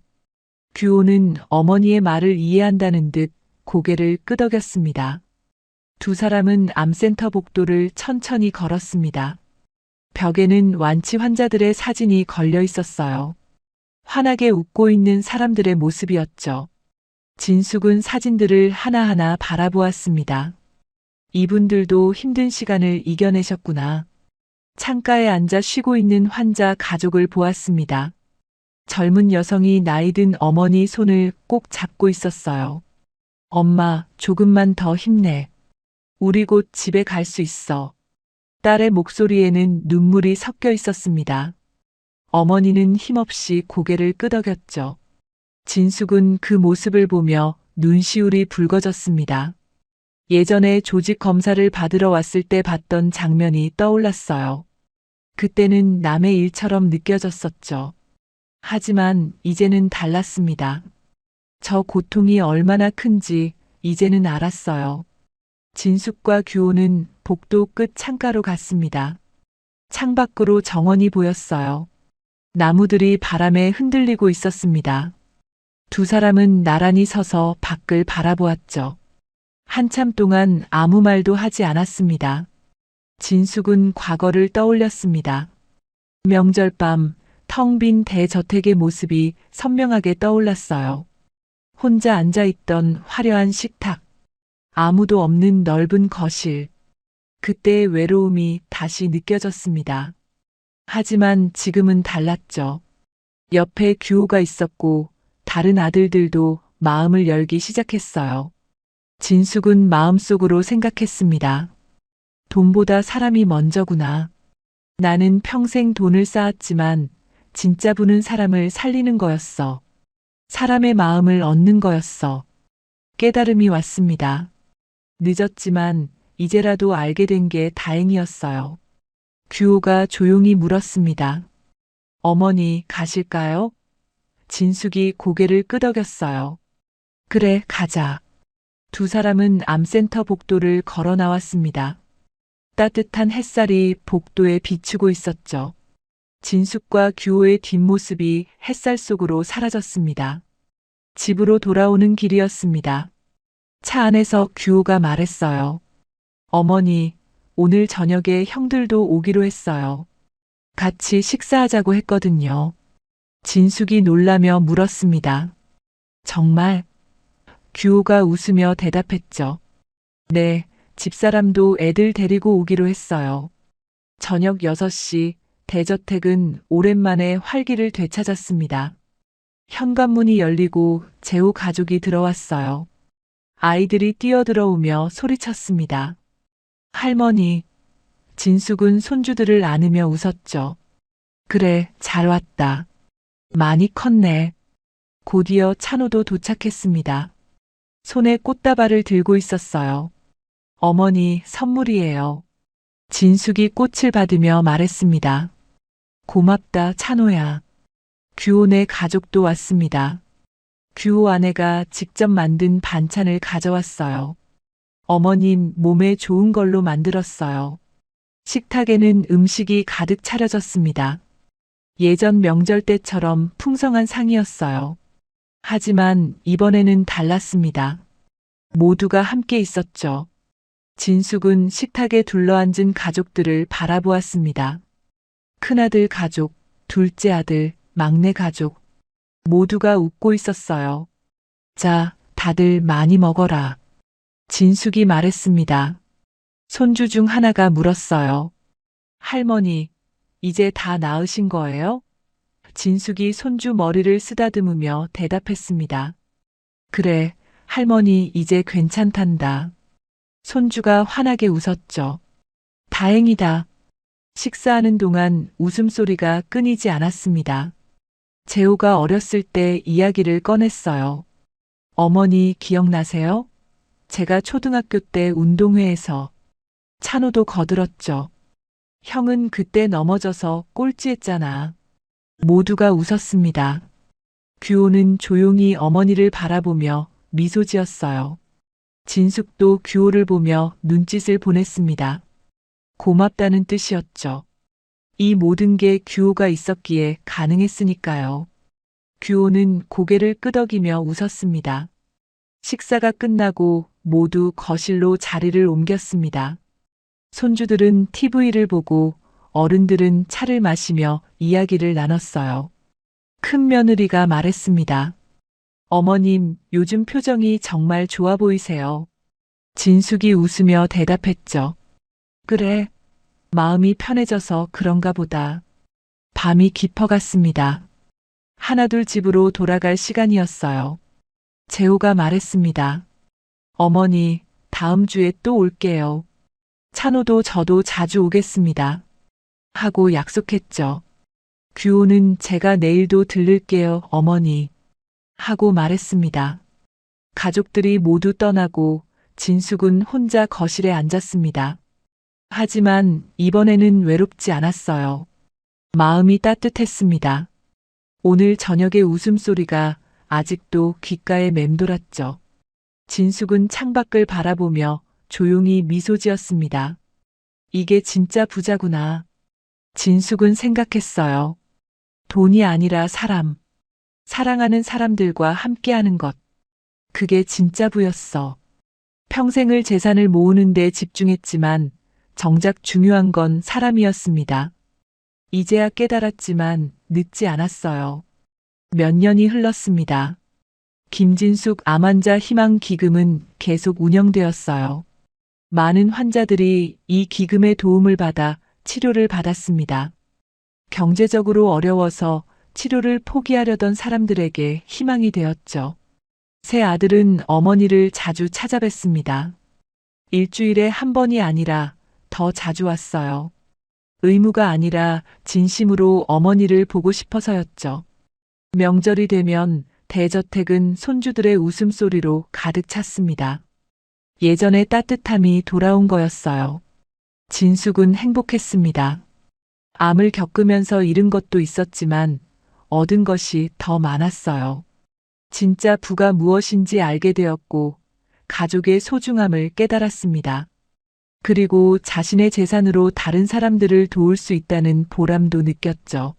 규호는 어머니의 말을 이해한다는 듯 고개를 끄덕였습니다. 두 사람은 암센터 복도를 천천히 걸었습니다. 벽에는 완치 환자들의 사진이 걸려 있었어요. 환하게 웃고 있는 사람들의 모습이었죠. 진숙은 사진들을 하나하나 바라보았습니다. 이분들도 힘든 시간을 이겨내셨구나. 창가에 앉아 쉬고 있는 환자 가족을 보았습니다. 젊은 여성이 나이든 어머니 손을 꼭 잡고 있었어요. 엄마, 조금만 더 힘내. 우리 곧 집에 갈 수 있어. 딸의 목소리에는 눈물이 섞여 있었습니다. 어머니는 힘없이 고개를 끄덕였죠. 진숙은 그 모습을 보며 눈시울이 붉어졌습니다. 예전에 조직 검사를 받으러 왔을 때 봤던 장면이 떠올랐어요. 그때는 남의 일처럼 느껴졌었죠. 하지만 이제는 달랐습니다. 저 고통이 얼마나 큰지 이제는 알았어요. 진숙과 규호는 복도 끝 창가로 갔습니다. 창밖으로 정원이 보였어요. 나무들이 바람에 흔들리고 있었습니다. 두 사람은 나란히 서서 밖을 바라보았죠. 한참 동안 아무 말도 하지 않았습니다. 진숙은 과거를 떠올렸습니다. 명절 밤 텅 빈 대저택의 모습이 선명하게 떠올랐어요. 혼자 앉아있던 화려한 식탁, 아무도 없는 넓은 거실. 그때의 외로움이 다시 느껴졌습니다. 하지만 지금은 달랐죠. 옆에 규호가 있었고 다른 아들들도 마음을 열기 시작했어요. 진숙은 마음속으로 생각했습니다. 돈보다 사람이 먼저구나. 나는 평생 돈을 쌓았지만 진짜 부는 사람을 살리는 거였어. 사람의 마음을 얻는 거였어. 깨달음이 왔습니다. 늦었지만 이제라도 알게 된 게 다행이었어요. 규호가 조용히 물었습니다. 어머니 가실까요? 진숙이 고개를 끄덕였어요. 그래, 가자. 두 사람은 암센터 복도를 걸어 나왔습니다. 따뜻한 햇살이 복도에 비추고 있었죠. 진숙과 규호의 뒷모습이 햇살 속으로 사라졌습니다. 집으로 돌아오는 길이었습니다. 차 안에서 규호가 말했어요. 어머니, 오늘 저녁에 형들도 오기로 했어요. 같이 식사하자고 했거든요. 진숙이 놀라며 물었습니다. 정말? 규호가 웃으며 대답했죠. 네, 집사람도 애들 데리고 오기로 했어요. 저녁 6시 대저택은 오랜만에 활기를 되찾았습니다. 현관문이 열리고 재호 가족이 들어왔어요. 아이들이 뛰어들어오며 소리쳤습니다. 할머니, 진숙은 손주들을 안으며 웃었죠. 그래, 잘 왔다. 많이 컸네. 곧이어 찬호도 도착했습니다. 손에 꽃다발을 들고 있었어요. 어머니, 선물이에요. 진숙이 꽃을 받으며 말했습니다. 고맙다, 찬호야. 규호네 가족도 왔습니다. 규호 아내가 직접 만든 반찬을 가져왔어요. 어머님 몸에 좋은 걸로 만들었어요. 식탁에는 음식이 가득 차려졌습니다. 예전 명절 때처럼 풍성한 상이었어요. 하지만 이번에는 달랐습니다. 모두가 함께 있었죠. 진숙은 식탁에 둘러앉은 가족들을 바라보았습니다. 큰아들 가족, 둘째 아들, 막내 가족. 모두가 웃고 있었어요. 자, 다들 많이 먹어라. 진숙이 말했습니다. 손주 중 하나가 물었어요. 할머니, 이제 다 나으신 거예요? 진숙이 손주 머리를 쓰다듬으며 대답했습니다. 그래, 할머니 이제 괜찮단다. 손주가 환하게 웃었죠. 다행이다. 식사하는 동안 웃음소리가 끊이지 않았습니다. 재호가 어렸을 때 이야기를 꺼냈어요. 어머니 기억나세요? 제가 초등학교 때 운동회에서. 찬호도 거들었죠. 형은 그때 넘어져서 꼴찌했잖아. 모두가 웃었습니다. 규호는 조용히 어머니를 바라보며 미소 지었어요. 진숙도 규호를 보며 눈짓을 보냈습니다. 고맙다는 뜻이었죠. 이 모든 게 규호가 있었기에 가능했으니까요. 규호는 고개를 끄덕이며 웃었습니다. 식사가 끝나고 모두 거실로 자리를 옮겼습니다. 손주들은 TV를 보고 어른들은 차를 마시며 이야기를 나눴어요. 큰 며느리가 말했습니다. 어머님, 요즘 표정이 정말 좋아 보이세요. 진숙이 웃으며 대답했죠. 그래, 마음이 편해져서 그런가 보다. 밤이 깊어갔습니다. 하나둘 집으로 돌아갈 시간이었어요. 재호가 말했습니다. 어머니, 다음 주에 또 올게요. 찬호도 저도 자주 오겠습니다. 하고 약속했죠. 규호는 제가 내일도 들를게요, 어머니. 하고 말했습니다. 가족들이 모두 떠나고 진숙은 혼자 거실에 앉았습니다. 하지만 이번에는 외롭지 않았어요. 마음이 따뜻했습니다. 오늘 저녁의 웃음소리가 아직도 귓가에 맴돌았죠. 진숙은 창밖을 바라보며 조용히 미소 지었습니다. 이게 진짜 부자구나. 진숙은 생각했어요. 돈이 아니라 사람. 사랑하는 사람들과 함께하는 것. 그게 진짜 부였어. 평생을 재산을 모으는 데 집중했지만 정작 중요한 건 사람이었습니다. 이제야 깨달았지만 늦지 않았어요. 몇 년이 흘렀습니다. 김진숙 암 환자 희망 기금은 계속 운영되었어요. 많은 환자들이 이 기금의 도움을 받아 치료를 받았습니다. 경제적으로 어려워서 치료를 포기하려던 사람들에게 희망이 되었죠. 새 아들은 어머니를 자주 찾아뵀습니다. 일주일에 한 번이 아니라 더 자주 왔어요. 의무가 아니라 진심으로 어머니를 보고 싶어서였죠. 명절이 되면 대저택은 손주들의 웃음소리로 가득 찼습니다. 예전의 따뜻함이 돌아온 거였어요. 진숙은 행복했습니다. 암을 겪으면서 잃은 것도 있었지만 얻은 것이 더 많았어요. 진짜 부가 무엇인지 알게 되었고 가족의 소중함을 깨달았습니다. 그리고 자신의 재산으로 다른 사람들을 도울 수 있다는 보람도 느꼈죠.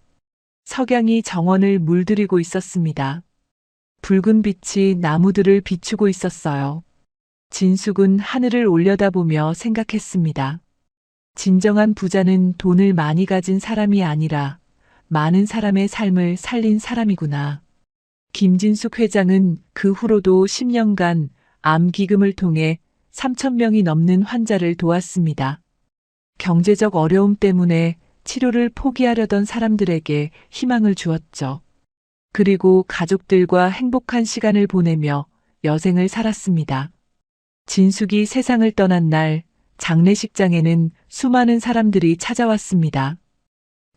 석양이 정원을 물들이고 있었습니다. 붉은 빛이 나무들을 비추고 있었어요. 진숙은 하늘을 올려다보며 생각했습니다. 진정한 부자는 돈을 많이 가진 사람이 아니라 많은 사람의 삶을 살린 사람이구나. 김진숙 회장은 그 후로도 10년간 암기금을 통해 3,000명이 넘는 환자를 도왔습니다. 경제적 어려움 때문에 치료를 포기하려던 사람들에게 희망을 주었죠. 그리고 가족들과 행복한 시간을 보내며 여생을 살았습니다. 진숙이 세상을 떠난 날 장례식장에는 수많은 사람들이 찾아왔습니다.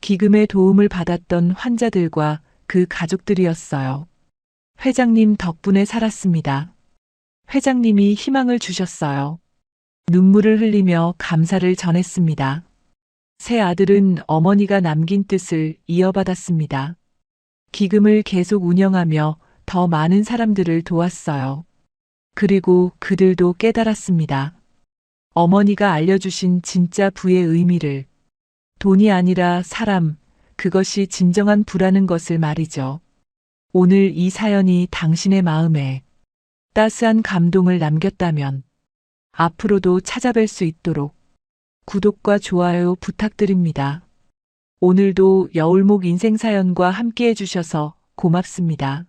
기금의 도움을 받았던 환자들과 그 가족들이었어요. 회장님 덕분에 살았습니다. 회장님이 희망을 주셨어요. 눈물을 흘리며 감사를 전했습니다. 새 아들은 어머니가 남긴 뜻을 이어받았습니다. 기금을 계속 운영하며 더 많은 사람들을 도왔어요. 그리고 그들도 깨달았습니다. 어머니가 알려주신 진짜 부의 의미를. 돈이 아니라 사람, 그것이 진정한 부라는 것을 말이죠. 오늘 이 사연이 당신의 마음에 따스한 감동을 남겼다면 앞으로도 찾아뵐 수 있도록 구독과 좋아요 부탁드립니다. 오늘도 여울목 인생사연과 함께 해주셔서 고맙습니다.